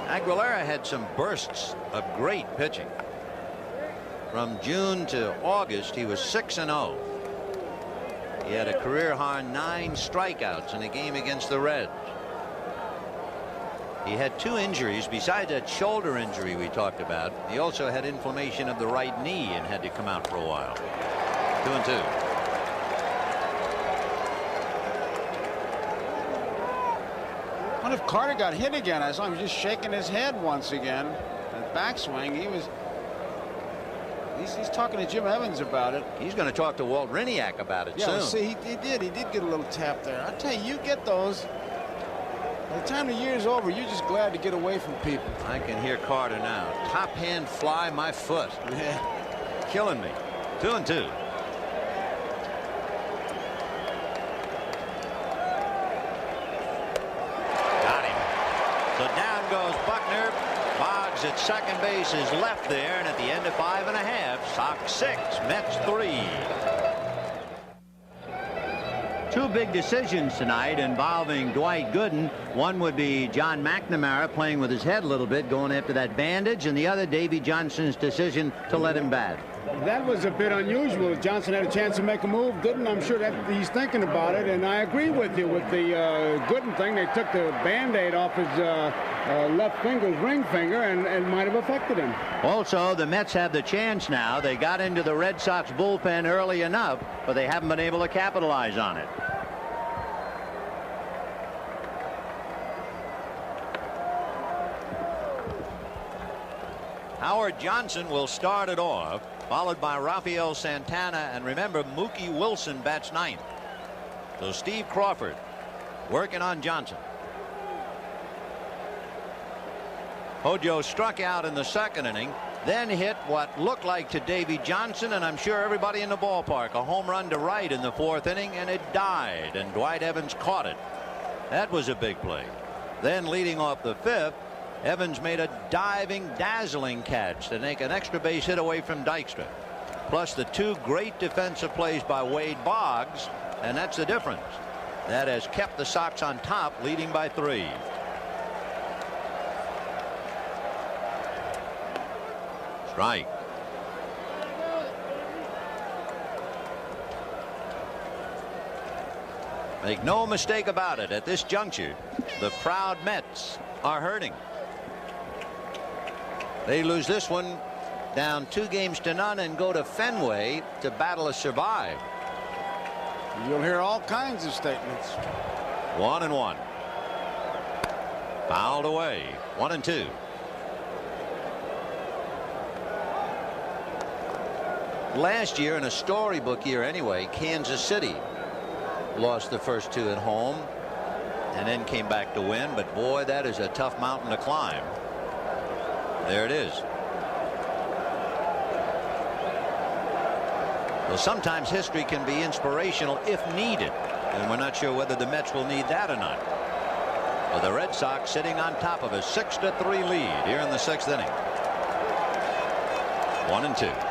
[SPEAKER 1] Aguilera had some bursts of great pitching. From June to August, he was 6-0. He had a career high 9 strikeouts in a game against the Reds. He had 2 injuries besides that shoulder injury we talked about. He also had inflammation of the right knee and had to come out for a while. 2-2.
[SPEAKER 2] What if Carter got hit again? I saw him just shaking his head once again. That backswing, he's talking to Jim Evans about it.
[SPEAKER 1] He's going to talk to Walt Riniak about it soon.
[SPEAKER 2] See, he did get a little tap there. I tell you get those. By the time the year's over, you're just glad to get away from people.
[SPEAKER 1] I can hear Carter now. Top hand fly my foot.
[SPEAKER 2] Yeah.
[SPEAKER 1] Killing me. 2-2. So down goes Buckner. Boggs at second base is left there, and at the end of 5.5, Sox 6, Mets 3. 2 big decisions tonight involving Dwight Gooden. One would be John McNamara playing with his head a little bit, going after that bandage, and the other Davey Johnson's decision to let him bat.
[SPEAKER 2] That was a bit unusual. Johnson had a chance to make a move. Gooden, I'm sure that he's thinking about it, and I agree with you with the Gooden thing. They took the Band-Aid off his left finger's ring finger, and might have affected him.
[SPEAKER 1] Also, the Mets have the chance now. They got into the Red Sox bullpen early enough, but they haven't been able to capitalize on it. Howard Johnson will start it off, followed by Rafael Santana, and remember, Mookie Wilson bats 9th. So Steve Crawford working on Johnson. Hojo struck out in the 2nd inning, then hit what looked like to Davey Johnson, and I'm sure everybody in the ballpark, a home run to right in the 4th inning, and it died, and Dwight Evans caught it. That was a big play. Then leading off the 5th, Evans made a diving, dazzling catch to make an extra base hit away from Dykstra. Plus the 2 great defensive plays by Wade Boggs, and that's the difference. That has kept the Sox on top, leading by 3. Strike. Make no mistake about it, at this juncture, the proud Mets are hurting. They lose this one, down 2-0 and go to Fenway to battle to survive.
[SPEAKER 2] You'll hear all kinds of statements.
[SPEAKER 1] 1-1. Fouled away. 1-2. Last year, in a storybook year anyway, Kansas City lost the first 2 at home and then came back to win. But boy, that is a tough mountain to climb. There it is. Well, sometimes history can be inspirational if needed, and we're not sure whether the Mets will need that or not. Well, the Red Sox sitting on top of a 6-3 lead here in the 6th inning. 1-2.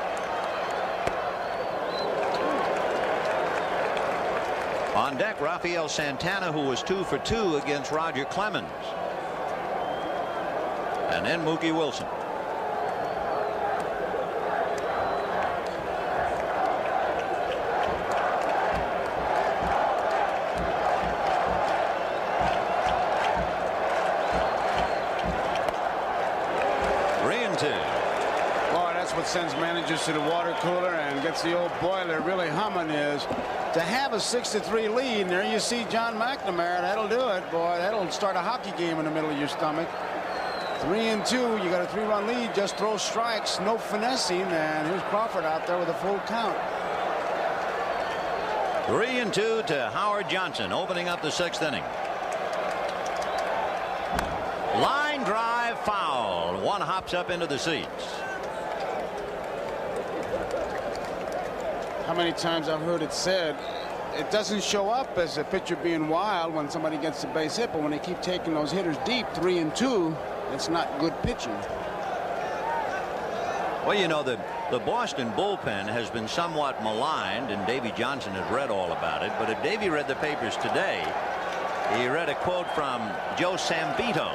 [SPEAKER 1] On deck, Rafael Santana, who was 2 for 2 against Roger Clemens. And then Mookie Wilson.
[SPEAKER 2] Sends managers to the water cooler and gets the old boiler really humming is to have a 6-3 lead. And there you see John McNamara. That'll do it, boy. That'll start a hockey game in the middle of your stomach. 3-2. You got a 3-run lead. Just throw strikes, no finessing. And here's Crawford out there with a full count.
[SPEAKER 1] 3-2 to Howard Johnson, opening up the 6th inning. Line drive foul. One hops up into the seats.
[SPEAKER 2] How many times I've heard it said it doesn't show up as a pitcher being wild when somebody gets the base hit, but when they keep taking those hitters deep, 3-2, it's not good pitching.
[SPEAKER 1] Well, you know, the Boston bullpen has been somewhat maligned, and Davey Johnson has read all about it. But if Davey read the papers today, he read a quote from Joe Sambito.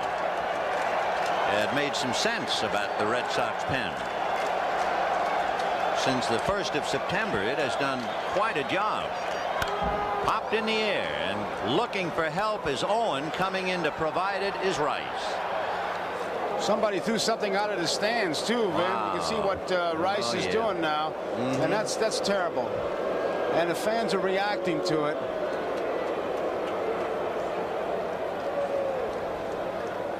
[SPEAKER 1] It made some sense about the Red Sox pen. Since the 1st of September, it has done quite a job. Popped in the air, and looking for help is Owen. Coming in to provide it is Rice.
[SPEAKER 2] Somebody threw something out of the stands too, Vin. Wow. You can see what Rice is doing now, and that's terrible. And the fans are reacting to it.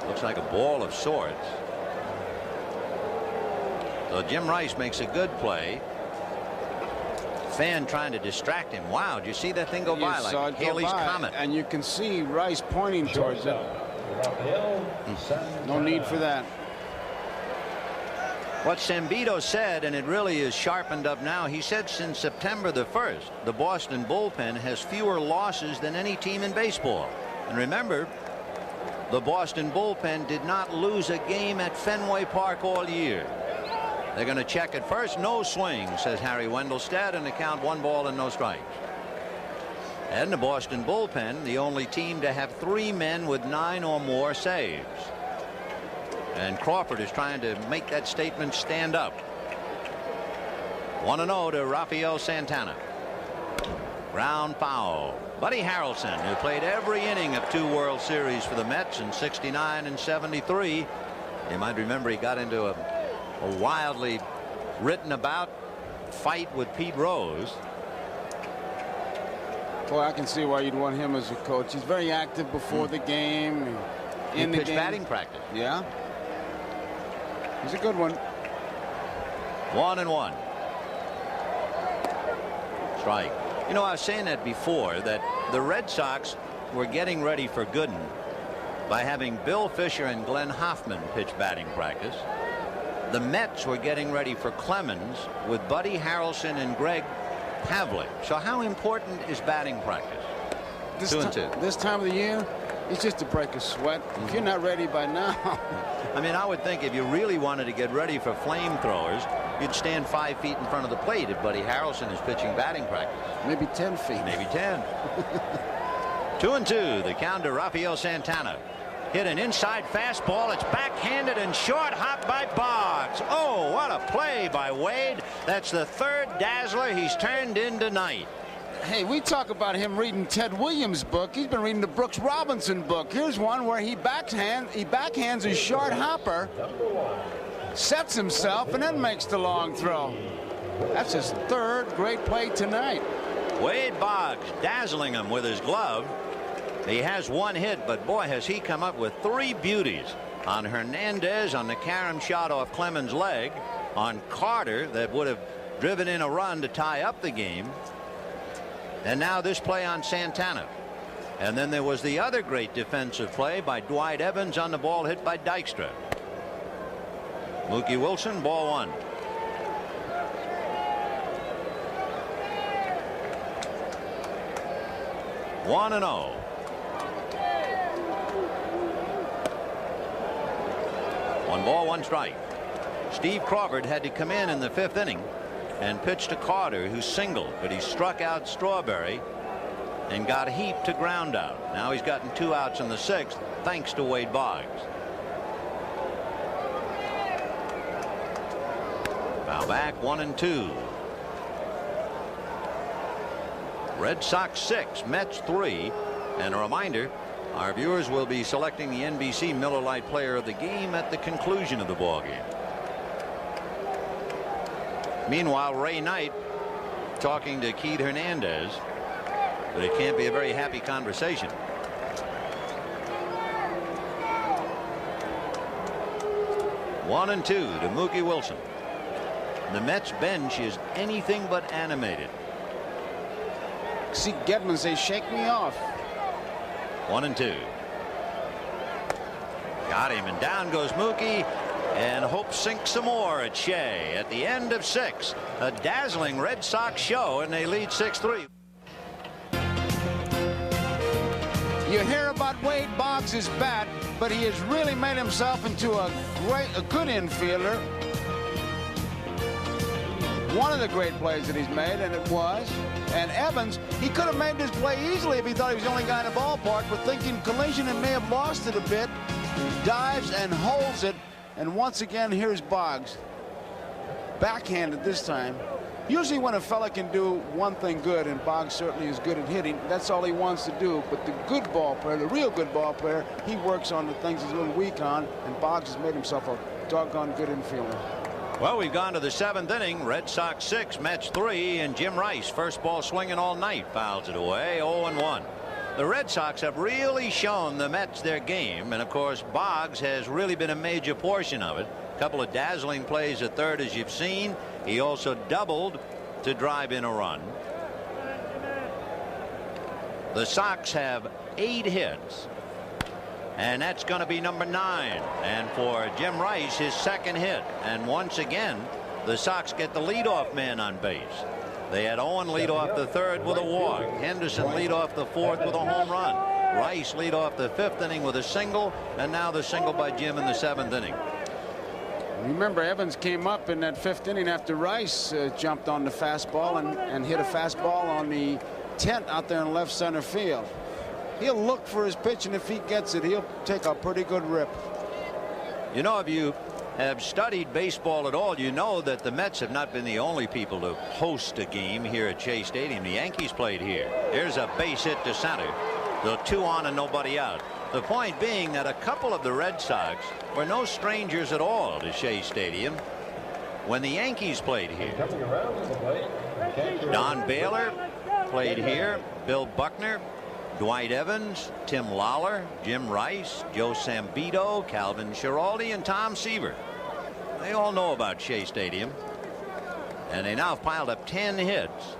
[SPEAKER 1] Looks like a ball of sorts. So Jim Rice makes a good play. Fan trying to distract him. Wow, did you see that thing go by like Halley's Comet?
[SPEAKER 2] And you can see Rice pointing towards it. No need for that.
[SPEAKER 1] What Sambito said, and it really is sharpened up now, he said since September the 1st, the Boston bullpen has fewer losses than any team in baseball. And remember, the Boston bullpen did not lose a game at Fenway Park all year. They're going to check it first. No swing, says Harry Wendelstedt, and the count 1 ball and no strikes. And the Boston bullpen, the only team to have 3 men with 9 or more saves. And Crawford is trying to make that statement stand up. 1-0 to Rafael Santana. Ground foul. Buddy Harrelson, who played every inning of 2 World Series for the Mets in '69 and '73. You might remember he got into a wildly written about fight with Pete Rose.
[SPEAKER 2] Boy, I can see why you'd want him as a coach. He's very active before the game, in the game.
[SPEAKER 1] Batting practice.
[SPEAKER 2] Yeah. He's a good one.
[SPEAKER 1] 1-1. Strike. You know, I was saying that before, that the Red Sox were getting ready for Gooden by having Bill Fisher and Glenn Hoffman pitch batting practice. The Mets were getting ready for Clemens with Buddy Harrelson and Greg Pavlik. So how important is batting practice? 2-2.
[SPEAKER 2] This time of the year, it's just to break a sweat. If you're not ready by now.
[SPEAKER 1] I mean, I would think if you really wanted to get ready for flamethrowers, you'd stand 5 feet in front of the plate if Buddy Harrelson is pitching batting practice.
[SPEAKER 2] Maybe 10 feet.
[SPEAKER 1] Maybe 10. 2-2. The count to Rafael Santana. Hit an inside fastball. It's backhanded and short hop by Boggs. Oh, what a play by Wade. That's the 3rd dazzler he's turned in tonight.
[SPEAKER 2] Hey, we talk about him reading Ted Williams' book. He's been reading the Brooks Robinson book. Here's one where he backhands a short hopper, sets himself, and then makes the long throw. That's his 3rd great play tonight.
[SPEAKER 1] Wade Boggs dazzling him with his glove. He has 1 hit, but boy, has he come up with 3 beauties. On Hernandez, on the carom shot off Clemens' leg, on Carter that would have driven in a run to tie up the game. And now this play on Santana. And then there was the other great defensive play by Dwight Evans on the ball hit by Dykstra. Mookie Wilson, ball one. One and 0. One ball, one strike. Steve Crawford had to come in the 5th inning and pitch to Carter, who singled, but he struck out Strawberry and got heaped to ground out. Now he's gotten 2 outs in the 6th thanks to Wade Boggs. Foul back, 1-2. Red Sox 6, Mets 3. And a reminder, our viewers will be selecting the NBC Miller Lite Player of the Game at the conclusion of the ball game. Meanwhile, Ray Knight talking to Keith Hernandez, but it can't be a very happy conversation. One and 2 to Mookie Wilson. The Mets bench is anything but animated.
[SPEAKER 2] See Gedman say, "Shake me off."
[SPEAKER 1] 1 and 2. Got him, and down goes Mookie, and hope sinks some more at Shea at the end of 6. A dazzling Red Sox show, and they lead 6-3.
[SPEAKER 2] You hear about Wade Boggs' bat, but he has really made himself into a good infielder. One of the great plays that he's made, and it was. And Evans, he could have made this play easily if he thought he was the only guy in the ballpark, but thinking collision and may have lost it a bit. He dives and holds it, and once again, here's Boggs. Backhanded this time. Usually when a fella can do one thing good, and Boggs certainly is good at hitting, that's all he wants to do. But the good ball player, the real good ball player, he works on the things he's a little weak on, and Boggs has made himself a doggone good infielder.
[SPEAKER 1] Well, we've gone to the 7th inning. Red Sox 6, Mets 3, and Jim Rice, first ball swinging all night, fouls it away. 0-1. The Red Sox have really shown the Mets their game, and of course Boggs has really been a major portion of it. A couple of dazzling plays at third, as you've seen. He also doubled to drive in a run. The Sox have 8 hits, and that's going to be number 9. And for Jim Rice, his 2nd hit. And once again, the Sox get the leadoff man on base. They had Owen lead off the 3rd with a walk. Henderson lead off the 4th with a home run. Rice lead off the 5th inning with a single, and now the single by Jim in the 7th inning.
[SPEAKER 2] Remember, Evans came up in that 5th inning after Rice jumped on the fastball and hit a fastball on the tent out there in left center field. He'll look for his pitch, and if he gets it, he'll take a pretty good rip.
[SPEAKER 1] You know, if you have studied baseball at all, you know that the Mets have not been the only people to host a game here at Shea Stadium. The Yankees played here. Here's a base hit to center. The 2 on and nobody out. The point being that a couple of the Red Sox were no strangers at all to Shea Stadium when the Yankees played here. Don Baylor played here. Bill Buckner, Dwight Evans, Tim Lawler, Jim Rice, Joe Sambito, Calvin Schiraldi, and Tom Seaver. They all know about Shea Stadium, and they now have piled up 10 hits.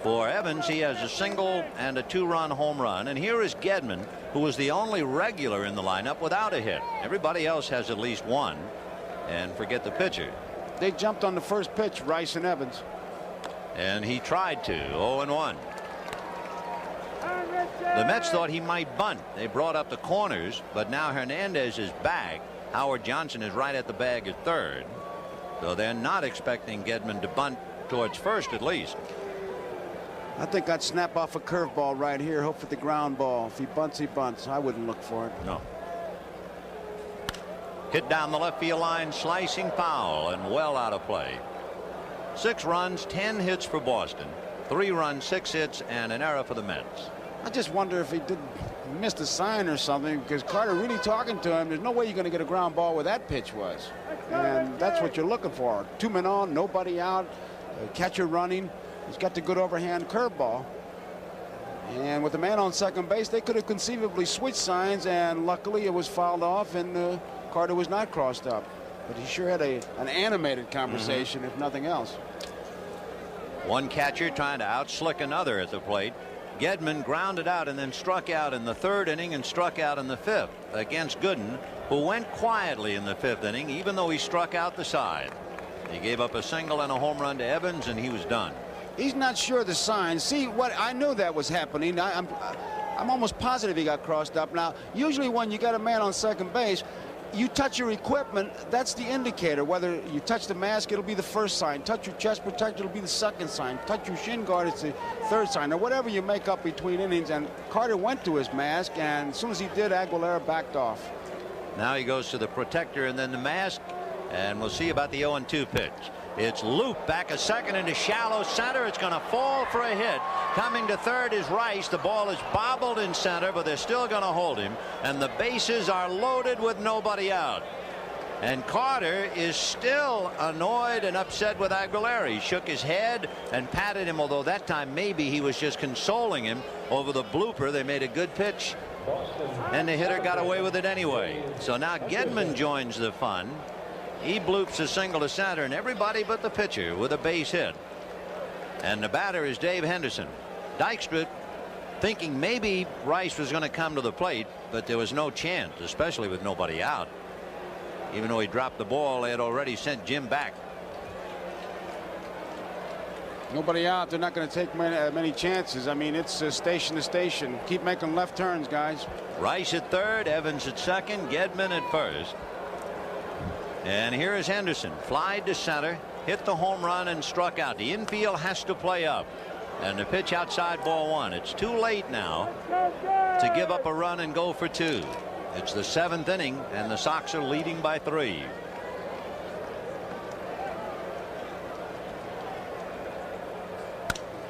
[SPEAKER 1] For Evans, he has a single and a 2-run home run, and here is Gedman, who was the only regular in the lineup without a hit. Everybody else has at least one, and forget the pitcher.
[SPEAKER 2] They jumped on the first pitch, Rice and Evans.
[SPEAKER 1] And he tried to. 0-1. The Mets thought he might bunt. They brought up the corners, but now Hernandez is back. Howard Johnson is right at the bag at third, so they're not expecting Gedman to bunt towards first, at least.
[SPEAKER 2] I think I'd snap off a curveball right here, hope for the ground ball. If he bunts, he bunts. I wouldn't look for it.
[SPEAKER 1] No. Hit down the left field line, slicing foul, and well out of play. 6 runs, 10 hits for Boston. 3 runs, 6 hits, and an error for the Mets.
[SPEAKER 2] I just wonder if he missed a sign or something, because Carter really talking to him. There's no way you're going to get a ground ball where that pitch was. And that's what you're looking for. 2 men on, nobody out, catcher running. He's got the good overhand curveball. And with the man on second base, they could have conceivably switched signs, and luckily it was fouled off, and Carter was not crossed up. But he sure had an animated conversation, if nothing else.
[SPEAKER 1] One catcher trying to outslick another at the plate. Gedman grounded out and then struck out in the 3rd inning and struck out in the 5th against Gooden, who went quietly in the 5th inning even though he struck out the side. He gave up a single and a home run to Evans and he was done.
[SPEAKER 2] He's not sure of the signs. See, what I knew that was happening. I'm almost positive he got crossed up. Now, usually when you got a man on second base, you touch your equipment, that's the indicator. Whether you touch the mask, it'll be the first sign. Touch your chest protector, it'll be the second sign. Touch your shin guard, it's the 3rd sign. Or whatever you make up between innings. And Carter went to his mask, and as soon as he did, Aguilera backed off.
[SPEAKER 1] Now he goes to the protector and then the mask, and we'll see about the 0-2 pitch. It's Loop back a second into shallow center. It's going to fall for a hit. Coming to third is Rice. The ball is bobbled in center, but they're still going to hold him. And the bases are loaded with nobody out. And Carter is still annoyed and upset with Aguilera. He shook his head and patted him, although that time maybe he was just consoling him over the blooper. They made a good pitch, and the hitter got away with it anyway. So now Gedman joins the fun. He bloops a single to center, and everybody but the pitcher with a base hit. And the batter is Dave Henderson. Dykstra thinking maybe Rice was going to come to the plate, but there was no chance, especially with nobody out. Even though he dropped the ball, they had already sent Jim back.
[SPEAKER 2] Nobody out. They're not going to take many chances. I mean, it's station to station. Keep making left turns, guys.
[SPEAKER 1] Rice at third, Evans at second, Gedman at first. And here is Henderson. Flied to center, hit the home run and struck out. The infield has to play up. And the pitch outside, ball 1. It's too late now to give up a run and go for 2. It's the 7th inning and the Sox are leading by 3.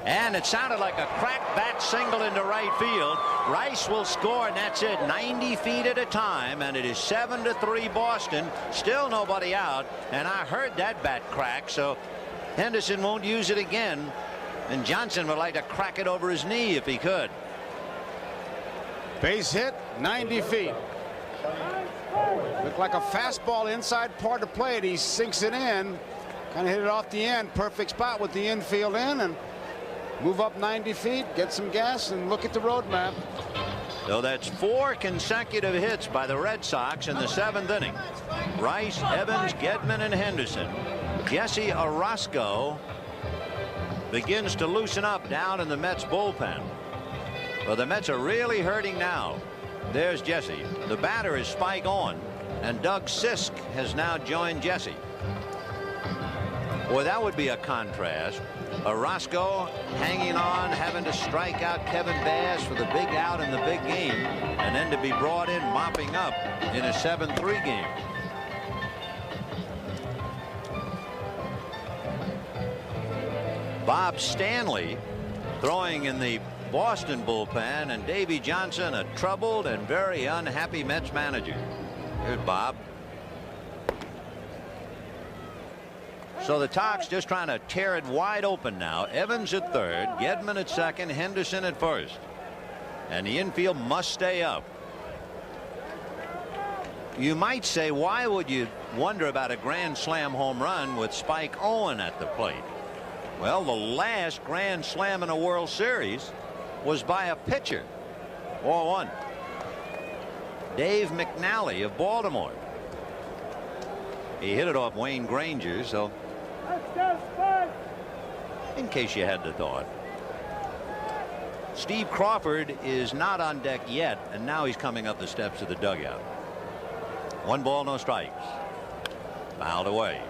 [SPEAKER 1] And it sounded like a cracked bat single into right field. Rice will score, and that's it. 90 feet at a time, and it is 7-3 Boston. Still nobody out, and I heard that bat crack, so Henderson won't use it again. And Johnson would like to crack it over his knee if he could.
[SPEAKER 2] Base hit, 90 feet. Looked like a fastball inside part of the plate. He sinks it in, kind of hit it off the end. Perfect spot with the infield in, and move up 90 feet, get some gas, and look at the road map.
[SPEAKER 1] So that's 4 consecutive hits by the Red Sox in the 7th inning. Rice, Evans, Gedman, and Henderson. Jesse Orosco begins to loosen up down in the Mets bullpen. Well, the Mets are really hurting now. There's Jesse. The batter is Spike Owen, and Doug Sisk has now joined Jesse. Boy, that would be a contrast. Orosco hanging on, having to strike out Kevin Bass for the big out in the big game, and then to be brought in mopping up in a 7-3 game. Bob Stanley throwing in the Boston bullpen, and Davey Johnson, a troubled and very unhappy Mets manager. Here's Bob. So the Sox just trying to tear it wide open now. Evans at third, Gedman at second, Henderson at first. And the infield must stay up. You might say, why would you wonder about a grand slam home run with Spike Owen at the plate? Well, the last grand slam in a World Series was by a pitcher. 4-1. Dave McNally of Baltimore. He hit it off Wayne Granger, so in case you had the thought. Steve Crawford is not on deck yet, and now he's coming up the steps of the dugout. 1 ball, no strikes. Fouled away.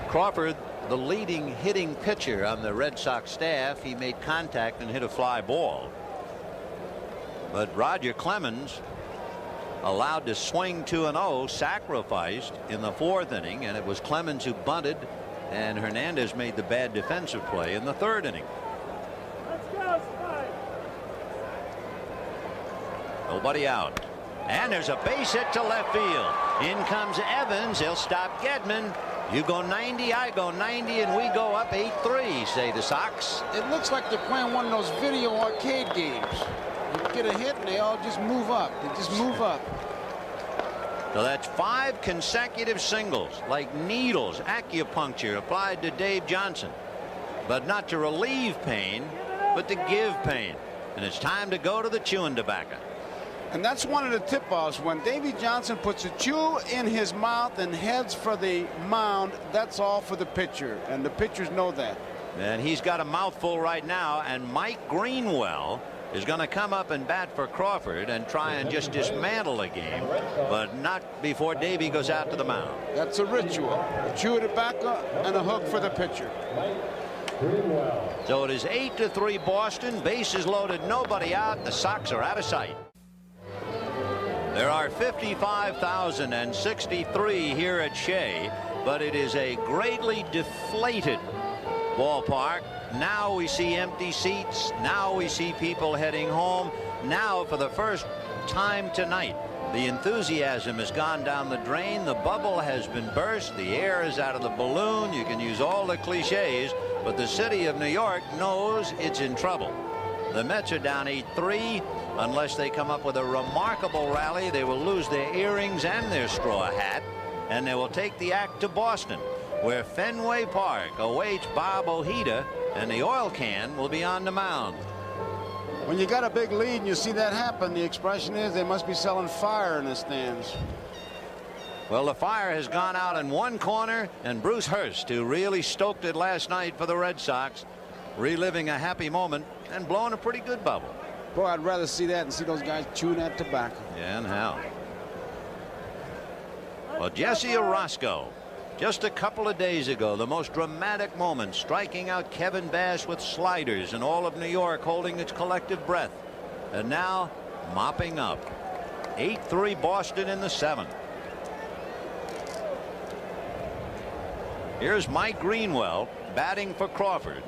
[SPEAKER 1] Crawford, the leading hitting pitcher on the Red Sox staff, he made contact and hit a fly ball. But Roger Clemens allowed to swing 2-0, sacrificed in the 4th inning, and it was Clemens who bunted, and Hernandez made the bad defensive play in the 3rd inning. Nobody out, and there's a base hit to left field. In comes Evans. He'll stop Gedman. You go 90, I go 90, and we go up 8-3, say the Sox.
[SPEAKER 2] It looks like they're playing one of those video arcade games. You get a hit and they all just move up. They just move up.
[SPEAKER 1] So that's 5 consecutive singles, like needles, acupuncture applied to Dave Johnson, but not to relieve pain, but to give pain. And it's time to go to the chewing tobacco.
[SPEAKER 2] And that's one of the tip-offs. When Davy Johnson puts a chew in his mouth and heads for the mound, that's all for the pitcher, and the pitchers know that.
[SPEAKER 1] And he's got a mouthful right now, and Mike Greenwell is going to come up and bat for Crawford and try and just dismantle the game, but not before Davy goes out to the mound.
[SPEAKER 2] That's a ritual. A chew of tobacco and a hook for the pitcher.
[SPEAKER 1] So it is 8-3 Boston. Bases loaded, nobody out. The Sox are out of sight. There are 55,063 here at Shea, but it is a greatly deflated ballpark. Now we see empty seats. Now we see people heading home. Now, for the first time tonight, the enthusiasm has gone down the drain. The bubble has been burst. The air is out of the balloon. You can use all the cliches, but the city of New York knows it's in trouble. The Mets are down 8-3. Unless they come up with a remarkable rally, they will lose their earrings and their straw hat, and they will take the act to Boston, where Fenway Park awaits Bob Ojeda, and the oil can will be on the mound.
[SPEAKER 2] When you got a big lead and you see that happen, the expression is they must be selling fire in the stands.
[SPEAKER 1] Well, the fire has gone out in one corner, and Bruce Hurst, who really stoked it last night for the Red Sox, reliving a happy moment and blowing a pretty good bubble.
[SPEAKER 2] Boy, I'd rather see that than see those guys chewing that tobacco.
[SPEAKER 1] Yeah, and how? Well, Jesse Orosco, just a couple of days ago, the most dramatic moment, striking out Kevin Bass with sliders, and all of New York holding its collective breath. And now mopping up. 8-3 Boston in the 7th. Here's Mike Greenwell batting for Crawford.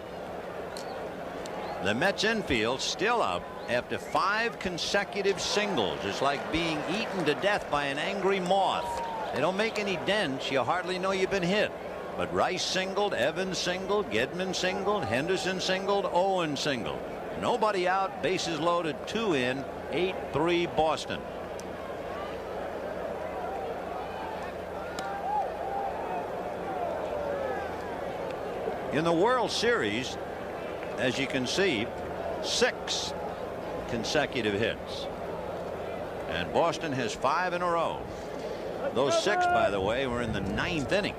[SPEAKER 1] The Mets infield still up after 5 consecutive singles. It's like being eaten to death by an angry moth. They don't make any dents. You hardly know you've been hit. But Rice singled, Evans singled, Gedman singled, Henderson singled, Owen singled. Nobody out, bases loaded, 2 in, 8-3 Boston. In the World Series, as you can see, 6 consecutive hits, and Boston has 5 in a row. Those 6, by the way, were in the 9th inning.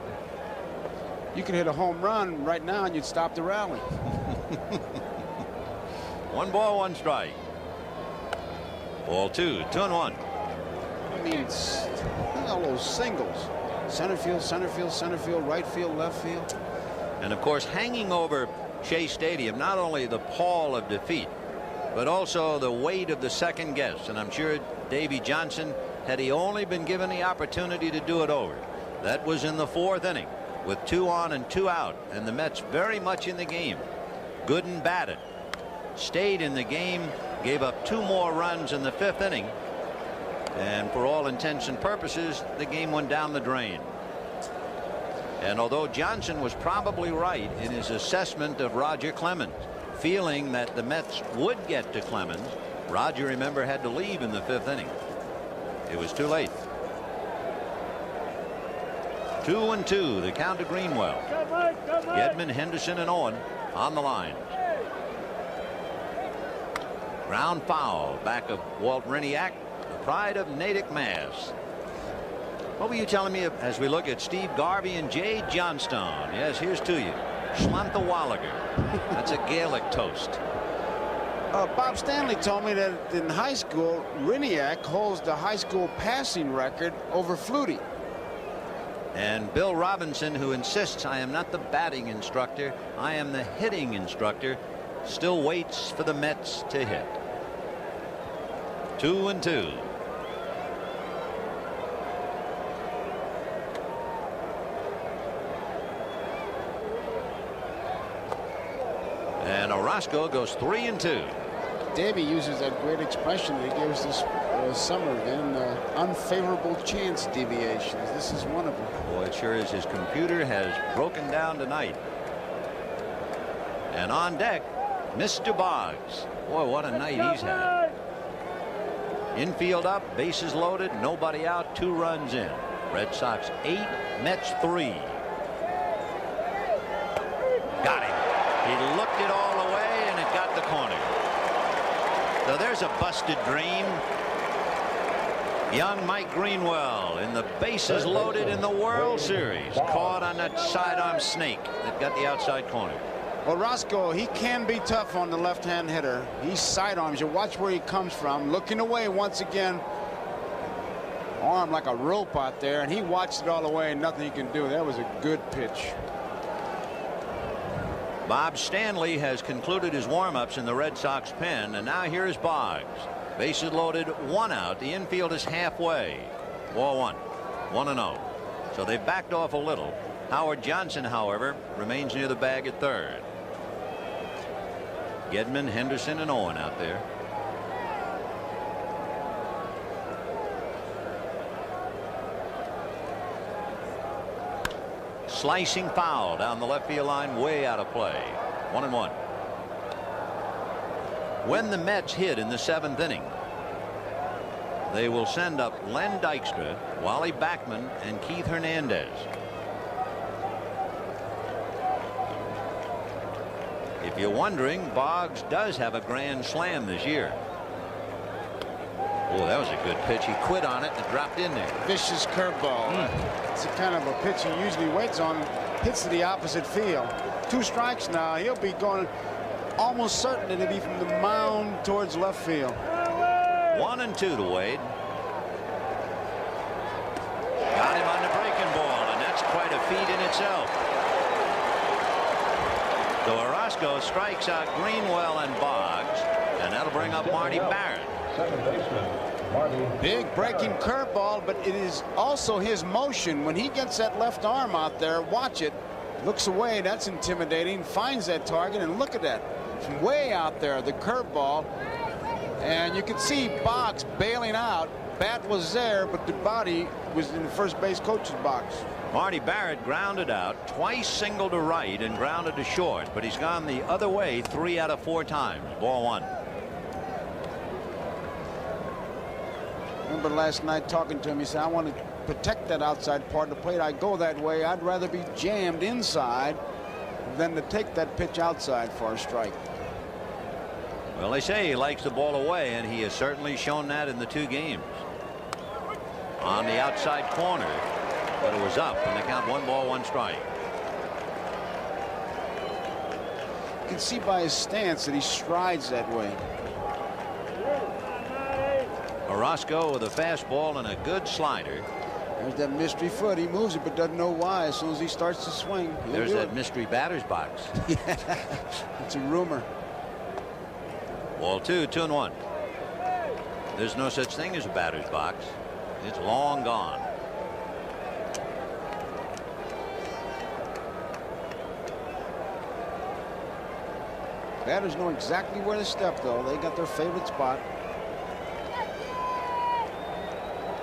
[SPEAKER 2] You could hit a home run right now and you'd stop the rally.
[SPEAKER 1] 1 ball, 1 strike. Ball 2, 2-1.
[SPEAKER 2] I mean, look at all those singles. Center field, center field, center field, right field, left field.
[SPEAKER 1] And of course, hanging over Shea Stadium, not only the pall of defeat, but also the weight of the second guess. And I'm sure Davy Johnson, had he only been given the opportunity to do it over. That was in the 4th inning with 2 on and 2 out, and the Mets very much in the game. Gooden batted, stayed in the game, gave up 2 more runs in the 5th inning, and for all intents and purposes, the game went down the drain. And although Johnson was probably right in his assessment of Roger Clemens, feeling that the Mets would get to Clemens, Roger, remember, had to leave in the 5th inning. It was too late. 2-2, the count to Greenwell. Gedman, Henderson, and Owen on the line. Ground foul back of Walt Reniak, the pride of Natick, Mass. What were you telling me as we look at Steve Garvey and Jay Johnstone? Yes, here's to you. Schlanthawallager. That's a Gaelic toast.
[SPEAKER 2] Bob Stanley told me that in high school, Reniak holds the high school passing record over Flutie.
[SPEAKER 1] And Bill Robinson, who insists I am not the batting instructor, I am the hitting instructor, still waits for the Mets to hit. 2-2. And Orosco goes 3-2.
[SPEAKER 2] Davey uses that great expression that he gives this summer, then unfavorable chance deviations. This is one of them.
[SPEAKER 1] Boy, it sure is. His computer has broken down tonight. And on deck, Mr. Boggs. Boy, what a night he's had. Infield up, bases loaded, nobody out, 2 runs in. Red Sox 8, Mets 3. Got him. He looked it all the way, and it got the corner. So there's a busted dream. Young Mike Greenwell in the bases loaded in the World Series, caught on that sidearm snake that got the outside corner.
[SPEAKER 2] Well, Roscoe, he can be tough on the left-hand hitter. He sidearms you. Watch where he comes from. Looking away once again. Arm like a rope out there, and he watched it all the way, and nothing he can do. That was a good pitch.
[SPEAKER 1] Bob Stanley has concluded his warm-ups in the Red Sox pen, and now here's Boggs. Bases loaded, 1 out. The infield is halfway. Ball 1. 1-0. So they've backed off a little. Howard Johnson, however, remains near the bag at third. Gedman, Henderson, and Owen out there. Slicing foul down the left field line, way out of play. 1-1. When the Mets hit in the 7th inning, they will send up Len Dykstra, Wally Backman, and Keith Hernandez. If you're wondering, Boggs does have a grand slam this year. Oh, that was a good pitch. He quit on it and it dropped in there.
[SPEAKER 2] Vicious curveball. It's a kind of a pitch he usually waits on. Hits to the opposite field. 2 strikes now. He'll be going almost certain that he'll be from the mound towards left field.
[SPEAKER 1] 1-2 to Wade. Got him on the breaking ball, and that's quite a feat in itself. So Orozco strikes out Greenwell and Boggs, and that'll bring up Marty Barrett.
[SPEAKER 4] Second baseman, Marty.
[SPEAKER 2] Big breaking curveball, but it is also his motion. When he gets that left arm out there, watch it. Looks away. That's intimidating. Finds that target, and look at that. From way out there, the curveball. And you can see Boggs bailing out. Bat was there, but the body was in the first base coach's box.
[SPEAKER 1] Marty Barrett grounded out, twice singled to right and grounded to short, but he's gone the other way 3 out of 4 times. Ball 1.
[SPEAKER 2] Remember last night talking to him, he said, I want to protect that outside part of the plate. I go that way. I'd rather be jammed inside than to take that pitch outside for a strike.
[SPEAKER 1] Well, they say he likes the ball away, and he has certainly shown that in the 2 games. On the outside corner, but it was up, and they count 1 ball, 1 strike.
[SPEAKER 2] You can see by his stance that he strides that way.
[SPEAKER 1] Orozco with a fastball and a good slider.
[SPEAKER 2] There's that mystery foot. He moves it but doesn't know why. As soon as he starts to swing,
[SPEAKER 1] there's that mystery batter's box.
[SPEAKER 2] Yeah, it's a rumor.
[SPEAKER 1] Ball 2, 2-1. There's no such thing as a batter's box. It's long gone.
[SPEAKER 2] Batters know exactly where to step, though. They got their favorite spot.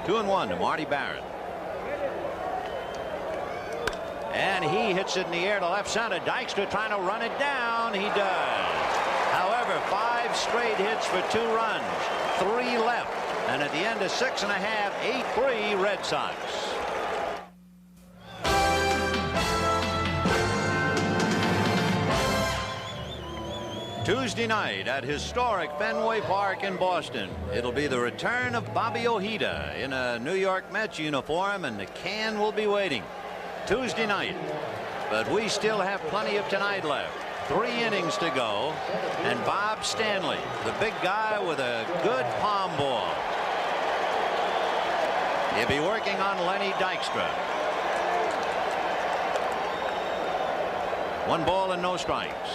[SPEAKER 1] 2-1 to Marty Barrett. And he hits it in the air to left center. Dykstra trying to run it down. He does. However, 5 straight hits for 2 runs. 3 left. And at the end of 6 1/2, 8-3 Red Sox. Tuesday night at historic Fenway Park in Boston. It'll be the return of Bobby Ojeda in a New York Mets uniform, and the can will be waiting. Tuesday night. But we still have plenty of tonight left. 3 innings to go, and Bob Stanley, the big guy with a good palm ball. He'll be working on Lenny Dykstra. 1 ball and no strikes.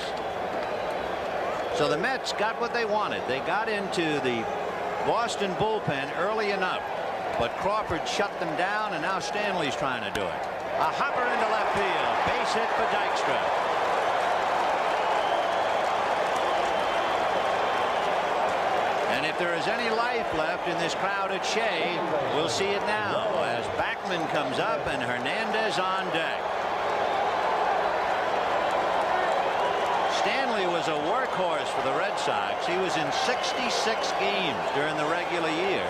[SPEAKER 1] So the Mets got what they wanted. They got into the Boston bullpen early enough, but Crawford shut them down, and now Stanley's trying to do it. A hopper into left field. Base hit for Dykstra. And if there is any life left in this crowd at Shea, we'll see it now as Backman comes up and Hernandez on deck. Stanley was a workhorse for the Red Sox. He was in 66 games during the regular year.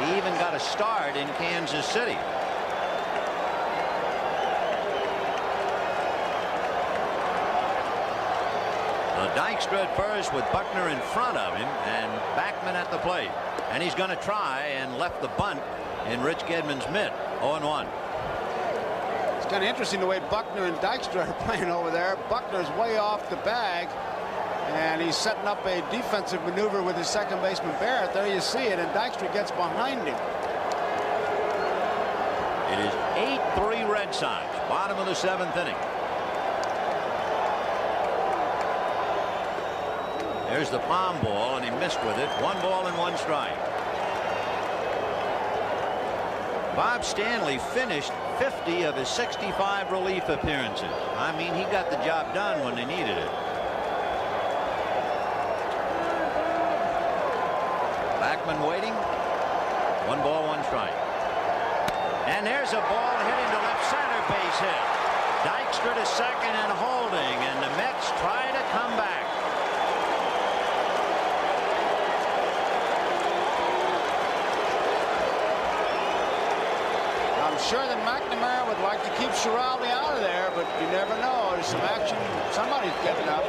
[SPEAKER 1] He even got a start in Kansas City. Dykstra at first with Buckner in front of him and Backman at the plate. And he's going to try and left the bunt in Rich Gedman's mitt. 0-1.
[SPEAKER 2] It's kind of interesting the way Buckner and Dykstra are playing over there. Buckner's way off the bag and he's setting up a defensive maneuver with his second baseman Barrett. There you see it, and Dykstra gets behind him.
[SPEAKER 1] It is 8-3 Red Sox, bottom of the 7th inning. There's the palm ball, and he missed with it. 1 ball and 1 strike. Bob Stanley finished 50 of his 65 relief appearances. I mean, he got the job done when they needed it. Backman waiting. 1 ball, 1 strike. And there's a ball hit into left center, base hit. Dykstra to second and holding, and the Mets try to come back.
[SPEAKER 2] I'm sure that McNamara would like to keep Schiraldi out of there, but you never know. There's some action. Somebody's getting up.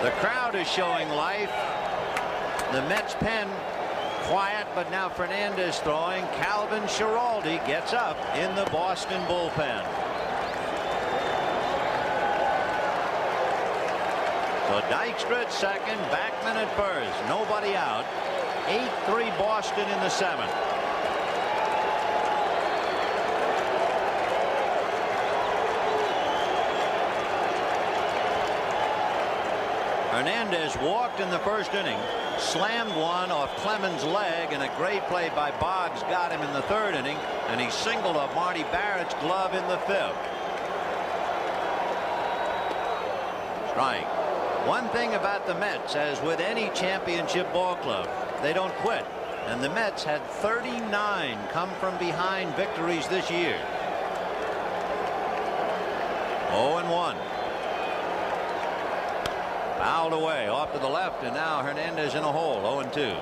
[SPEAKER 1] The crowd is showing life. The Mets pen quiet, but now Fernandez throwing. Calvin Schiraldi gets up in the Boston bullpen. So Dykstra at second, Backman at first, nobody out. 8-3 Boston in the 7th. Hernandez walked in the first inning, slammed one off Clemens' leg, and a great play by Boggs got him in the 3rd inning, and he singled off Marty Barrett's glove in the 5th. Strike. One thing about the Mets, as with any championship ball club, they don't quit, and the Mets had 39 come from behind victories this year. 0-1. Fouled away off to the left, and now Hernandez in a hole. 0-2.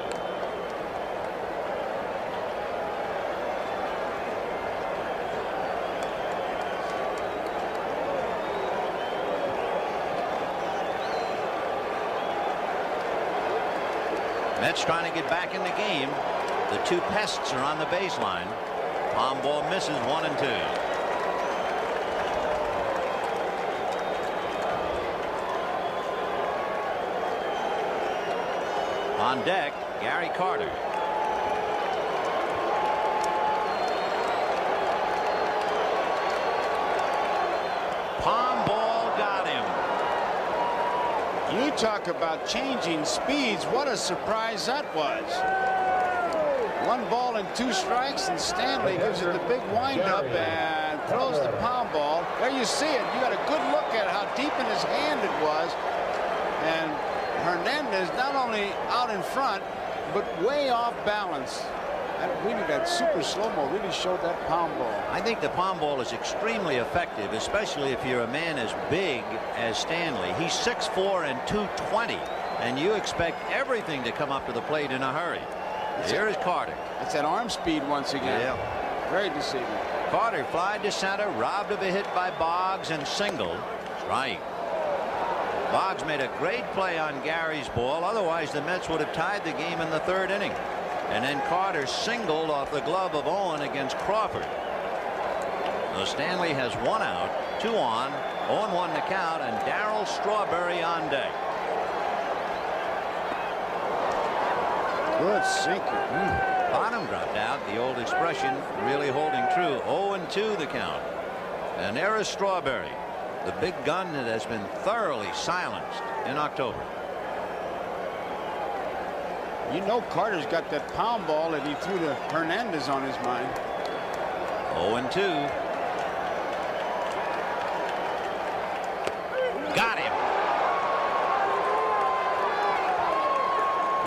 [SPEAKER 1] Mets trying to get back in the game. The 2 pests are on the baseline. Palm ball misses. 1-2. On deck, Gary Carter. Palm ball got him.
[SPEAKER 2] You talk about changing speeds. What a surprise that was. 1 ball and 2 strikes, and Stanley gives it the big windup and throws the palm ball. There you see it. You got a good look at how deep in his hand it was. And Hernandez not only out in front, but way off balance. That super slow-mo really showed that palm ball.
[SPEAKER 1] I think the palm ball is extremely effective, especially if you're a man as big as Stanley. He's 6'4" and 220, and you expect everything to come up to the plate in a hurry. Here is Carter.
[SPEAKER 2] It's that arm speed once again.
[SPEAKER 1] Yeah.
[SPEAKER 2] Very deceiving.
[SPEAKER 1] Carter flied to center, robbed of a hit by Boggs, and singled. Strike. Boggs made a great play on Gary's ball. Otherwise, the Mets would have tied the game in the 3rd inning. And then Carter singled off the glove of Owen against Crawford. So Stanley has 1 out, 2 on, 0-1 to count, and Darryl Strawberry on deck.
[SPEAKER 2] Good sinker.
[SPEAKER 1] Bottom dropped out. The old expression really holding true. 0-2 the count. And there is Strawberry, the big gun that has been thoroughly silenced in October.
[SPEAKER 2] You know Carter's got that palm ball that he threw to Hernandez on his mind.
[SPEAKER 1] 0-2.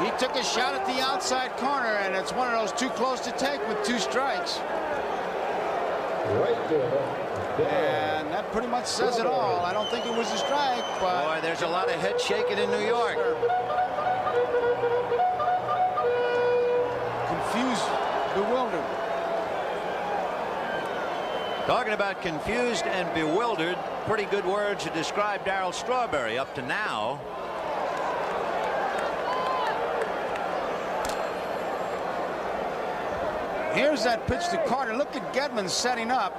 [SPEAKER 2] He took a shot at the outside corner, and it's one of those too close to take with 2 strikes.
[SPEAKER 4] Right fielder,
[SPEAKER 2] And that pretty much says it all. I don't think it was a strike, but...
[SPEAKER 1] Boy, there's a lot of head shaking in New York.
[SPEAKER 2] Confused, bewildered.
[SPEAKER 1] Talking about confused and bewildered, pretty good words to describe Darryl Strawberry up to now.
[SPEAKER 2] Here's that pitch to Carter. Look at Gedman setting up.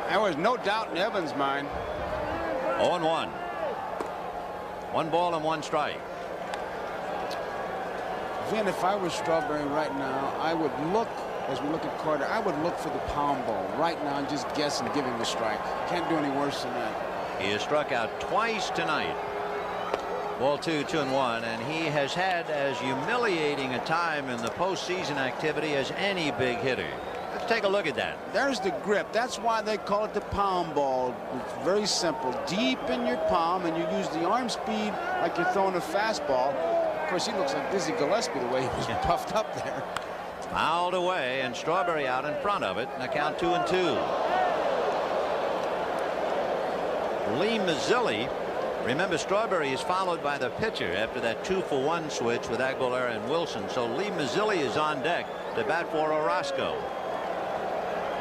[SPEAKER 2] There was no doubt in Evans' mind.
[SPEAKER 1] 0-1. 1 ball and 1 strike.
[SPEAKER 2] Vin, if I was Strawberry right now, I would look, as we look at Carter, I would look for the pound ball right now and just guess and give him a strike. Can't do any worse than that.
[SPEAKER 1] He has struck out twice tonight. Ball 2, 2-1, and he has had as humiliating a time in the postseason activity as any big hitter. Let's take a look at that.
[SPEAKER 2] There's the grip. That's why they call it the pound ball. It's very simple. Deep in your palm, and you use the arm speed like you're throwing a fastball. Of course, he looks like Dizzy Gillespie the way he was puffed up there.
[SPEAKER 1] Fouled away, and Strawberry out in front of it, and a count 2-2. Lee Mazzilli. Remember, Strawberry is followed by the pitcher after that 2-for-1 switch with Aguilar and Wilson. So Lee Mazzilli is on deck to bat for Orozco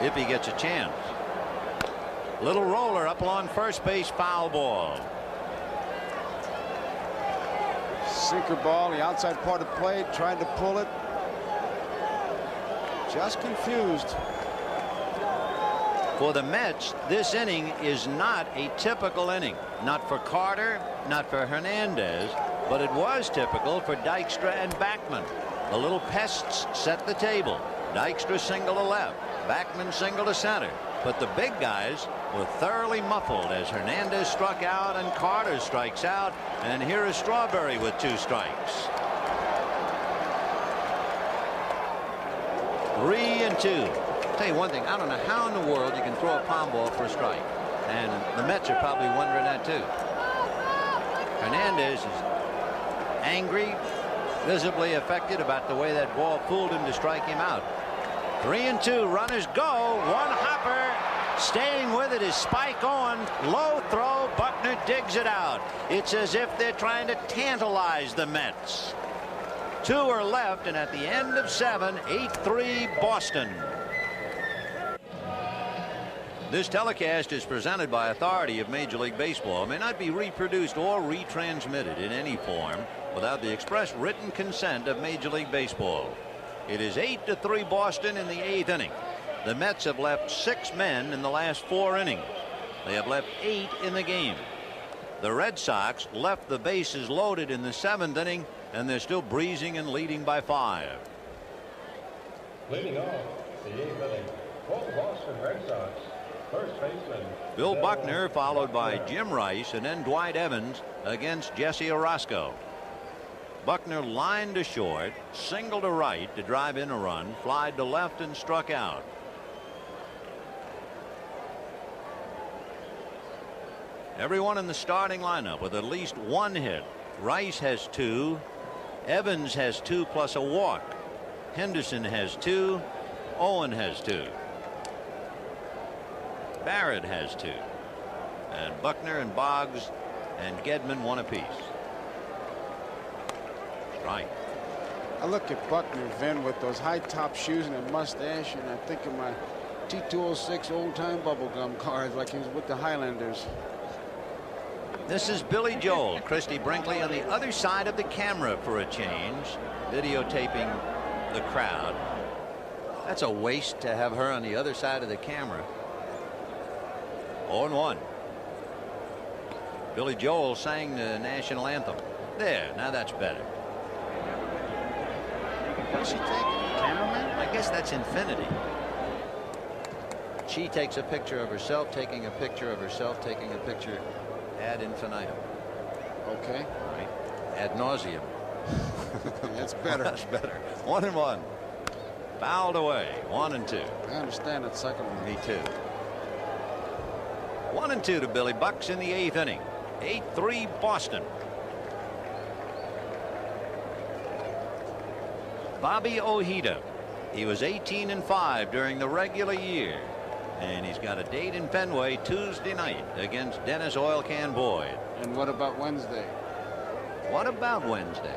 [SPEAKER 1] if he gets a chance. Little roller up along first base, foul ball.
[SPEAKER 2] Sinker ball, the outside part of the plate, tried to pull it. Just confused.
[SPEAKER 1] For the Mets, this inning is not a typical inning. Not for Carter, not for Hernandez, but it was typical for Dykstra and Backman. The little pests set the table. Dykstra single to left, Backman single to center. But the big guys were thoroughly muffled as Hernandez struck out and Carter strikes out. And here is Strawberry with 2 strikes. 3-2. Tell you one thing, I don't know how in the world you can throw a pound ball for a strike, and the Mets are probably wondering that too. Hernandez is angry, visibly affected about the way that ball fooled him to strike him out. 3-2, runners go. 1 hopper, staying with it is Spike on. Low throw, Buckner digs it out. It's as if they're trying to tantalize the Mets. 2 are left, and at the end of 7, 8-3 Boston. This telecast is presented by authority of Major League Baseball. It may not be reproduced or retransmitted in any form without the express written consent of Major League Baseball. It is 8-3 Boston in the 8th inning. The Mets have left 6 men in the last 4 innings. They have left 8 in the game. The Red Sox left the bases loaded in the 7th inning, and they're still breezing and leading by 5.
[SPEAKER 4] leading off the 8th inning for the Boston Red Sox. First baseman
[SPEAKER 1] Bill Buckner, followed by Jim Rice, and then Dwight Evans against Jesse Orozco. Buckner lined to short, single to right to drive in a run, flied to left and struck out. Everyone in the starting lineup with at least 1 hit. Rice has 2. Evans has 2 plus a walk. Henderson has 2. Owen has 2. Barrett has 2. And Buckner and Boggs and Gedman 1 apiece. Right.
[SPEAKER 2] I look at Buckner, Vin, with those high top shoes and a mustache, and I think of my T206 old time bubblegum cards like he was with the Highlanders.
[SPEAKER 1] This is Billy Joel. Christy Brinkley on the other side of the camera for a change, videotaping the crowd. That's a waste to have her on the other side of the camera. 0-1. Billy Joel sang the national anthem. There, now that's better.
[SPEAKER 2] What is she taking? Cameraman?
[SPEAKER 1] I guess that's infinity. She takes a picture of herself, taking a picture of herself, taking a picture ad infinitum.
[SPEAKER 2] Okay.
[SPEAKER 1] Right. Ad nauseum.
[SPEAKER 2] That's better.
[SPEAKER 1] That's better. 1-1. Fouled away. 1-2.
[SPEAKER 2] I understand that second one.
[SPEAKER 1] Me too. 1-2 to Billy Bucks in the 8th inning. 8-3 Boston. Bobby Ojeda. He was 18-5 during the regular year, and he's got a date in Fenway Tuesday night against Dennis Oil Can Boyd.
[SPEAKER 2] And what about Wednesday?
[SPEAKER 1] What about Wednesday?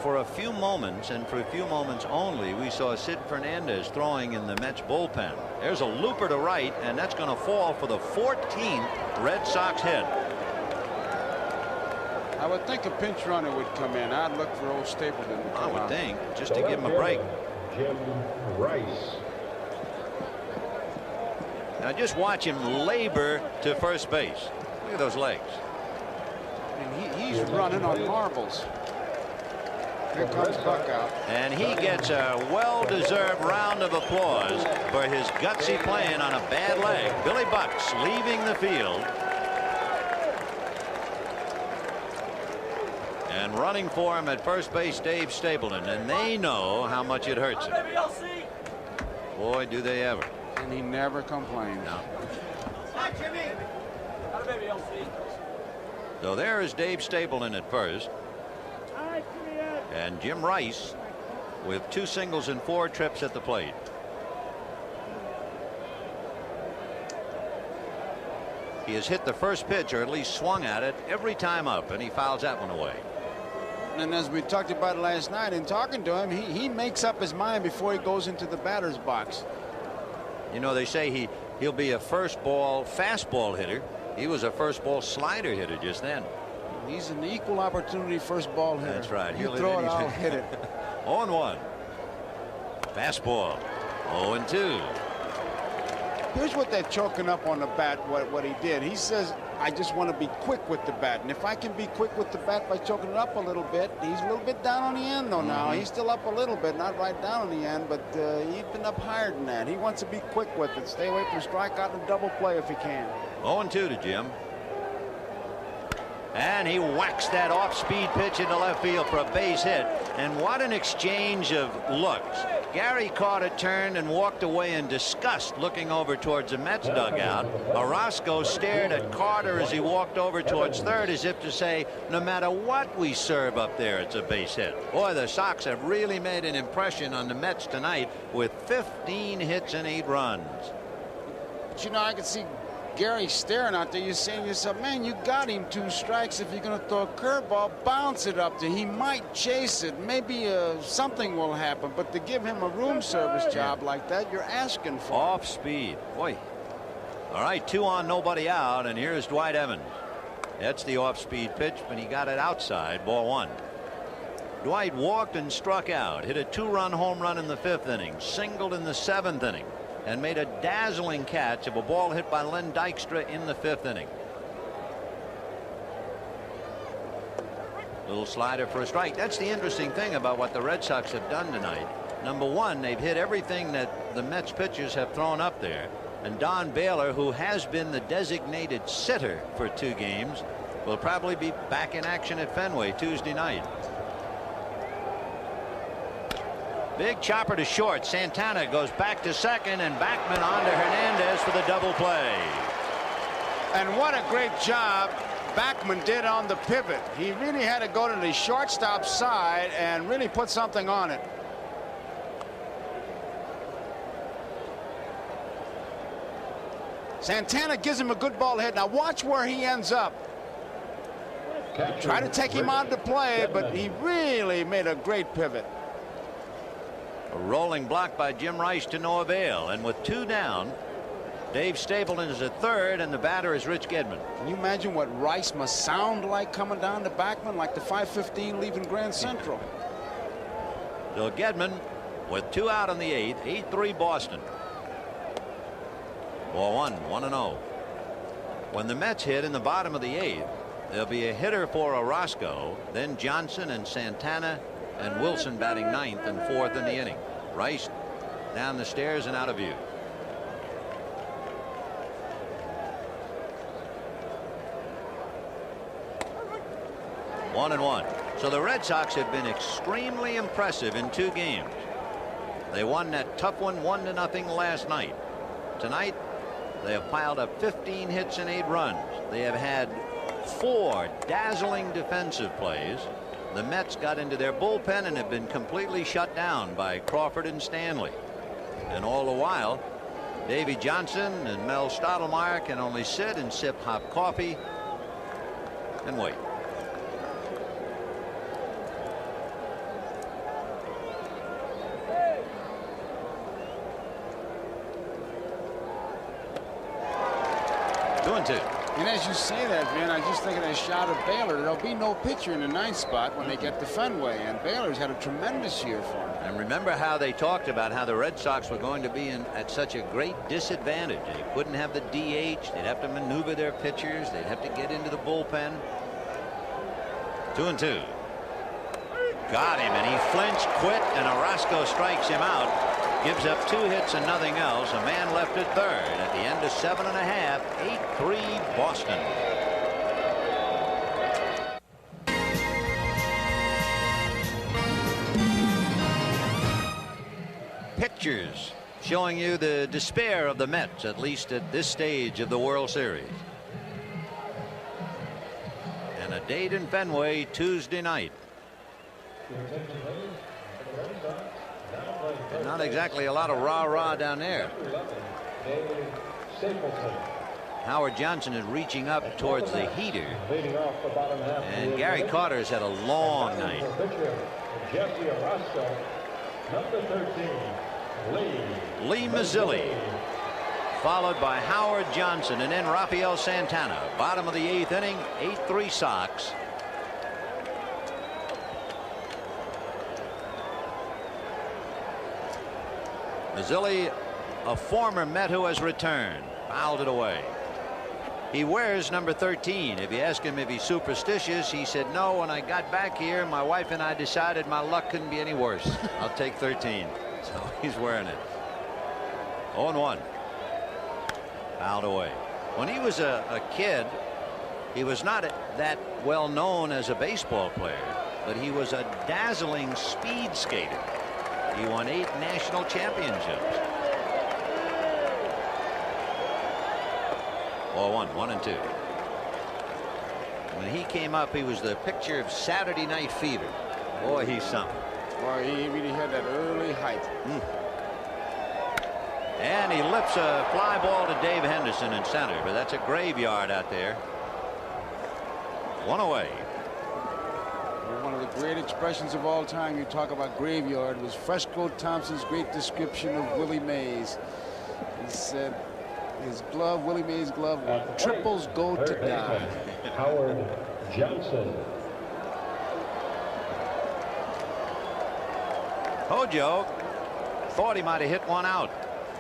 [SPEAKER 1] For a few moments, and for a few moments only, we saw Sid Fernandez throwing in the Mets bullpen. There's a looper to right, and that's going to fall for the 14th Red Sox hit.
[SPEAKER 2] I would think a pinch runner would come in. I'd look for old Stapleton.
[SPEAKER 1] I would think, just to give him a break.
[SPEAKER 4] Jim Rice.
[SPEAKER 1] Now just watch him labor to first base. Look at those legs.
[SPEAKER 2] And he's running on marbles. Here comes Buck out.
[SPEAKER 1] And he gets a well-deserved round of applause for his gutsy playing on a bad leg. Billy Bucks leaving the field. And running for him at first base, Dave Stapleton. And they know how much it hurts him. Boy, do they ever.
[SPEAKER 2] And he never complains.
[SPEAKER 1] No. So there is Dave Stapleton at first. And Jim Rice with 2 singles and 4 trips at the plate. He has hit the first pitch, or at least swung at it, every time up, and he fouls that one away.
[SPEAKER 2] And as we talked about last night in talking to him, he makes up his mind before he goes into the batter's box.
[SPEAKER 1] You know, they say he'll be a first ball fastball hitter. He was a first ball slider hitter just then.
[SPEAKER 2] He's an equal opportunity first ball hitter.
[SPEAKER 1] That's right.
[SPEAKER 2] You throw it, I'll hit it.
[SPEAKER 1] 0-1. Fastball. 0-2.
[SPEAKER 2] Here's what they're choking up on the bat, what he did. He says, I just want to be quick with the bat. And if I can be quick with the bat by choking it up a little bit, he's a little bit down on the end, though, now. He's still up a little bit, not right down on the end, but he's been up higher than that. He wants to be quick with it. Stay away from strikeout and double play if he can.
[SPEAKER 1] 0-2 to Jim. And he whacks that off-speed pitch into left field for a base hit. And what an exchange of looks. Gary Carter turned and walked away in disgust, looking over towards the Mets dugout. Orozco stared at Carter as he walked over towards third, as if to say, no matter what we serve up there, it's a base hit. Boy, the Sox have really made an impression on the Mets tonight with 15 hits and 8 runs.
[SPEAKER 2] But, you know, I can see Gary staring out there. You're saying to yourself, man, you got him 2 strikes. If you're going to throw a curveball, bounce it up there. He might chase it. Maybe something will happen. But to give him a room service job like that, you're asking for
[SPEAKER 1] off speed. Boy. All right, 2 on, nobody out. And here's Dwight Evans. That's the off-speed pitch, but he got it outside. Ball 1. Dwight walked and struck out. Hit a 2-run home run in the 5th inning. Singled in the 7th inning. And made a dazzling catch of a ball hit by Len Dykstra in the 5th inning. Little slider for a strike. That's the interesting thing about what the Red Sox have done tonight. Number one, they've hit everything that the Mets pitchers have thrown up there. And Don Baylor, who has been the designated sitter for 2 games, will probably be back in action at Fenway Tuesday night. Big chopper to short. Santana goes back to second, and Backman on to Hernandez for the double play.
[SPEAKER 2] And what a great job Backman did on the pivot. He really had to go to the shortstop side and really put something on it. Santana gives him a good ball ahead. Now watch where he ends up. Try to take him out of the play, but he really made a great pivot.
[SPEAKER 1] A rolling block by Jim Rice to no avail, and with 2 down, Dave Stapleton is at third, and the batter is Rich Gedman.
[SPEAKER 2] Can you imagine what Rice must sound like coming down to Backman, like the 5:15 leaving Grand Central?
[SPEAKER 1] So Gedman with 2 out in the 8th, 8-3 Boston. Ball 1, 1-0. When the Mets hit in the bottom of the 8th, there'll be a hitter for Orozco, then Johnson and Santana and Wilson batting 9th and 4th in the inning. Rice down the stairs and out of view. One and 1. So the Red Sox have been extremely impressive in 2 games. They won that tough one 1-0 last night. Tonight they have piled up 15 hits and 8 runs. They have had 4 dazzling defensive plays. the Mets got into their bullpen and have been completely shut down by Crawford and Stanley. And all the while, Davy Johnson and Mel Stottlemyre can only sit and sip hot coffee and wait. Two and two.
[SPEAKER 2] And as you say that, man, I just think of that shot of Baylor. There'll be no pitcher in the 9th spot when they get to Fenway, and Baylor's had a tremendous year for him.
[SPEAKER 1] And remember how they talked about how the Red Sox were going to be at such a great disadvantage. They couldn't have the DH. They'd have to maneuver their pitchers. They'd have to get into the bullpen. 2 and 2. Got him, and he flinched, quit, and Orozco strikes him out. Gives up 2 hits and nothing else. A man left at third at the end of 7 1/2. 8-3 Boston. Pictures showing you the despair of the Mets, at least at this stage of the World Series. And a date in Fenway Tuesday night. And not exactly a lot of rah-rah down there. Howard Johnson is reaching up towards the heater. And Gary Carter's had a long night.
[SPEAKER 4] Jesse Orozco, number 13,
[SPEAKER 1] Lee Mazzilli, followed by Howard Johnson, and then Rafael Santana. Bottom of the 8th inning, 8-3 Sox. Mazzilli, a former Met who has returned, fouled it away. He wears number 13. If you ask him if he's superstitious, he said, no, when I got back here, my wife and I decided my luck couldn't be any worse. I'll take 13. So he's wearing it. 0-1. Fouled away. When he was a kid, he was not that well known as a baseball player, but he was a dazzling speed skater. He won 8 national championships. 0-1, 1 and 2. When he came up, he was the picture of Saturday Night Fever. Boy, he's something.
[SPEAKER 2] Boy, he really had that early height.
[SPEAKER 1] And he lifts a fly ball to Dave Henderson in center, but that's a graveyard out there. 1 away.
[SPEAKER 2] One of the great expressions of all time, you talk about graveyard, was Fresco Thompson's great description of Willie Mays. He said his glove, Willie Mays' glove, triples go to die.
[SPEAKER 4] Howard Johnson.
[SPEAKER 1] Hojo thought he might have hit one out.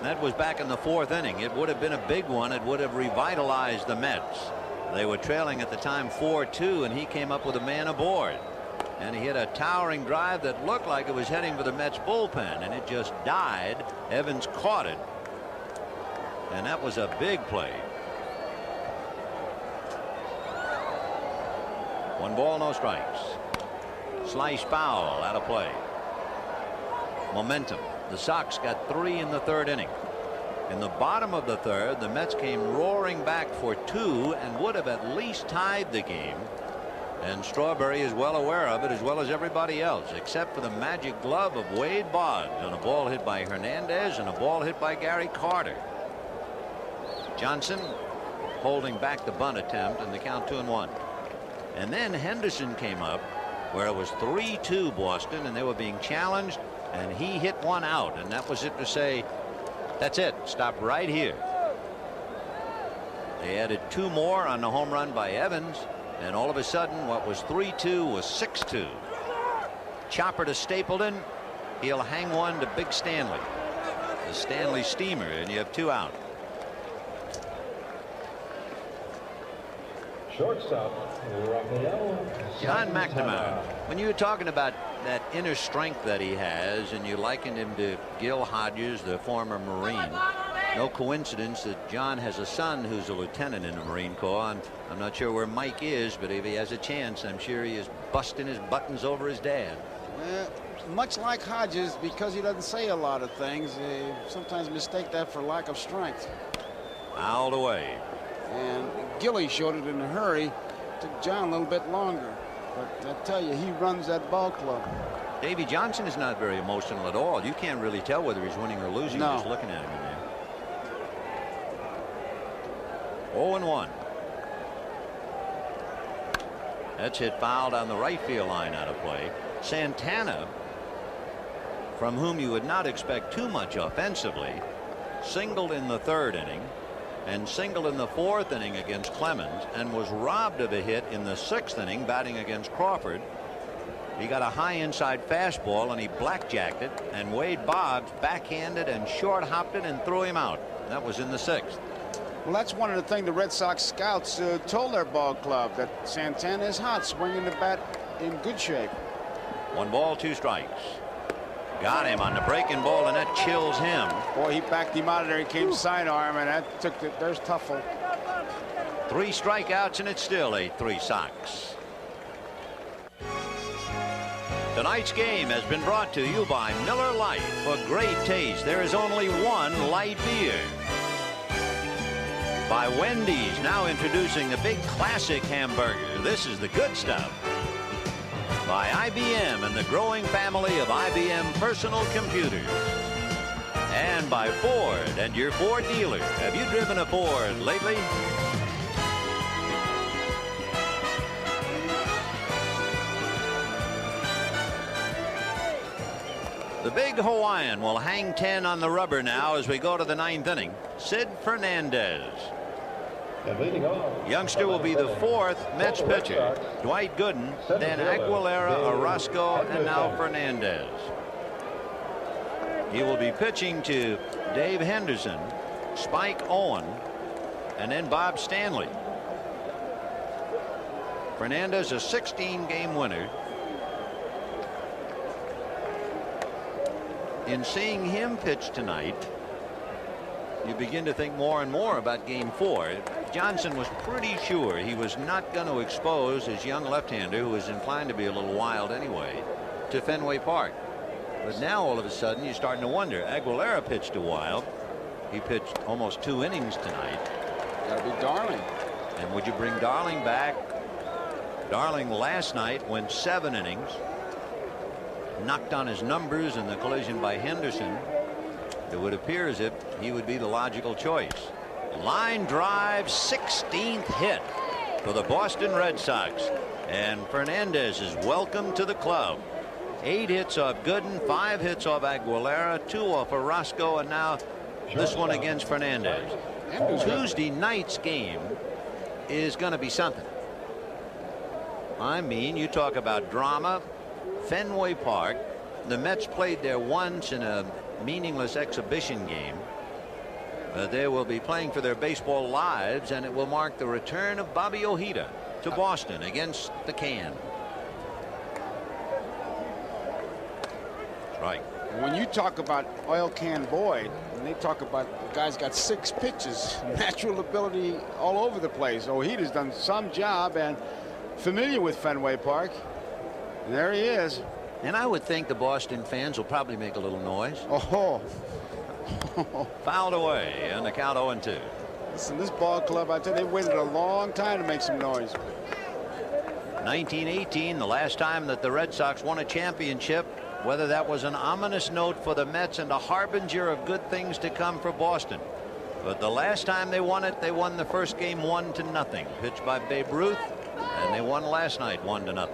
[SPEAKER 1] That was back in the 4th inning. It would have been a big one. It would have revitalized the Mets. They were trailing at the time 4-2, and he came up with a man aboard. And he hit a towering drive that looked like it was heading for the Mets bullpen, and it just died. Evans caught it. And that was a big play. 1 ball, no strikes. Slice foul, out of play. Momentum. The Sox got 3 in the 3rd inning. In the bottom of the 3rd, the Mets came roaring back for 2 and would have at least tied the game. And Strawberry is well aware of it, as well as everybody else, except for the magic glove of Wade Boggs on a ball hit by Hernandez and a ball hit by Gary Carter. Johnson holding back the bunt attempt, and the count 2-1. And then Henderson came up where it was 3-2 Boston, and they were being challenged, and he hit one out, and that was it to say, that's it, stop right here. They added 2 more on the home run by Evans, and all of a sudden what was 3-2 was 6-2. Chopper to Stapleton. He'll hang one to Big Stanley, the Stanley Steamer, and you have 2 out.
[SPEAKER 4] Shortstop, Rafael
[SPEAKER 1] John
[SPEAKER 4] Santana.
[SPEAKER 1] McNamara, when you were talking about that inner strength that he has, and you likened him to Gil Hodges, the former Marine, no coincidence that John has a son who's a lieutenant in the Marine Corps, and I'm not sure where Mike is, but if he has a chance, I'm sure he is busting his buttons over his dad.
[SPEAKER 2] Much like Hodges, because he doesn't say a lot of things, they sometimes mistake that for lack of strength.
[SPEAKER 1] Fouled away.
[SPEAKER 2] And Gilly showed it in a hurry. Took John a little bit longer. But I tell you, he runs that ball club.
[SPEAKER 1] Davy Johnson is not very emotional at all. You can't really tell whether he's winning or losing just looking at him in there. 0-1. That's hit foul down the right field line, out of play. Santana, from whom you would not expect too much offensively, singled in the 3rd inning and singled in the 4th inning against Clemens, and was robbed of a hit in the 6th inning batting against Crawford. He got a high inside fastball and he blackjacked it, and Wade Boggs backhanded and short hopped it and threw him out. That was in the 6th.
[SPEAKER 2] Well, that's one of the things the Red Sox scouts told their ball club, that Santana is hot, swinging the bat in good shape.
[SPEAKER 1] 1 ball, 2 strikes. Got him on the breaking ball, and that chills him.
[SPEAKER 2] Boy, he backed him out of there. He came sidearm, and that took it. There's Tuffle.
[SPEAKER 1] 3 strikeouts, and it's still 8-3 Sox. Tonight's game has been brought to you by Miller Lite. For great taste, there is only one light beer. By Wendy's, now introducing the big classic hamburger. This is the good stuff. By IBM and the growing family of IBM personal computers. And by Ford and your Ford dealer. Have you driven a Ford lately? The big Hawaiian will hang 10 on the rubber now as we go to the 9th inning. Sid Fernandez.
[SPEAKER 4] And leading off,
[SPEAKER 1] Youngster will be the 4th Mets pitcher. Dwight Gooden, then Aguilera, Orozco, and now Fernandez. He will be pitching to Dave Henderson, Spike Owen, and then Bob Stanley. Fernandez, a 16-game winner. In seeing him pitch tonight, you begin to think more and more about Game 4. Johnson was pretty sure he was not going to expose his young left-hander, who was inclined to be a little wild anyway, to Fenway Park. But now all of a sudden you're starting to wonder. Aguilera pitched a while. He pitched almost 2 innings tonight.
[SPEAKER 2] Got to be Darling.
[SPEAKER 1] And would you bring Darling back? Darling last night went 7 innings. Knocked on his numbers in the collision by Henderson. It would appear as if he would be the logical choice. Line drive, 16th hit for the Boston Red Sox. And Fernandez is welcome to the club. 8 hits off Gooden, 5 hits off Aguilera, 2 off Orozco, and now this one against Fernandez. Tuesday night's game is going to be something. I mean, you talk about drama. Fenway Park. The Mets played there once in a meaningless exhibition game. They will be playing for their baseball lives, and it will mark the return of Bobby Ojeda to Boston against the Can. Right.
[SPEAKER 2] When you talk about Oil Can Boyd, and they talk about the guy's got 6 pitches, natural ability all over the place. Ojeda's done some job and familiar with Fenway Park. And there he is.
[SPEAKER 1] And I would think the Boston fans will probably make a little noise.
[SPEAKER 2] Oh.
[SPEAKER 1] Fouled away, and the count 0-2.
[SPEAKER 2] Listen, this ball club, I tell you, they waited a long time to make some noise.
[SPEAKER 1] 1918, the last time that the Red Sox won a championship. Whether that was an ominous note for the Mets and a harbinger of good things to come for Boston. But the last time they won it, they won the first game 1-0, pitched by Babe Ruth, and they won last night 1-0.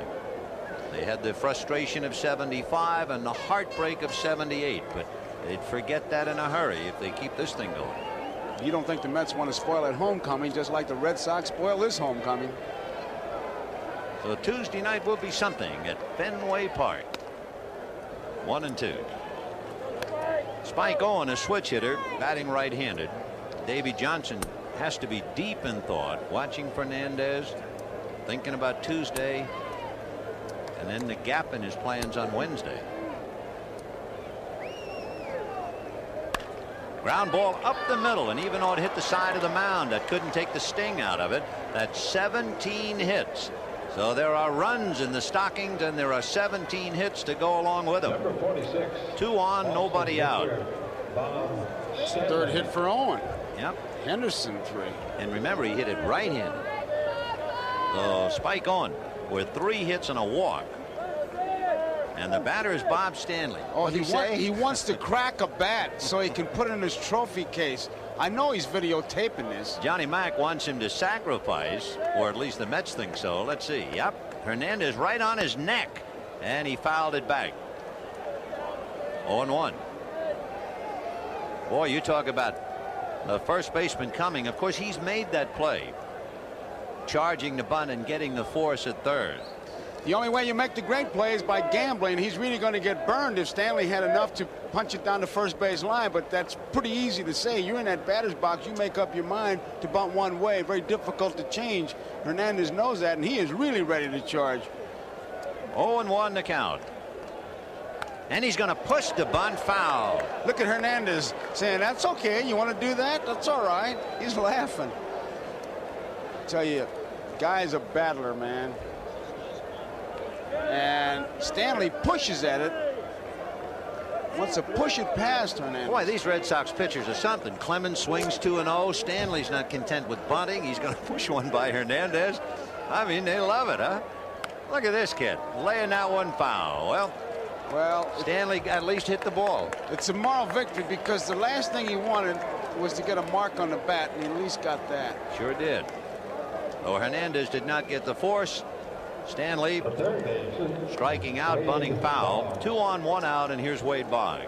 [SPEAKER 1] They had the frustration of 75 and the heartbreak of 78, but they'd forget that in a hurry if they keep this thing going.
[SPEAKER 2] You don't think the Mets want to spoil that homecoming just like the Red Sox spoil this homecoming.
[SPEAKER 1] So Tuesday night will be something at Fenway Park. 1-2. Spike Owen, a switch hitter, batting right-handed. Davy Johnson has to be deep in thought, watching Fernandez, thinking about Tuesday, and then the gap in his plans on Wednesday. Ground ball up the middle, and even though it hit the side of the mound, that couldn't take the sting out of it. That's 17 hits. So there are runs in the stockings, and there are 17 hits to go along with them.
[SPEAKER 4] Number 46.
[SPEAKER 1] 2 on, nobody out.
[SPEAKER 2] It's the 3rd hit for Owen.
[SPEAKER 1] Yep.
[SPEAKER 2] Henderson 3.
[SPEAKER 1] And remember, he hit it right-handed. So Spike on. with 3 hits and a walk. And the batter is Bob Stanley.
[SPEAKER 2] Oh, he wants to crack a bat so he can put it in his trophy case. I know he's videotaping this.
[SPEAKER 1] Johnny Mack wants him to sacrifice, or at least the Mets think so. Let's see. Yep. Hernandez right on his neck, and he fouled it back. 0-1. Boy, you talk about the first baseman coming. Of course, he's made that play, charging the bunt and getting the force at third.
[SPEAKER 2] The only way you make the great play is by gambling. He's really going to get burned if Stanley had enough to punch it down the first base line, but that's pretty easy to say. You're in that batter's box. You make up your mind to bunt one way. Very difficult to change. Hernandez knows that, and he is really ready to charge.
[SPEAKER 1] 0-1 the count. And he's going to push the bunt foul.
[SPEAKER 2] Look at Hernandez saying, that's okay. You want to do that? That's all right. He's laughing. I tell you, guy's a battler, man. And Stanley pushes at it. Wants to push it past Hernandez.
[SPEAKER 1] Boy, these Red Sox pitchers are something. Clemens swings 2-0. Stanley's not content with bunting. He's going to push one by Hernandez. I mean, they love it, huh? Look at this kid laying that one foul. Well, Stanley at least hit the ball.
[SPEAKER 2] It's a moral victory because the last thing he wanted was to get a mark on the bat, and he at least got that.
[SPEAKER 1] Sure did. Though Hernandez did not get the force. Stanley striking out, bunting foul. 2 on, 1 out, and here's Wade Boggs.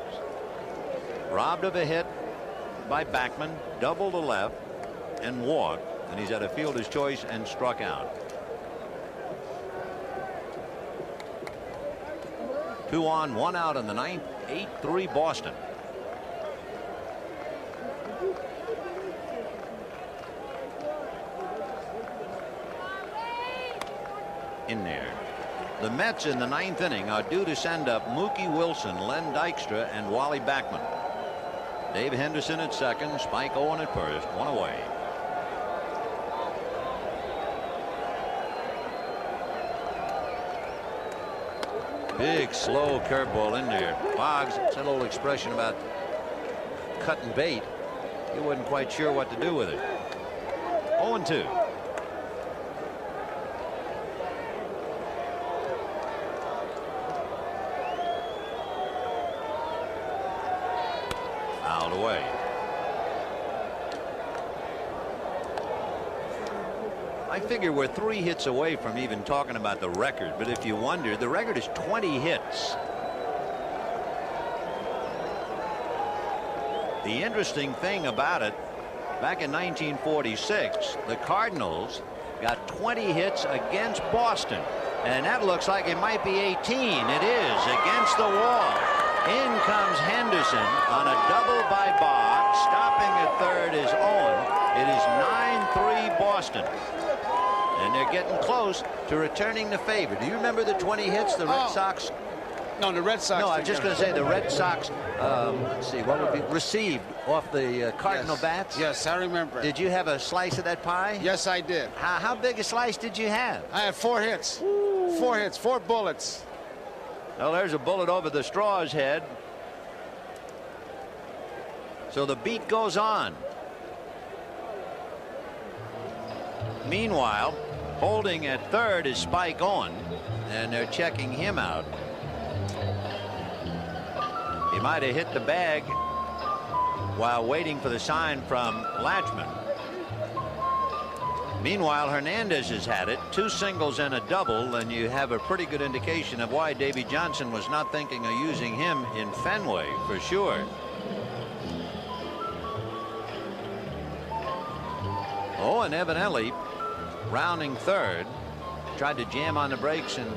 [SPEAKER 1] Robbed of a hit by Backman, double to left, and walked, and he's at a fielder's choice and struck out. 2 on, 1 out in the ninth. 8-3 Boston. In there. The Mets in the ninth inning are due to send up Mookie Wilson, Len Dykstra, and Wally Backman. Dave Henderson at second, Spike Owen at first, 1 away. Big slow curveball in there. Boggs, it's that old expression about cutting bait. He wasn't quite sure what to do with it. 0-2. Fouled away. I figure we're 3 hits away from even talking about the record, but if you wonder, the record is 20 hits. The interesting thing about it, back in 1946, the Cardinals got 20 hits against Boston, and that looks like it might be 18. It is against the wall. In comes Henderson on a double by Boggs. Stopping at third is Owen. It is 9-3 Boston. And they're getting close to returning the favor. Do you remember the 20 hits the Red Sox?
[SPEAKER 2] No, the Red Sox.
[SPEAKER 1] No, I was just going to say the Red Sox, let's see, what would be received off the Cardinal bats?
[SPEAKER 2] Yes, I remember.
[SPEAKER 1] Did you have a slice of that pie?
[SPEAKER 2] Yes, I did.
[SPEAKER 1] How big a slice did you have?
[SPEAKER 2] I had 4 hits. 4 hits, 4 bullets.
[SPEAKER 1] Well, there's a bullet over the Straw's head. So the beat goes on. Meanwhile, holding at third is Spike Owen, and they're checking him out. He might have hit the bag while waiting for the sign from Latchman. Meanwhile, Hernandez has had it, 2 singles and a double, and you have a pretty good indication of why Davey Johnson was not thinking of using him in Fenway for sure. Oh, and evidently rounding third, tried to jam on the brakes and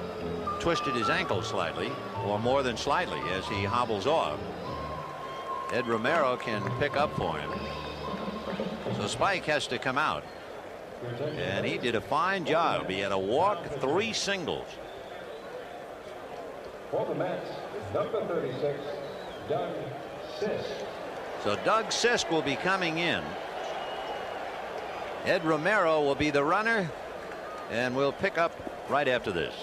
[SPEAKER 1] twisted his ankle slightly, or more than slightly, as he hobbles off. Ed Romero can pick up for him. So Spike has to come out. And he did a fine job. He had a walk, 3 singles.
[SPEAKER 4] For the Mets, number 36, Doug Sisk.
[SPEAKER 1] So Doug Sisk will be coming in. Ed Romero will be the runner, and we'll pick up right after this.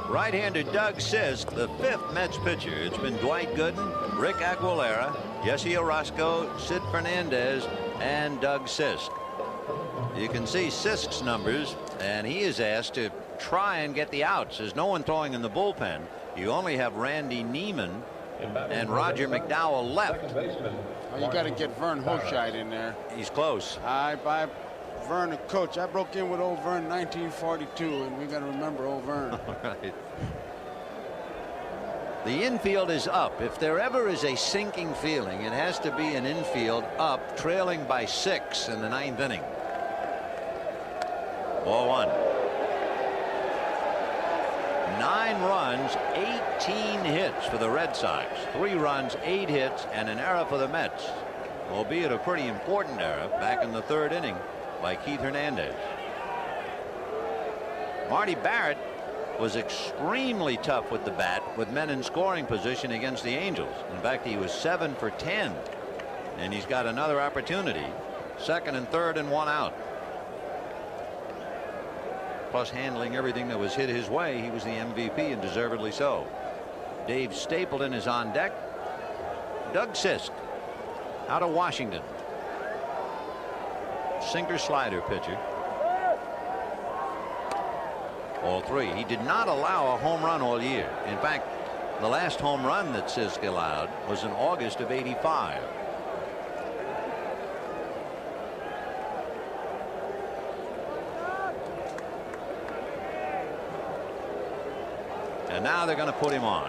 [SPEAKER 1] Right-hander Doug Sisk, the 5th Mets pitcher. It's been Dwight Gooden, Rick Aguilera, Jesse Orosco, Sid Fernandez, and Doug Sisk. You can see Sisk's numbers, and he is asked to try and get the outs. There's no one throwing in the bullpen. You only have Randy Neiman and Roger McDowell left.
[SPEAKER 2] Oh, you got to get Vern Hochschild in there.
[SPEAKER 1] He's close.
[SPEAKER 2] By Vern, coach. I broke in with old Vern in 1942, and we got to remember old Vern.
[SPEAKER 1] Right. The infield is up. If there ever is a sinking feeling, it has to be an infield up, trailing by 6 in the 9th inning. Ball 1. 9 runs, 18 hits for the Red Sox. 3 runs, 8 hits, and an error for the Mets, albeit a pretty important error back in the 3rd inning by Keith Hernandez. Marty Barrett was extremely tough with the bat with men in scoring position against the Angels. In fact, he was 7 for 10, and he's got another opportunity. 2nd and 3rd and 1 out. Plus handling everything that was hit his way. He was the MVP, and deservedly so. Dave Stapleton is on deck. Doug Sisk out of Washington. Sinker slider pitcher. All 3. He did not allow a home run all year. In fact, the last home run that Sisk allowed was in August of '85. And now they're going to put him on.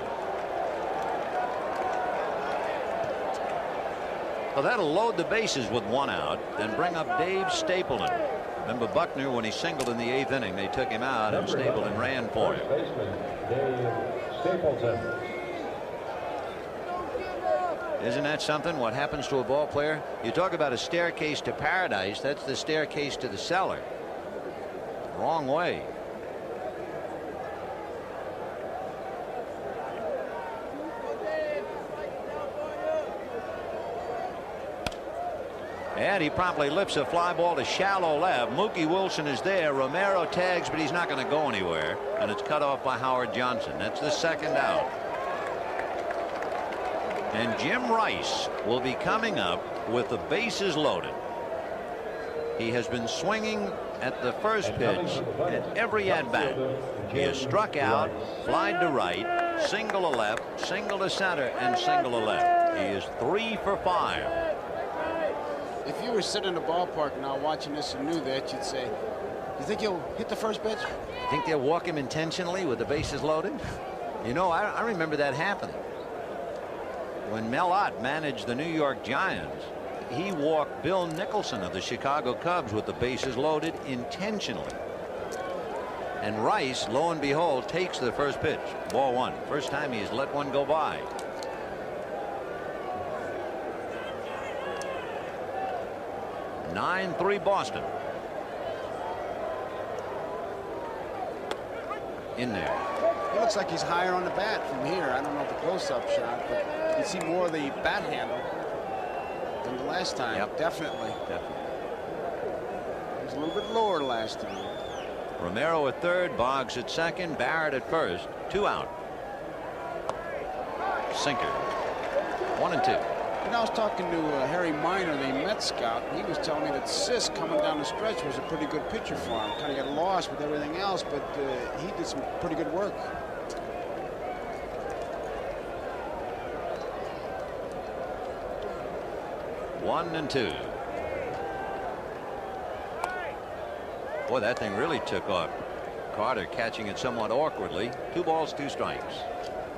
[SPEAKER 1] Well, that'll load the bases with 1 out and bring up Dave Stapleton. Remember Buckner, when he singled in the 8th inning, they took him out and Stapleton ran for him.
[SPEAKER 4] Dave Stapleton.
[SPEAKER 1] Isn't that something? What happens to a ball player? You talk about a staircase to paradise. That's the staircase to the cellar. Wrong way. And he promptly lifts a fly ball to shallow left. Mookie Wilson is there. Romero tags, but he's not going to go anywhere. And it's cut off by Howard Johnson. That's the 2nd out. And Jim Rice will be coming up with the bases loaded. He has been swinging at the first pitch at every at-bat. He has struck out, flied to right, single to left, single to center, and single to left. He is 3 for 5.
[SPEAKER 2] If you were sitting in the ballpark now watching this and knew that, you'd say, you think he'll hit the first pitch?
[SPEAKER 1] You think they'll walk him intentionally with the bases loaded? You know, I remember that happening. When Mel Ott managed the New York Giants, he walked Bill Nicholson of the Chicago Cubs with the bases loaded intentionally. And Rice, lo and behold, takes the first pitch. Ball 1. First time he has let one go by. (9-3) Boston. In there.
[SPEAKER 2] He looks like he's higher on the bat from here. I don't know if the close-up shot, but you can see more of the bat handle than the last time.
[SPEAKER 1] Yep.
[SPEAKER 2] Definitely. He was a little bit lower last time.
[SPEAKER 1] Romero at 3rd, Boggs at 2nd, Barrett at 1st. 2 out. Sinker. 1 and 2.
[SPEAKER 2] You know, I was talking to Harry Minor, the Mets scout. He was telling me that Sisk coming down the stretch was a pretty good pitcher for him. Kind of got lost with everything else, but he did some pretty good work.
[SPEAKER 1] One and 2. Boy, that thing really took off. Carter catching it somewhat awkwardly. 2 balls, 2 strikes.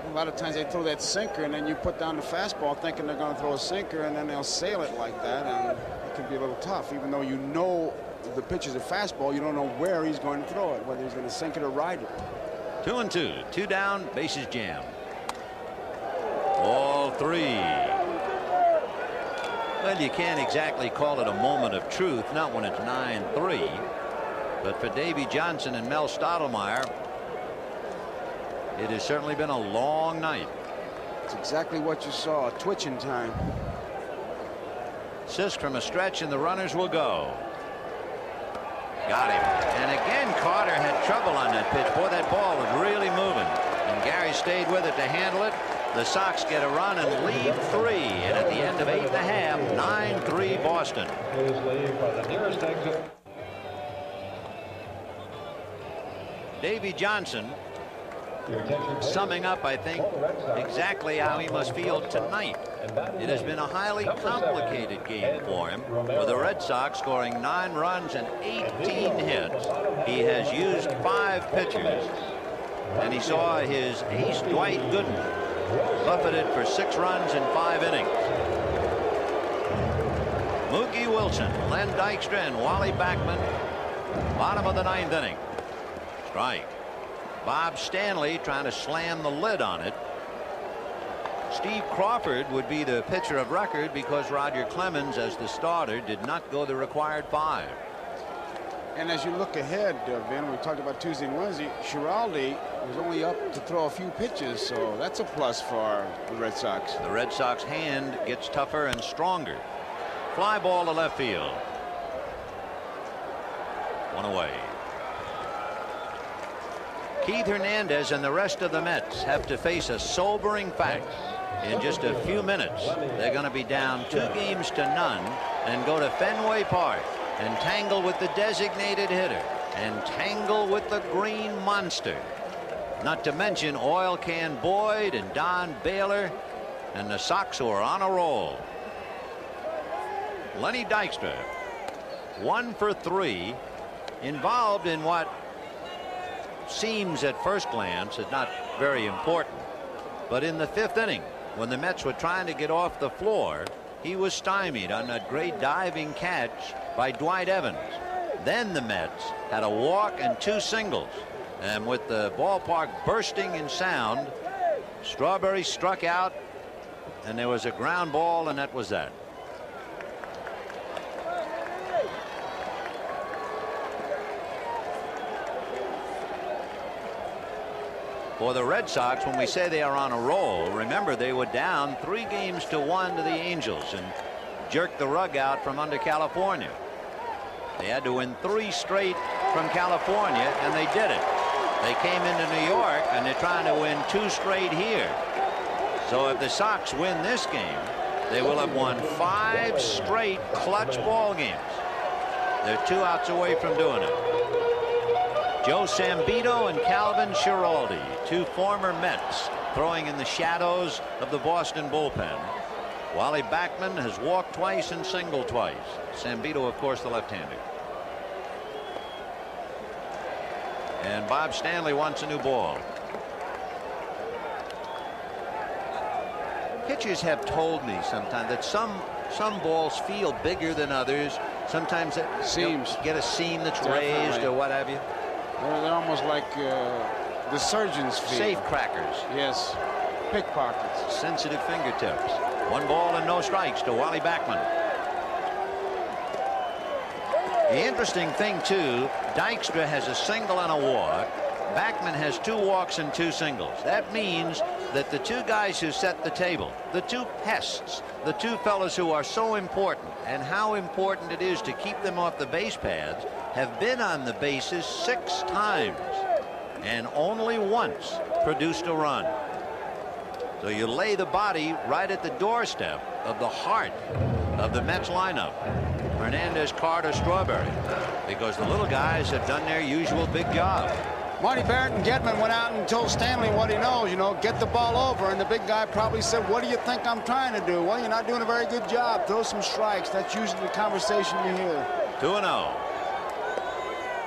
[SPEAKER 2] A lot of times they throw that sinker, and then you put down the fastball thinking they're going to throw a sinker, and then they'll sail it like that, and it can be a little tough. Even though you know the pitch is a fastball, you don't know where he's going to throw it, whether he's going to sink it or ride it.
[SPEAKER 1] 2 and 2. 2 down, bases jammed. Ball 3. Well, you can't exactly call it a moment of truth, not when it's 9-3. But for Davy Johnson and Mel Stottlemyre, it has certainly been a long night.
[SPEAKER 2] It's exactly what you saw, a twitching time.
[SPEAKER 1] Sisk from a stretch, and the runners will go. Got him. And again, Carter had trouble on that pitch. Boy, that ball was really moving. And Gary stayed with it to handle it. The Sox get a run and lead 3. And at the end of 8 1/2, 9-3 Boston.
[SPEAKER 4] Please leave by the nearest exit.
[SPEAKER 1] Davy Johnson
[SPEAKER 4] Your attention, please.
[SPEAKER 1] summing up, I think, exactly how he must feel tonight. It has been a highly complicated game for him, with the Red Sox scoring 9 runs and 18 hits. He has used 5 pitchers, and he saw his ace Dwight Gooden buffeted for 6 runs in 5 innings. Mookie Wilson, Len Dykstra, and Wally Backman, bottom of the 9th inning. Strike. Bob Stanley trying to slam the lid on it. Steve Crawford would be the pitcher of record because Roger Clemens, as the starter, did not go the required 5.
[SPEAKER 2] And as you look ahead, Vin, we talked about Tuesday and Wednesday, Schiraldi was only up to throw a few pitches, so that's a plus for the Red Sox.
[SPEAKER 1] The Red Sox hand gets tougher and stronger. Fly ball to left field. 1 away. Keith Hernandez and the rest of the Mets have to face a sobering fact. In just a few minutes, they're going to be down 2-0 and go to Fenway Park and tangle with the designated hitter and tangle with the Green Monster. Not to mention Oil Can Boyd and Don Baylor and the Sox who are on a roll. Lenny Dykstra, 1 for 3, involved in what seems at first glance is not very important. But in the 5th inning, when the Mets were trying to get off the floor, he was stymied on that great diving catch by Dwight Evans. Then the Mets had a walk and 2 singles. And with the ballpark bursting in sound, Strawberry struck out, and there was a ground ball, and that was that. For the Red Sox, when we say they are on a roll, remember they were down 3-1 to the Angels and jerked the rug out from under California. They had to win 3 straight from California, and they did it. They came into New York, and they're trying to win 2 straight here. So if the Sox win this game, they will have won 5 straight clutch ball games. They're 2 outs away from doing it. Joe Sambito and Calvin Schiraldi, 2 former Mets, throwing in the shadows of the Boston bullpen. Wally Backman has walked twice and singled twice. Sambito, of course, the left-hander. And Bob Stanley wants a new ball. Pitchers have told me sometimes that some balls feel bigger than others. Sometimes it
[SPEAKER 2] seems
[SPEAKER 1] get a seam that's
[SPEAKER 2] Definitely.
[SPEAKER 1] raised or what have you.
[SPEAKER 2] They're almost like the surgeon's feet.
[SPEAKER 1] Safe crackers.
[SPEAKER 2] Yes. Pickpockets.
[SPEAKER 1] Sensitive fingertips. 1 ball and no strikes to Wally Backman. The interesting thing, too, Dykstra has a single and a walk. Backman has 2 walks and 2 singles. That means that the 2 guys who set the table, the 2 pests, the 2 fellas who are so important, and how important it is to keep them off the base paths, have been on the bases 6 times and only once produced a run. So you lay the body right at the doorstep of the heart of the Mets lineup. Hernandez, Carter, Strawberry, because the little guys have done their usual big job.
[SPEAKER 2] Marty Barrett and Gedman went out and told Stanley what he knows, get the ball over, and the big guy probably said, what do you think I'm trying to do? Well, you're not doing a very good job. Throw some strikes. That's usually the conversation you hear.
[SPEAKER 1] 2-0.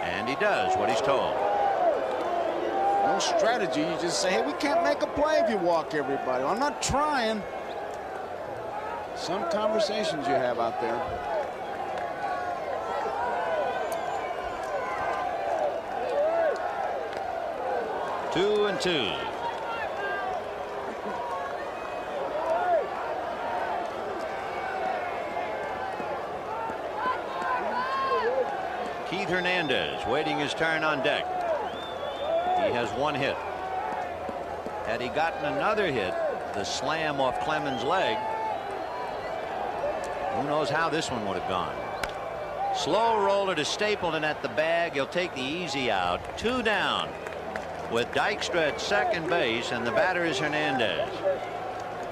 [SPEAKER 1] And he does what he's told.
[SPEAKER 2] No strategy. You just say, hey, we can't make a play if you walk everybody. I'm not trying. Some conversations you have out there.
[SPEAKER 1] Two and 2. Keith Hernandez waiting his turn on deck. He has 1 hit. Had he gotten another hit, the slam off Clemens' leg, who knows how this one would have gone. Slow roller to Stapleton at the bag. He'll take the easy out. 2 down with Dykstra at second base, and the batter is Hernandez.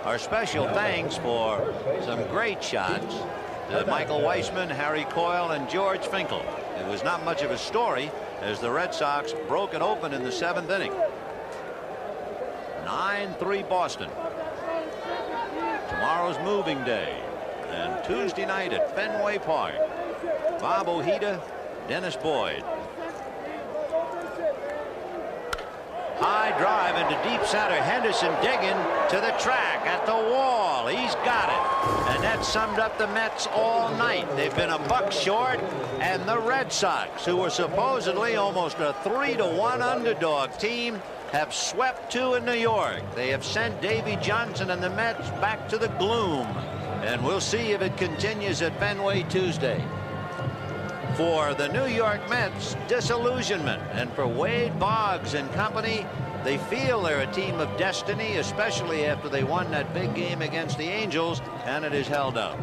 [SPEAKER 1] Our special thanks for some great shots to Michael Weissman, Harry Coyle, and George Finkel. It was not much of a story as the Red Sox broke it open in the 7th inning. 9-3 Boston. Tomorrow's moving day, and Tuesday night at Fenway Park. Bob Ojeda, Dennis Boyd. High drive into deep center. Henderson digging to the track at the wall. He's got it. And that summed up the Mets all night. They've been a buck short, and the Red Sox, who were supposedly almost a 3-1 underdog team, have swept 2 in New York. They have sent Davy Johnson and the Mets back to the gloom. And we'll see if it continues at Fenway Tuesday. For the New York Mets, disillusionment, and for Wade Boggs and company, they feel they're a team of destiny, especially after they won that big game against the Angels, and it is held up.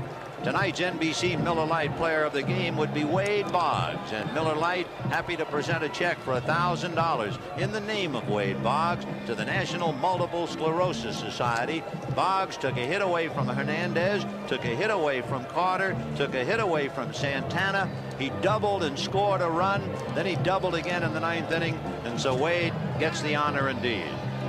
[SPEAKER 1] Tonight's NBC Miller Lite player of the game would be Wade Boggs, and Miller Lite happy to present a check for $1,000 in the name of Wade Boggs to the National Multiple Sclerosis Society. Boggs took a hit away from Hernandez, took a hit away from Carter, took a hit away from Santana. He doubled and scored a run, then he doubled again in the 9th inning, and so Wade gets the honor indeed.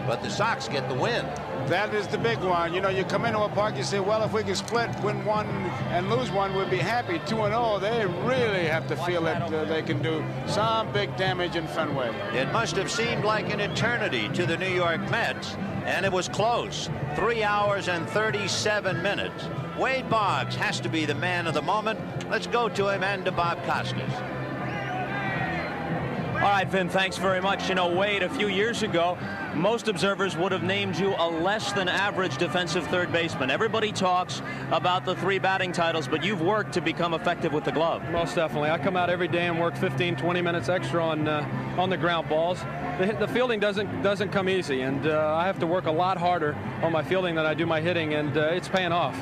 [SPEAKER 1] But the Sox get the win.
[SPEAKER 2] That is the big one. You know, you come into a park, you say, well, if we can split, win one and lose one, we'd be happy. 2-0, they really have to feel that they can do some big damage in Fenway.
[SPEAKER 1] It must have seemed like an eternity to the New York Mets, and it was close. 3 hours and 37 minutes. Wade Boggs has to be the man of the moment. Let's go to him and to Bob Costas.
[SPEAKER 5] All right, Vin, thanks very much. You know, Wade, a few years ago, most observers would have named you a less than average defensive third baseman. Everybody talks about the 3 batting titles, but you've worked to become effective with the glove.
[SPEAKER 6] Most definitely. I come out every day and work 15-20 minutes extra on the ground balls. The fielding doesn't come easy, and I have to work a lot harder on my fielding than I do my hitting, and it's paying off.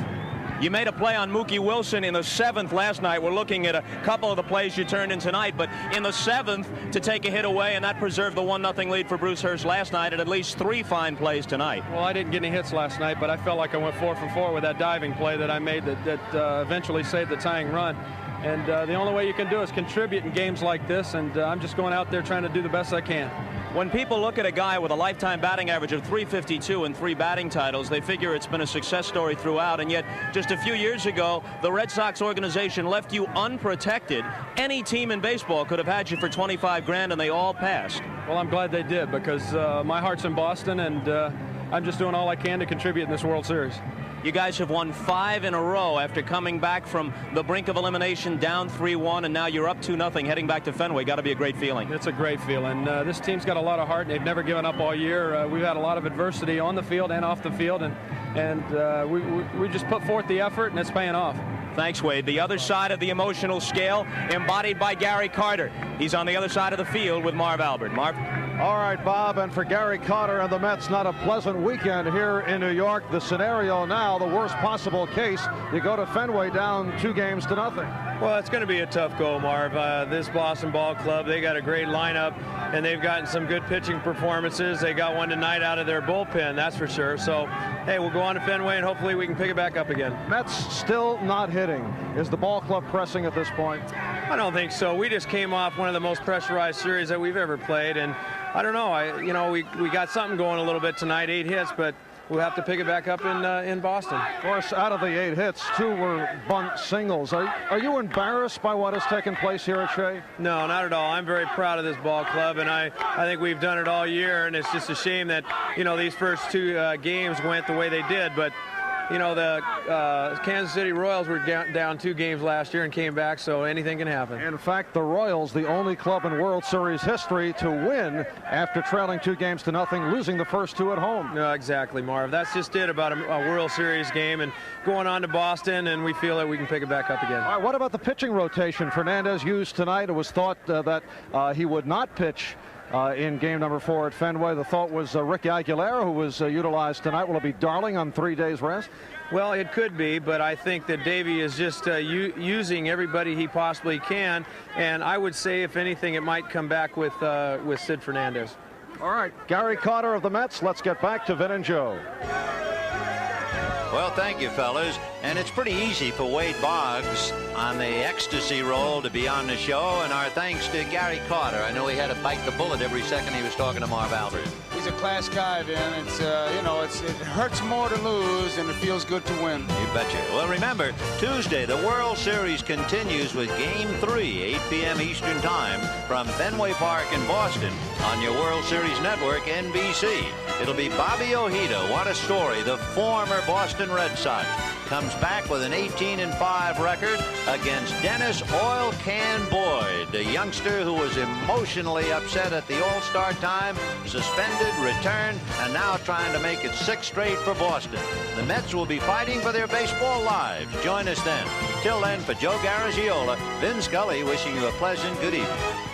[SPEAKER 5] You made a play on Mookie Wilson in the 7th last night. We're looking at a couple of the plays you turned in tonight, but in the 7th to take a hit away, and that preserved the 1-0 lead for Bruce Hurst last night, and at least 3 fine plays tonight.
[SPEAKER 6] Well, I didn't get any hits last night, but I felt like I went 4 for 4 with that diving play that I made that eventually saved the tying run. And the only way you can do is contribute in games like this, and I'm just going out there trying to do the best I can.
[SPEAKER 5] When people look at a guy with a lifetime batting average of .352 and 3 batting titles, they figure it's been a success story throughout. And yet, just a few years ago, the Red Sox organization left you unprotected. Any team in baseball could have had you for 25 grand, and they all passed.
[SPEAKER 6] Well, I'm glad they did, because my heart's in Boston, and I'm just doing all I can to contribute in this World Series.
[SPEAKER 5] You guys have won 5 in a row after coming back from the brink of elimination, down 3-1, and now you're up 2-0 heading back to Fenway. Got to be a great feeling.
[SPEAKER 6] It's a great feeling. This team's got a lot of heart, and they've never given up all year. We've had a lot of adversity on the field and off the field, and we just put forth the effort, and it's paying off.
[SPEAKER 5] Thanks, Wade. The other side of the emotional scale, embodied by Gary Carter. He's on the other side of the field with Marv Albert. Marv?
[SPEAKER 7] All right, Bob, and for Gary Carter and the Mets, not a pleasant weekend here in New York. The scenario now, the worst possible case, you go to Fenway down 2-0.
[SPEAKER 6] Well, it's going to be a tough go, Marv. This Boston Ball Club, they got a great lineup, and they've gotten some good pitching performances. They got one tonight out of their bullpen, that's for sure. So, hey, we'll go on to Fenway, and hopefully we can pick it back up again.
[SPEAKER 7] Mets still not hitting. Is the ball club pressing at this point?
[SPEAKER 6] I don't think so. We just came off one of the most pressurized series that we've ever played, and I don't know. We got something going a little bit tonight, 8 hits, but we'll have to pick it back up in Boston.
[SPEAKER 7] Of course, out of the 8 hits, 2 were bunt singles. Are you embarrassed by what has taken place here at Shea?
[SPEAKER 6] No, not at all. I'm very proud of this ball club, and I think we've done it all year, and it's just a shame that, these first 2 games went the way they did, but the Kansas City Royals were down 2 games last year and came back, so anything can happen.
[SPEAKER 7] In fact, the Royals, the only club in World Series history to win after trailing 2-0, losing the first 2 at home.
[SPEAKER 6] No, exactly, Marv. That's just it about a World Series game, and going on to Boston, and we feel that we can pick it back up again.
[SPEAKER 7] All right, what about the pitching rotation? Fernandez used tonight. It was thought that he would not pitch in game number 4 at Fenway. The thought was Ricky Aguilera, who was utilized tonight. Will it be Darling on 3 days rest?
[SPEAKER 6] Well, it could be, but I think that Davey is just using everybody he possibly can, and I would say, if anything, it might come back with Sid Fernandez.
[SPEAKER 7] All right, Gary Carter of the Mets. Let's get back to Vin and Joe.
[SPEAKER 1] Well, thank you, fellas. And it's pretty easy for Wade Boggs on the ecstasy roll to be on the show. And our thanks to Gary Carter. I know he had to bite the bullet every second he was talking to Marv Albert.
[SPEAKER 2] He's a class guy, Vin. It's, you know, it hurts more to lose than it feels good to win.
[SPEAKER 1] You betcha. Well, remember, Tuesday, the World Series continues with Game 3, 8 p.m. Eastern Time from Fenway Park in Boston on your World Series network, NBC. It'll be Bobby Ojeda. What a story. The former Boston Red Sox comes back with an 18-5 record against Dennis Oil Can Boyd, the youngster who was emotionally upset at the All-Star time, suspended, returned, and now trying to make it 6 straight for Boston. The Mets will be fighting for their baseball lives. Join us then. Till then, for Joe Garagiola, Vin Scully wishing you a pleasant good evening.